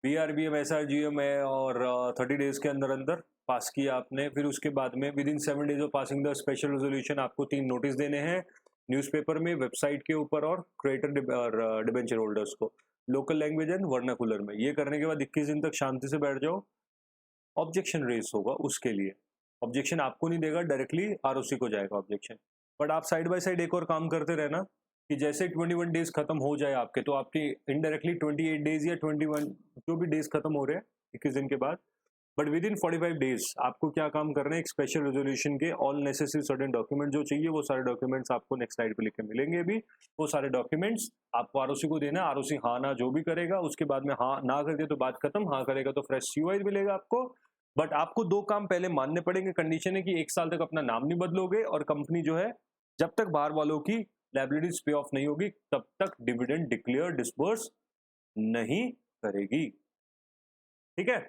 बीआरबीएम एसआरजीएम है और 30 डेज के अंदर अंदर पास किया आपने। फिर उसके बाद में with in 7 days of passing the special resolution आपको 3 नोटिस देने हैं, न्यूज़पेपर में, वेबसाइट के ऊपर और क्रिएटर और डिबेंचर होल्डर्स को, लोकल लैंग्वेज एंड वर्नाकुलर में। ये करने के बाद 21 दिन तक शांति से बैठ जाओ। ऑब्जेक्शन रेस होगा उसके लिए, ऑब्जेक्शन आपको नहीं देगा, डायरेक्टली आरओसी को जाएगा ऑब्जेक्शन। बट आप साइड बाय साइड एक और काम करते रहना कि जैसे 21 डेज खत्म हो जाए आपके, तो आपकी इनडायरेक्टली 28 डेज या 21 जो भी डेज खत्म हो रहे हैं 21 दिन के बाद, बट विद इन 45 डेज आपको क्या काम करना है? एक स्पेशल रेजोल्यूशन के ऑल नेसेसरी सर्टेन डॉक्यूमेंट जो चाहिए, वो सारे डॉक्यूमेंट्स आपको नेक्स्ट स्लाइड पे लिख के मिलेंगे अभी। वो सारे डॉक्यूमेंट्स आपको आरओसी को देना है, आरओसी हाँ ना जो भी करेगा, उसके बाद में हाँ ना कर दिया तो बात खत्म, हाँ करेगा तो फ्रेश सीओआई मिलेगा आपको। बट आपको 2 काम पहले मानने पड़ेंगे। कंडीशन है कि 1 साल तक अपना नाम नहीं बदलोगे, और कंपनी जो है जब तक बाहर वालों की लायबिलिटीज पे ऑफ नहीं होगी तब तक डिविडेंड डिक्लेयर डिस्बर्स नहीं करेगी, ठीक है।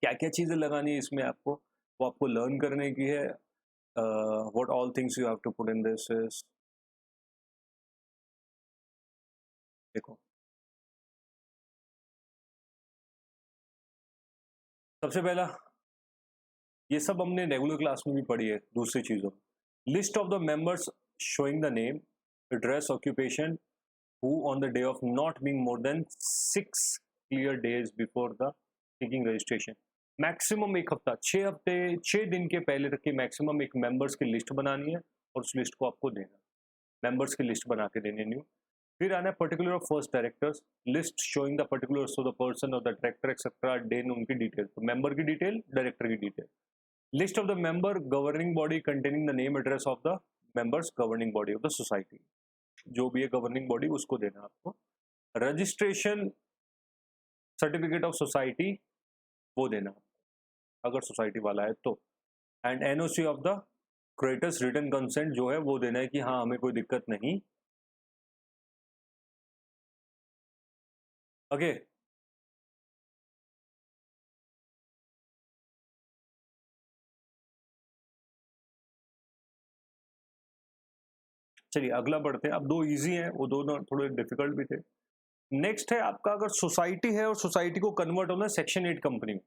क्या क्या चीजें लगानी है इसमें आपको, वो आपको लर्न करने की है। What all things you have to put in this is, देखो सबसे पहला, ये सब हमने रेगुलर क्लास में भी पढ़ी है दूसरी चीजों, list of the members showing the name, address, occupation, who on the day of not being more than 6 clear days before the taking registration, maximum 1 हफ्ता, 6 हफ्ते 6 दिन के पहले तक की मैक्सिमम एक मेंबर्स की लिस्ट बनानी है और उस लिस्ट को आपको देना, मेंबर्स की लिस्ट बना के देनी न्यू। फिर आना है particular of first directors, list showing the particulars of the person of the director etcetera, then उनकी डिटेल, तो मेंबर की डिटेल, डायरेक्टर की detail, list of the member governing body containing the name address of the members governing body of the society, जो भी है गवर्निंग बॉडी उसको देना आपको। रजिस्ट्रेशन सर्टिफिकेट ऑफ सोसाइटी वो देना अगर सोसाइटी वाला है तो, and NOC of the creditors written consent जो है वो देना है कि हाँ हमें कोई दिक्कत नहीं। ओके चलिए अगला बढ़ते हैं। अब दो इजी हैं, वो दोनों थोड़े डिफिकल्ट भी थे। नेक्स्ट है आपका, अगर सोसाइटी है और सोसाइटी को कन्वर्ट होना है सेक्शन 8 कंपनी में,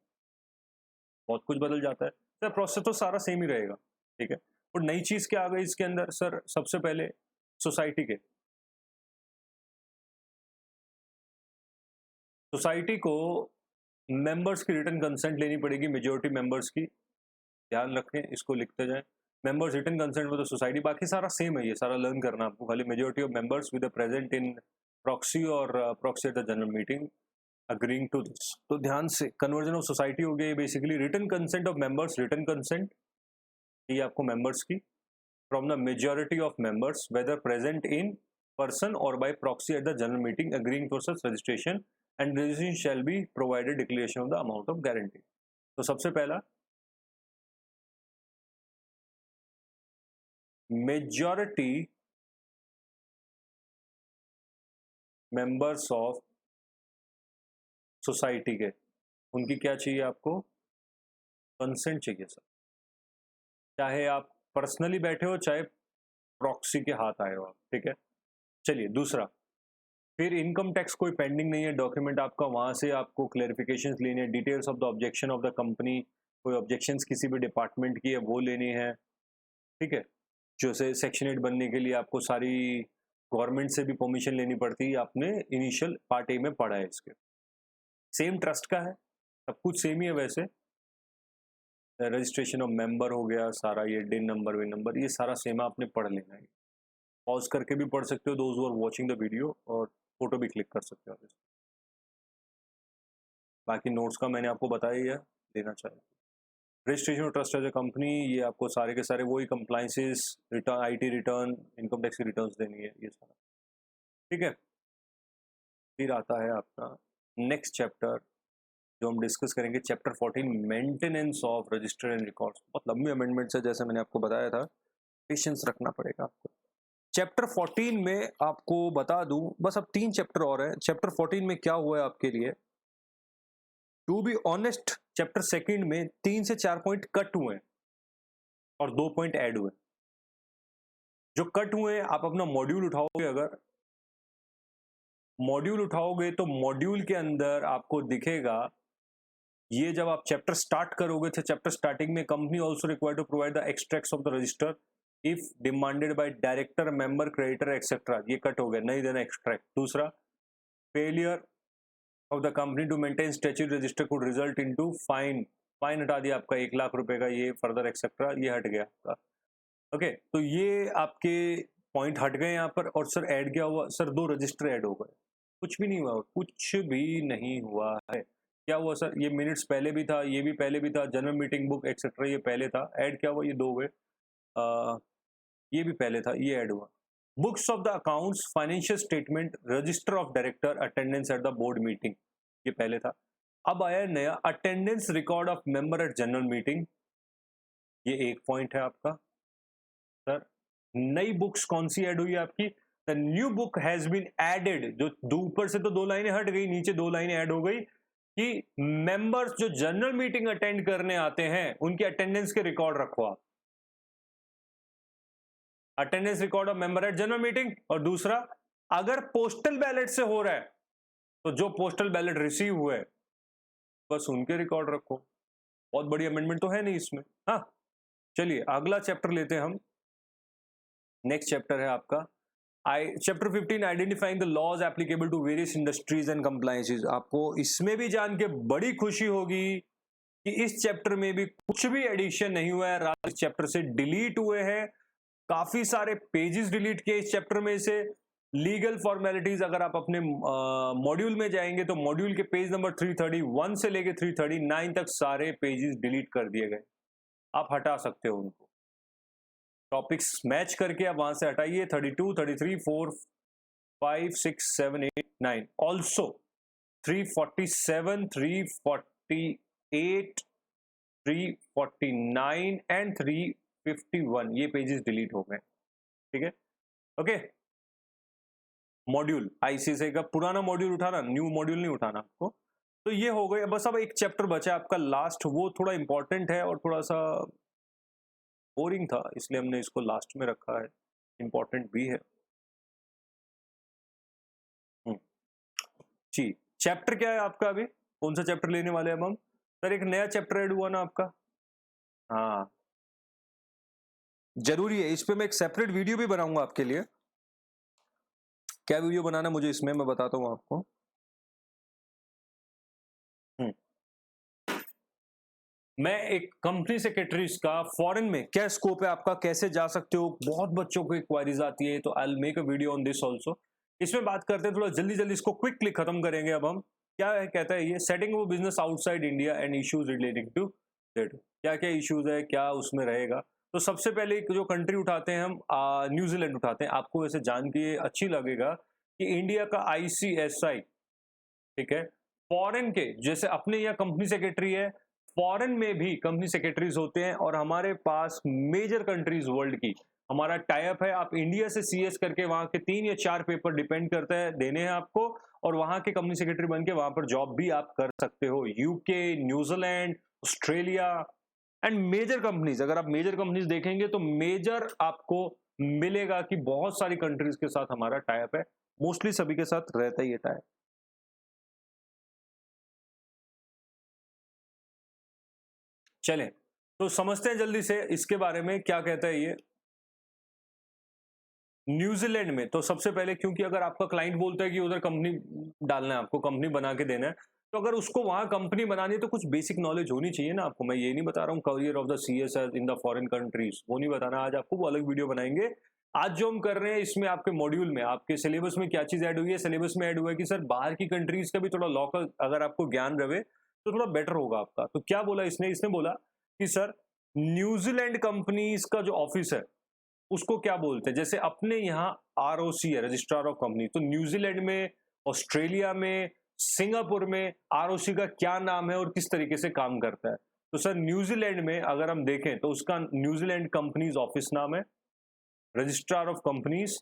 बहुत कुछ बदल जाता है सर, प्रोसेस तो सारा सेम ही रहेगा, ठीक है। और नई चीज क्या आ गई इसके अंदर सर, सबसे पहले सोसाइटी को मेंबर्स की रिटन कंसेंट लेनी पड़ेगी, मेजोरिटी मेंबर्स की, ध्यान रखें इसको लिखते जाएं। मेंबर्स रिटन कंसेंट में तो सोसाइटी, बाकी सारा सेम है, ये सारा लर्न करना आपको, खाली majority of members with present in proxy और proxy at the general meeting agreeing to this. तो ध्यान से कन्वर्जन ऑफ सोसाइटी हो गया basically written consent of members, written consent ये आपको मेंबर्स की from the majority of members whether present in person or by proxy at the general meeting agreeing to such registration and registration shall be provided declaration of the amount of guarantee। तो सबसे पहला मेजॉरिटी मेंबर्स ऑफ सोसाइटी के, उनकी क्या चाहिए आपको, कंसेंट चाहिए सर, चाहे आप पर्सनली बैठे हो चाहे प्रॉक्सी के हाथ आए हो आप, ठीक है। चलिए दूसरा, फिर इनकम टैक्स कोई पेंडिंग नहीं है डॉक्यूमेंट आपका, वहां से आपको क्लेरिफिकेशन लेनी है, details of the objection of the company, कोई ऑब्जेक्शंस किसी भी डिपार्टमेंट की है वो लेनी है, ठीक है। जैसे सेक्शन 8 बनने के लिए आपको सारी गवर्नमेंट से भी परमिशन लेनी पड़ती है, आपने इनिशियल पार्ट ए में पढ़ा है इसके। सेम ट्रस्ट का है, सब कुछ सेम ही है वैसे, रजिस्ट्रेशन ऑफ मेंबर हो गया सारा, ये डिन नंबर विन नंबर ये सारा सेम आपने पढ़ लेना है, पॉज करके भी पढ़ सकते हो those who are watching the video, और फोटो भी क्लिक कर सकते हो आप। बाकी नोट्स का मैंने आपको बताया ही है, देना चाहिए। Registration of trust as a company, ये आपको सारे के सारे वही compliances, return, IT return, income tax की रिटर्न्स देनी है, ये सारा, ठीक है। फिर आता है आपका नेक्स्ट चैप्टर जो हम डिस्कस करेंगे, chapter 14 maintenance of register and records. बहुत लंबी अमेंडमेंट्स है, जैसे मैंने आपको बताया था, पेशेंस रखना पड़ेगा आपको। चैप्टर 14 में आपको बता दूं, बस अब 3 चैप्टर और हैं। चैप्टर 14 में क्या हुआ है आपके लिए, टू बी ऑनेस्ट चैप्टर 2 में 3 से 4 पॉइंट कट हुए हैं और 2 पॉइंट ऐड हुए। जो कट हुए हैं आप अपना मॉड्यूल उठाओगे, अगर मॉड्यूल उठाओगे तो मॉड्यूल के अंदर आपको दिखेगा, ये जब आप चैप्टर स्टार्ट करोगे तो चैप्टर स्टार्टिंग में company also required to provide the extracts of the register if demanded by director, member, creditor etcetera, ये कट हो गया, नहीं देना एक्सट्रैक्ट। दूसरा, failure of the company to maintain statutory register could result into fine, fine हटा दिया आपका 1 लाख रुपए का, ये फर्दर एक्सेट्रा ये हट गया आपका। ओके, तो ये आपके पॉइंट हट गए यहाँ पर। और सर ऐड क्या हुआ, सर 2 रजिस्टर ऐड हो गए, कुछ भी नहीं हुआ, कुछ भी नहीं हुआ है। क्या हुआ सर, ये मिनट्स पहले भी था, ये भी पहले भी था, जनरल मीटिंग बुक एक्सेट्रा ये पहले था, ऐड क्या हुआ, ये 2 हुए, ये भी पहले था, ये ऐड हुआ। Books of the accounts, financial statement, register of director, attendance at the board meeting, ये पहले था। अब आया नया, attendance record of member eight general meeting, ये 1 पॉइंट है आपका। सर नई बुक्स कौन सी ऐड हुई है आपकी, the new book has been added, जो ऊपर से तो 2 लाइनें हट गई, नीचे 2 लाइनें ऐड हो गई कि मेंबर्स जो जनरल मीटिंग अटेंड करने आते हैं उनकी अटेंडेंस के रिकॉर्ड रखो आप, attendance record of member eight general meeting. और दूसरा, अगर पोस्टल बैलेट से हो रहा है तो जो पोस्टल बैलेट रिसीव हुए बस उनके रिकॉर्ड रखो। बहुत बड़ी अमेंडमेंट तो है नहीं इसमें। हाँ चलिए अगला चैप्टर लेते हैं हम। नेक्स्ट चैप्टर है आपका chapter 15 identifying the laws applicable to various industries and compliances. आपको इसमें भी जान के बड़ी खुशी होगी कि इस चैप्टर में भी कुछ भी एडिशन नहीं हुआ है, इस चैप्टर से डिलीट हुए हैं काफी सारे पेजेस, डिलीट किए इस चैप्टर में से। लीगल फॉर्मेलिटीज अगर आप अपने मॉड्यूल में जाएंगे तो मॉड्यूल के पेज नंबर 331 से लेके 339 तक सारे पेजेस डिलीट कर दिए गए, आप हटा सकते हो उनको। टॉपिक्स मैच करके आप वहां से हटाइए 32, 33, 4, 5, 6, 7, 8, 9, ऑल्सो 347, 348, 349 एंड 351 ये पेजेस डिलीट हो गए। ठीक है, ओके। मॉड्यूल आईसीएसआई का पुराना मॉड्यूल उठाना, न्यू मॉड्यूल नहीं उठाना आपको। तो ये हो गए, बस अब एक चैप्टर बचा है आपका लास्ट, वो थोड़ा इंपॉर्टेंट है और थोड़ा सा बोरिंग था, इसलिए हमने इसको लास्ट में रखा है, इंपॉर्टेंट भी है। जी, चैप्टर क्या है आपका, अभी कौन सा चैप्टर लेने वाले हैं हम? सर एक नया चैप्टर ऐड हुआ ना आपका। हाँ जरूरी है, इस पे मैं एक सेपरेट वीडियो भी बनाऊंगा आपके लिए। क्या वीडियो बनाना मुझे इसमें मैं बताता हूँ आपको। मैं एक कंपनी सेक्रेटरीज का फॉरेन में क्या स्कोप है आपका, कैसे जा सकते हो, बहुत बच्चों को क्वारीज आती है, तो I will make a video on this also. इसमें बात करते हैं, थोड़ा जल्दी जल्दी इसको क्विकली खत्म करेंगे। अब हम क्या है, कहता है ये सेटिंग वो business outside India and issues relating to that, क्या क्या इश्यूज है, क्या उसमें रहेगा। तो सबसे पहले जो कंट्री उठाते हैं हम, न्यूजीलैंड उठाते हैं। आपको वैसे जान के अच्छी लगेगा कि इंडिया का ICSI, ठीक है, फॉरेन के जैसे अपने यहाँ कंपनी सेक्रेटरी है, फॉरेन में भी कंपनी सेक्रेटरीज होते हैं, और हमारे पास मेजर कंट्रीज वर्ल्ड की हमारा टाइप है। आप इंडिया से CS करके वहां के 3 या 4 पेपर डिपेंड करता है देने हैं आपको, और वहां के कंपनी सेक्रेटरी बन के वहां पर जॉब भी आप कर सकते हो। UK, New Zealand, Australia and major companies, अगर आप मेजर कंपनीज देखेंगे तो मेजर आपको मिलेगा कि बहुत सारी कंट्रीज के साथ हमारा टाइप है, मोस्टली सभी के साथ रहता ही है टाइप। चलें तो समझते हैं जल्दी से इसके बारे में क्या कहता है ये। न्यूजीलैंड में तो सबसे पहले, क्योंकि अगर आपका क्लाइंट बोलता है कि उधर कंपनी डालना है, आपको कंपनी बना के देना है, तो अगर उसको वहां कंपनी बनानी है तो कुछ बेसिक नॉलेज होनी चाहिए ना आपको। मैं ये नहीं बता रहा हूँ career of the CSS in the foreign countries, वो नहीं बताना आज आपको, वो अलग वीडियो बनाएंगे। आज जो हम कर रहे हैं इसमें आपके मॉड्यूल में, आपके सिलेबस में क्या चीज ऐड हुई है, सिलेबस में ऐड हुआ है कि सर बाहर की कंट्रीज का भी थोड़ा लॉ का अगर आपको ज्ञान रहे तो थोड़ा बेटर होगा आपका। तो क्या बोला इसने, इसने बोला कि सर न्यूजीलैंड कंपनीज का जो ऑफिस है उसको क्या बोलते हैं, जैसे अपने यहाँ ROC है, रजिस्ट्रार ऑफ कंपनी, तो न्यूजीलैंड में, ऑस्ट्रेलिया में, सिंगापुर में ROC का क्या नाम है और किस तरीके से काम करता है। तो सर न्यूजीलैंड में अगर हम देखें तो उसका न्यूजीलैंड कंपनीज ऑफिस नाम है, registrar of companies,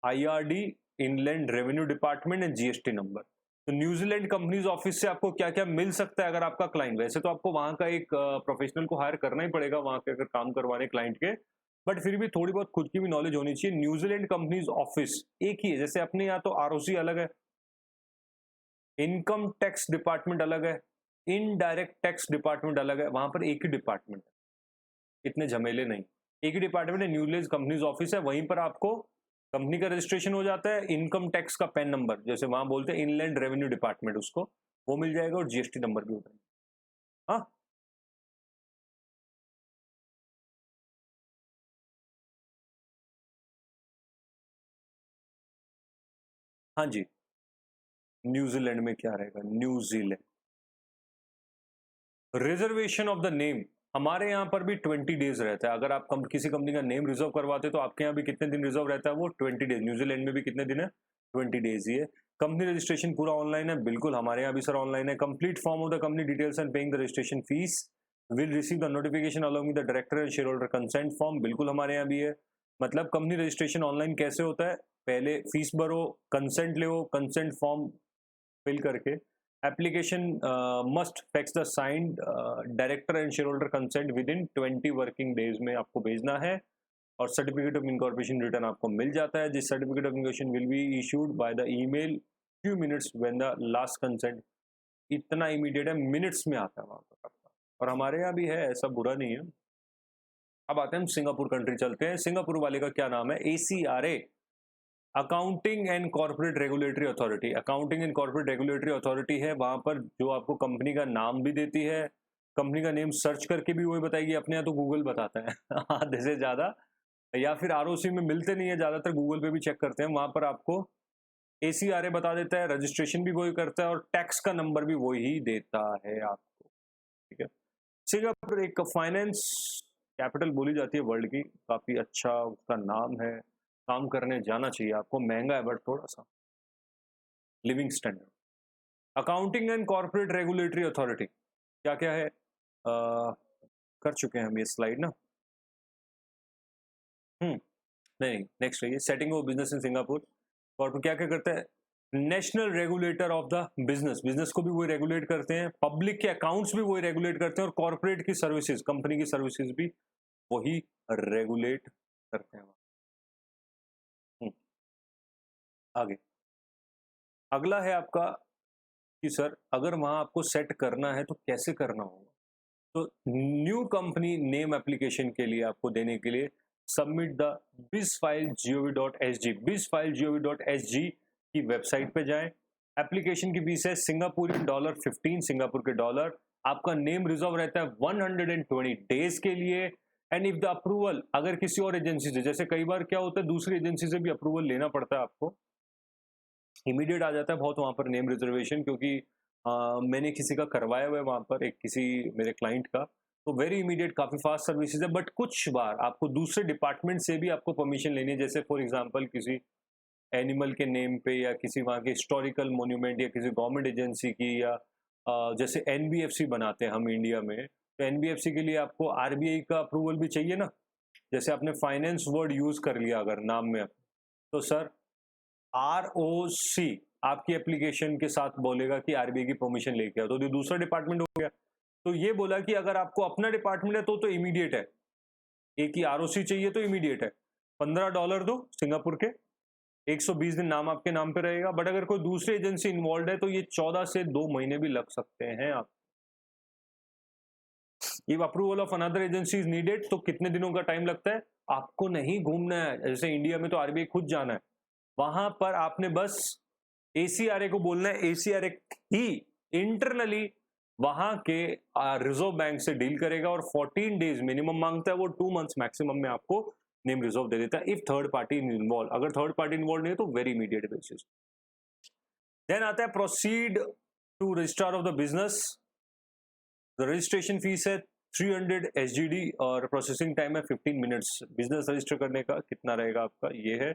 IRD, inland revenue department and GST number. तो न्यूजीलैंड कंपनीज ऑफिस से आपको क्या क्या मिल सकता है अगर आपका क्लाइंट, वैसे तो आपको वहां का एक प्रोफेशनल को हायर करना ही पड़ेगा वहां के अगर काम करवाने क्लाइंट के, बट फिर भी थोड़ी बहुत खुद की भी नॉलेज होनी चाहिए। न्यूजीलैंड कंपनीज ऑफिस एक ही है, जैसे अपने यहाँ तो ROC अलग है, इनकम टैक्स डिपार्टमेंट अलग है, इनडायरेक्ट टैक्स डिपार्टमेंट अलग है, वहां पर एक ही डिपार्टमेंट है, इतने झमेले नहीं, एक ही डिपार्टमेंट है। न्यूजीलैंड कंपनीज ऑफिस है, वहीं पर आपको कंपनी का रजिस्ट्रेशन हो जाता है, इनकम टैक्स का पैन नंबर जैसे वहां बोलते हैं इनलैंड रेवेन्यू डिपार्टमेंट, उसको वो मिल जाएगा, और GST नंबर भी होता है। हाँ हाँ जी, न्यूजीलैंड में क्या रहेगा, New Zealand reservation of the name, हमारे यहाँ पर भी 20 डेज रहता है। अगर आप किसी कंपनी का नेम रिजर्व करवाते तो आपके यहाँ भी कितने दिन रिजर्व रहता है, वो 20 डेज। न्यूजीलैंड में भी कितने दिन है, 20 डेज ही है। कंपनी रजिस्ट्रेशन पूरा ऑनलाइन है, बिल्कुल हमारे यहाँ भी सर ऑनलाइन है। Complete form of the company details and paying the registration fees will receive the notification along with the director and share holder consent form, बिल्कुल हमारे यहाँ भी है। मतलब कंपनी रजिस्ट्रेशन ऑनलाइन कैसे होता है, पहले फीस भरो, कंसेंट लो, कंसेंट फॉर्म फिल करके application must fax the signed director and share holder consent with in 20 working days में आपको भेजना है, और सर्टिफिकेट ऑफ इनकॉर्पोरेशन रिटर्न आपको मिल जाता है। This certificate of incorporation will be issued by the email few minutes when the last consent, इतना इमीडिएट है, मिनट्स में आता है वहां पर आपका, और हमारे यहाँ भी है, ऐसा बुरा नहीं है। अब आते हैं हम सिंगापुर कंट्री चलते हैं। सिंगापुर वाले का क्या नाम है, ACRA, accounting and corporate regulatory authority. Accounting and corporate regulatory authority है, वहां पर जो आपको कंपनी का नाम भी देती है, कंपनी का नेम सर्च करके भी वही बताएगी, अपने यहाँ तो गूगल बताता है आधे से ज्यादा, या फिर ROC में मिलते नहीं है ज्यादातर, गूगल पे भी चेक करते हैं, वहां पर आपको ACRA बता देता है, रजिस्ट्रेशन भी वही करता है, और टैक्स का नंबर भी वही देता है आपको। ठीक है, सिंगापुर एक फाइनेंस कैपिटल बोली जाती है वर्ल्ड की, काफ़ी अच्छा उसका नाम है, काम करने जाना चाहिए आपको, महँगा है बट थोड़ा-सा। Living standard. Accounting and corporate regulatory authority, क्या-क्या है? कर चुके हैं हम ये स्लाइड ना? हुँ, नहीं, नेक्स्ट है ये setting of business in Singapore. Corporate क्या-क्या करता है? National regulator of the business, business को भी वही रेगुलेट करते हैं, पब्लिक के अकाउंट्स भी वही रेगुलेट करते हैं और कॉर्पोरेट की सर्विसेज़, कंपनी की सर्विसेज़ भी वही रेगुलेट करते हैं। हुँ, आगे। अगला है आपका कि सर अगर वहाँ आपको सेट करना है तो कैसे करना होगा? तो न्यू कंपनी नेम एप्लीकेशन के लिए आपको देने के लिए सबमिट द bizfile.gov.sg, bizfile.gov.sg की वेबसाइट पे जाएं। एप्लीकेशन की फीस है सिंगापुरियन डॉलर 15, सिंगापुर के डॉलर। आपका नेम रिजर्व रहता है 120 डेज के लिए। एंड इफ द अप्रूवल, अगर किसी और एजेंसी से, जैसे कई बार क्या होता है दूसरी एजेंसी से भी अप्रूवल लेना पड़ता है आपको, इमीडिएट आ जाता है बहुत वहाँ पर नेम रिजर्वेशन, क्योंकि मैंने किसी का करवाया हुआ है वहाँ पर, एक किसी मेरे क्लाइंट का, तो वेरी इमीडिएट काफ़ी फास्ट सर्विसेज है। बट कुछ बार आपको दूसरे डिपार्टमेंट से भी आपको परमिशन लेनी है, जैसे फॉर एग्जांपल किसी एनिमल के नेम पे या किसी वहाँ के हिस्टोरिकल मोन्यूमेंट या किसी गवर्नमेंट एजेंसी की, या जैसे एनबीएफसी बनाते हैं हम इंडिया में, तो एनबीएफसी के लिए आपको आरबीआई का अप्रूवल भी चाहिए ना। जैसे आपने फाइनेंस वर्ड यूज़ कर लिया अगर नाम में, तो सर आरओसी आपकी एप्लीकेशन के साथ बोलेगा कि आरबीआई की परमिशन लेके आओ, तो ये दूसरा डिपार्टमेंट हो गया। तो ये बोला कि अगर आपको अपना डिपार्टमेंट है तो इमीडिएट है, एक ही आरओसी चाहिए तो इमीडिएट है। $15 दो सिंगापुर के, 120 दिन नाम आपके नाम पे रहेगा। बट अगर कोई दूसरी एजेंसी इन्वॉल्व है तो ये 14 से 2 महीने भी लग सकते हैं। आप if approval of another agency is needed, तो कितने दिनों का टाइम लगता है? आपको नहीं घूमना है, जैसे इंडिया में तो आरबीआई खुद जाना है, वहां पर आपने बस एसीआरए को बोलना है, एसीआरए ही इंटरनली वहां के रिजर्व बैंक से डील करेगा और 14 डेज मिनिमम मांगता है, वो 2 मंथ्स मैक्सिमम में आपको नेम रिजर्व दे देता है इफ थर्ड पार्टी इन्वॉल्व। अगर थर्ड पार्टी इन्वॉल्व नहीं है तो वेरी इमीडिएट बेसिस। देन आता है proceed to registrar of the business. The registration fees है 300 एसजीडी और प्रोसेसिंग टाइम है 15 मिनट्स। बिजनेस रजिस्टर करने का कितना रहेगा आपका, ये है।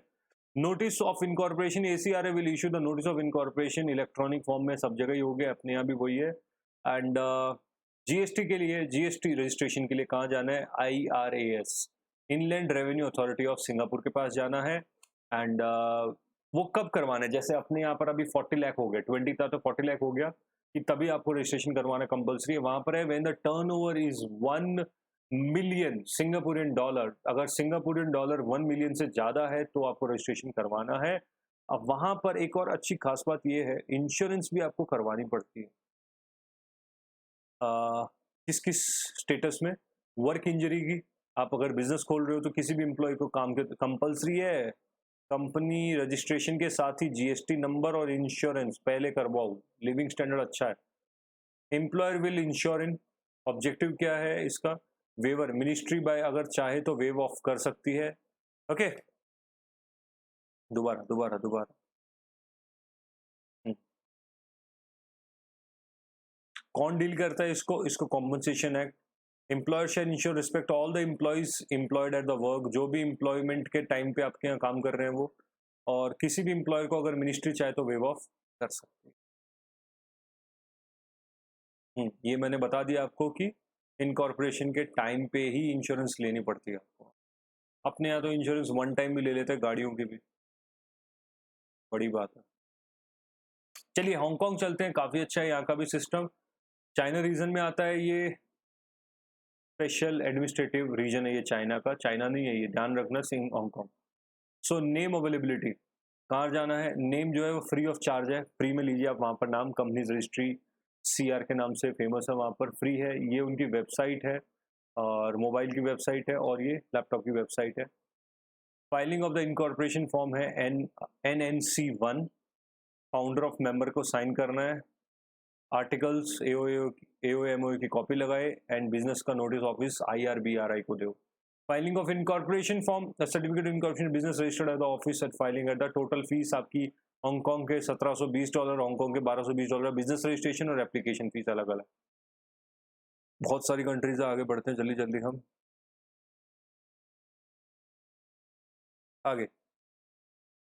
Notice of incorporation, ACRA will issue the notice of incorporation electronic form में, सब जगह ही हो गया, अपने यहाँ भी वही है। एंड जीएसटी के लिए, जीएसटी रजिस्ट्रेशन के लिए कहाँ जाना है? IRAS, inland revenue authority of Singapore के पास जाना है। एंड वो कब करवाना है? जैसे अपने यहाँ पर अभी 40 लाख हो गए, 20 था तो 40 लाख हो गया, कि तभी आपको रजिस्ट्रेशन करवाना कंपलसरी है। वहां पर है when the turnover is 1 million Singaporean dollar, अगर सिंगापुरियन डॉलर 1 मिलियन से ज्यादा है तो आपको रजिस्ट्रेशन करवाना है। अब वहां पर एक और अच्छी खास बात यह है, इंश्योरेंस भी आपको करवानी पड़ती है। किस किस स्टेटस में? वर्क इंजरी की, आप अगर बिजनेस खोल रहे हो तो किसी भी एम्प्लॉय को काम के कंपलसरी है, कंपनी रजिस्ट्रेशन के साथ ही जीएसटी नंबर और इंश्योरेंस पहले करवाओ, लिविंग स्टैंडर्ड अच्छा है। Employer will ensure in, objective क्या है इसका? वेवर, मिनिस्ट्री बाय अगर चाहे तो वेव ऑफ कर सकती है। ओके, दोबारा दोबारा दोबारा। हम्म। कौन डील करता है इसको? इसको compensation act. Employer shall insure respect all the employees employed at the work, जो भी एम्प्लॉयमेंट के टाइम पे आपके यहाँ काम कर रहे हैं वो, और किसी भी एम्प्लॉयर को अगर मिनिस्ट्री चाहे तो वेव ऑफ कर सकती है। ये मैंने बता दिया आपको कि इनकॉर्पोरेशन के टाइम पे ही इंश्योरेंस लेनी पड़ती है आपको। अपने यहाँ तो इंश्योरेंस वन टाइम भी ले लेते हैं गाड़ियों की भी, बड़ी बात है। चलिए हांगकांग चलते हैं, काफ़ी अच्छा है यहाँ का भी सिस्टम। चाइना रीजन में आता है ये, स्पेशल एडमिनिस्ट्रेटिव रीजन है ये चाइना का, चाइना नहीं है ये, ध्यान रखना, Singh Hong Kong. So name availability, कहाँ जाना है? नेम जो है वो फ्री ऑफ चार्ज है, फ्री में लीजिए आप वहाँ पर नाम, कंपनीज रजिस्ट्री सीआर के नाम से फेमस है, वहाँ पर फ्री है। ये उनकी वेबसाइट है, और मोबाइल की वेबसाइट है, और ये लैपटॉप की वेबसाइट है। Filing of the incorporation form है NNC1, फाउंडर ऑफ मेंबर को साइन करना है। आर्टिकल्स AOMO की कॉपी लगाए, एंड बिजनेस का नोटिस ऑफिस IRBRI को दो। Filing of incorporation form, certificate incorporation business registered at the office at filing at the, total fees आपकी हांगकांग के $1720, हांगकांग के $1220, बिजनेस रजिस्ट्रेशन और एप्लीकेशन फीस अलग अलग। बहुत सारी कंट्रीज आगे बढ़ते हैं जल्दी जल्दी हम। आगे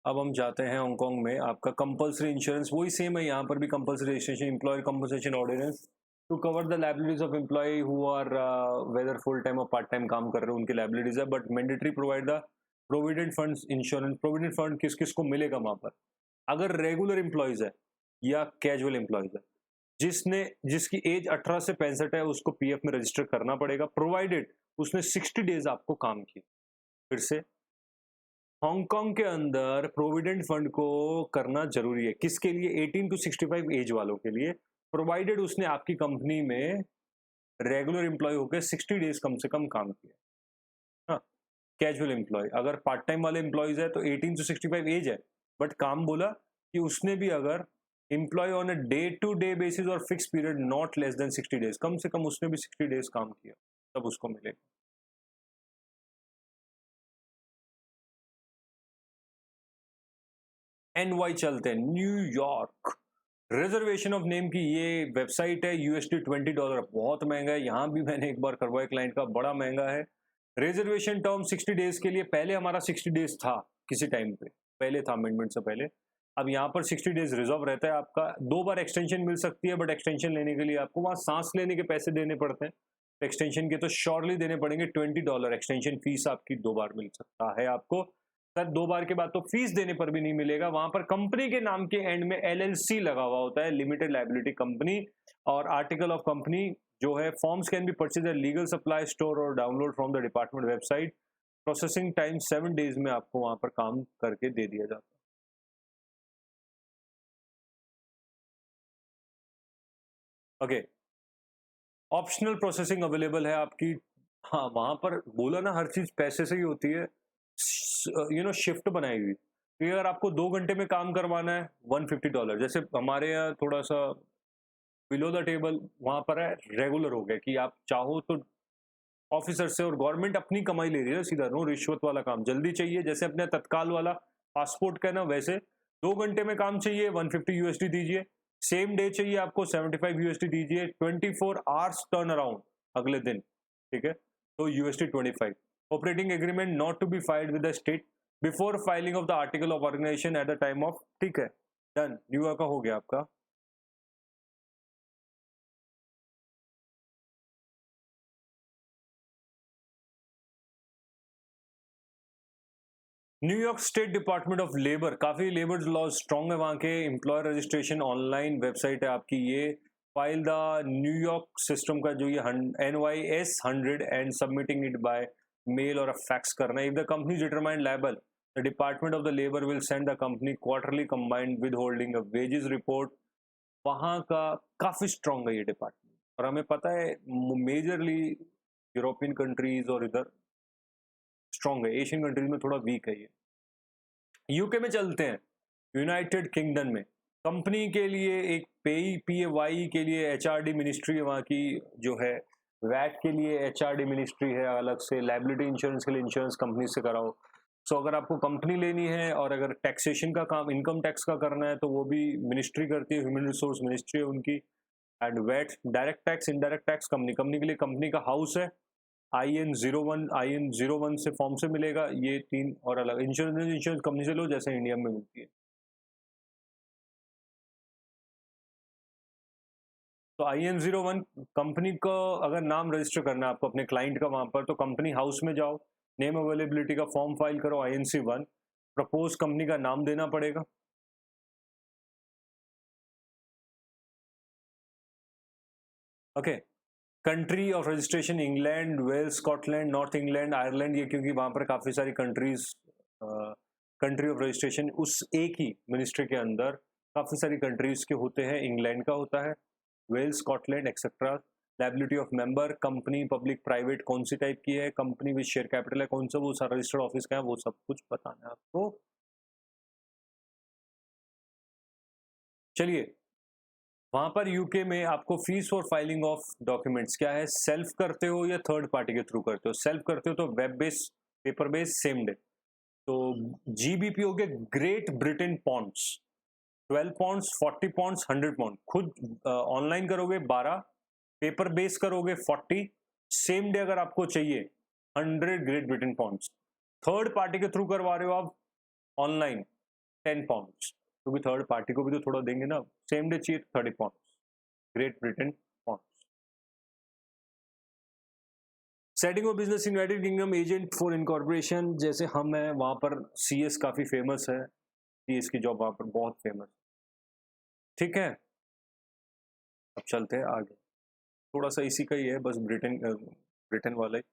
अब हम जाते हैं हांगकांग में। आपका कंपलसरी इंश्योरेंस वही सेम है, यहाँ पर भी compulsory registration, employee compensation ordinance to cover the liabilities of employee who are whether full time और पार्ट टाइम काम कर रहे हैं, उनकी लाइबिलिटीज है, but mandatory provide the provident fund insurance. Provident fund किस किस को मिलेगा वहां पर? अगर रेगुलर एम्प्लॉयज है या कैजुअल एम्प्लॉयज है, जिसकी एज 18 से 65 है, उसको पीएफ में रजिस्टर करना पड़ेगा, प्रोवाइडेड उसने 60 डेज आपको काम किया। फिर से हांगकांग के अंदर प्रोविडेंट फंड को करना जरूरी है, किसके लिए? 18 टू 65 एज वालों के लिए, प्रोवाइडेड उसने आपकी कंपनी में रेगुलर एम्प्लॉय होकर 60 डेज कम से कम काम किया। हाँ, कैजुअल एम्प्लॉय, अगर पार्ट टाइम वाले एम्प्लॉयज है तो 18 टू 65 एज है, बट काम बोला कि उसने भी अगर employ on a day to day basis और fix period not less than 60 days, कम से कम उसने भी 60 डेज काम किया, तब उसको मिलेगा। एनवाई चलते हैं, न्यूयॉर्क। रिजर्वेशन ऑफ नेम की ये वेबसाइट है, $20, बहुत महंगा है। यहाँ भी मैंने एक बार करवाया क्लाइंट का, बड़ा महंगा है। रिजर्वेशन टर्म 60 डेज के लिए, पहले हमारा 60 डेज था किसी टाइम पे, पहले था अमेंडमेंट से पहले। अब यहाँ पर 60 डेज रिजर्व रहता है आपका, 2 बार एक्सटेंशन मिल सकती है, बट एक्सटेंशन लेने के लिए आपको वहाँ सांस लेने के पैसे देने पड़ते हैं। एक्सटेंशन के तो श्योरली देने पड़ेंगे, $20 एक्सटेंशन फीस आपकी 2 बार मिल सकता है आपको। सर 2 बार के बाद तो फीस देने पर भी नहीं मिलेगा। वहां पर कंपनी के नाम के एंड में एलएलसी लगा हुआ होता है, लिमिटेड लाइबिलिटी कंपनी, और आर्टिकल ऑफ कंपनी जो है, forms can be purchase at legal supply store और download from the department website. Processing time 7 days में आपको वहां पर काम करके दे दिया जाता है। ओके, ऑप्शनल प्रोसेसिंग अवेलेबल है आपकी। हाँ, वहां पर बोला ना, हर चीज पैसे से ही होती है। शिफ्ट बनाई हुई कि अगर आपको 2 घंटे में काम करवाना है, $150। जैसे हमारे यहाँ थोड़ा सा बिलो द टेबल वहां पर है, रेगुलर हो गया कि आप चाहो तो ऑफिसर से, और गवर्नमेंट अपनी कमाई ले रही है सीधा, नो रिश्वत वाला काम, जल्दी चाहिए, जैसे अपने तत्काल वाला पासपोर्ट का ना, वैसे 2 घंटे में काम चाहिए, $150 दीजिए। सेम डे चाहिए आपको, $75 दीजिए। 24 आवर्स टर्न अराउंड अगले दिन, ठीक है, तो $25। Operating agreement not to be filed with the state before filing of the article of organization at the time of, ठीक है, डन, न्यूयॉर्क का हो गया आपका। New York state department of labour, काफी लेबर लॉ स्ट्रांग है वहां के। एम्प्लॉयर रजिस्ट्रेशन ऑनलाइन वेबसाइट है आपकी ये। फाइल द न्यूयॉर्क सिस्टम का जो ये NYS 100 and submitting it by mail और फैक्स करना है। If the company determined liable, the department of the labour will send the company quarterly combined withholding a wages report. वहां का काफी स्ट्रांग है ये डिपार्टमेंट, और हमें पता है मेजरली यूरोपियन कंट्रीज और इधर स्ट्रांग है, एशियन कंट्रीज में थोड़ा वीक है ये। यूके में चलते हैं, यूनाइटेड किंगडम में कंपनी के लिए एक PAY के लिए HRD मिनिस्ट्री है वहाँ की, जो है वैट के लिए HRD मिनिस्ट्री है अलग से, लाइबिलिटी इंश्योरेंस के लिए इंश्योरेंस कंपनी से कराओ। सो अगर आपको कंपनी लेनी है और अगर टैक्सेशन का काम, इनकम टैक्स का करना है, तो वो भी मिनिस्ट्री करती है, ह्यूमन रिसोर्स मिनिस्ट्री है उनकी। And VAT, direct tax, indirect tax, company company के लिए कंपनी का हाउस है, IN01 से फॉर्म से मिलेगा ये तीन, और अलग इंश्योरेंस कंपनी से लो जैसे इंडिया में मिलती है। तो IN01 कंपनी को अगर नाम रजिस्टर करना है आपको अपने क्लाइंट का वहां पर, तो कंपनी हाउस में जाओ, नेम अवेलेबिलिटी का फॉर्म फाइल करो, INC1, प्रपोज कंपनी का नाम देना पड़ेगा। Okay, country of registration England, Wales, Scotland, north England, Ireland, ये क्योंकि वहां पर काफी सारी कंट्रीज, कंट्री ऑफ रजिस्ट्रेशन उस एक ही मिनिस्ट्री के अंदर काफी सारी कंट्रीज के होते हैं। इंग्लैंड का होता है, Wales, Scotland etcetera. Liability of member, company public private कौन सी टाइप की है, कंपनी विद शेयर कैपिटल है कौन सा, वो सारा रजिस्टर्ड ऑफिस का है, वो सब कुछ बताना है आपको। चलिए, वहां पर यूके में आपको fees for filing of documents क्या है, सेल्फ करते हो या थर्ड पार्टी के थ्रू करते हो? सेल्फ करते हो तो web based, paper based, same day. तो GBP हो गया, Great Britain pounds, 12 pounds, 40 pounds, 100 pound. खुद ऑनलाइन करोगे 12, पेपर बेस करोगे 40, सेम डे अगर आपको चाहिए 100 Great Britain pounds. Third party के थ्रू करवा रहे हो आप ऑनलाइन, 10 पाउंड्स, क्योंकि थर्ड पार्टी को भी तो थोड़ा देंगे ना, सेम डे चाहिए 30 pounds, great Britain pounds. Setting of business United kingdom agent for incorporation, जैसे हम हैं वहां पर CS काफी फेमस है, CS की जॉब वहां पर बहुत फेमस, ठीक है। अब चलते हैं आगे, थोड़ा सा इसी का ही है बस, ब्रिटेन वाला ही।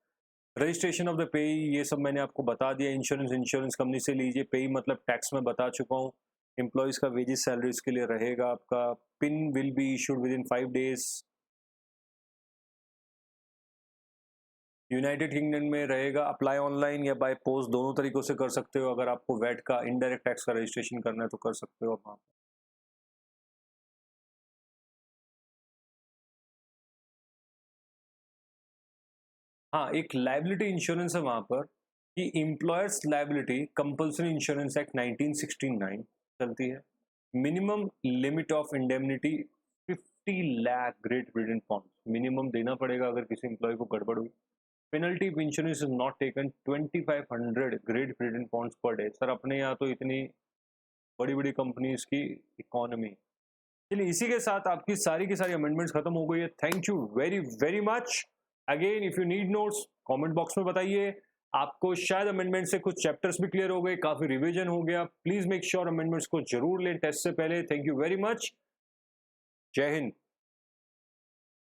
रजिस्ट्रेशन ऑफ द पे, ये सब मैंने आपको बता दिया। इंश्योरेंस कंपनी से लीजिए, पे मतलब टैक्स में बता चुका हूँ। एम्प्लॉयज़ का वेजेस सैलरी इसके लिए रहेगा आपका। Pin will be issued with in 5 days. United kingdom में रहेगा, अप्लाई ऑनलाइन या बाय पोस्ट, दोनों तरीकों से कर सकते हो। अगर आपको वैट का, इनडायरेक्ट टैक्स का रजिस्ट्रेशन करना है तो कर सकते हो आप। हाँ, एक लाइबिलिटी इंश्योरेंस है वहां पर कि employers liability compulsory insurance act 1969 चलती है। Minimum limit of indemnity 50 lakh great Britain pound minimum देना पड़ेगा अगर किसी एम्प्लॉय को गड़बड़ हुई। Penalty if insurance is not taken 2500 great Britain pounds per day. Sir अपने यहाँ तो इतनी बड़ी बड़ी कंपनीज की इकोनॉमी। चलिए इसी के साथ आपकी सारी की सारी अमेंडमेंट्स खत्म हो गई है। Thank you very very much. Again if you need notes comment box में बताइए। आपको शायद अमेंडमेंट से कुछ चैप्टर्स भी क्लियर हो गए, काफी रिवीजन हो गया। प्लीज मेक श्योर अमेंडमेंट्स को जरूर लें टेस्ट से पहले। Thank you very much. जय हिंद।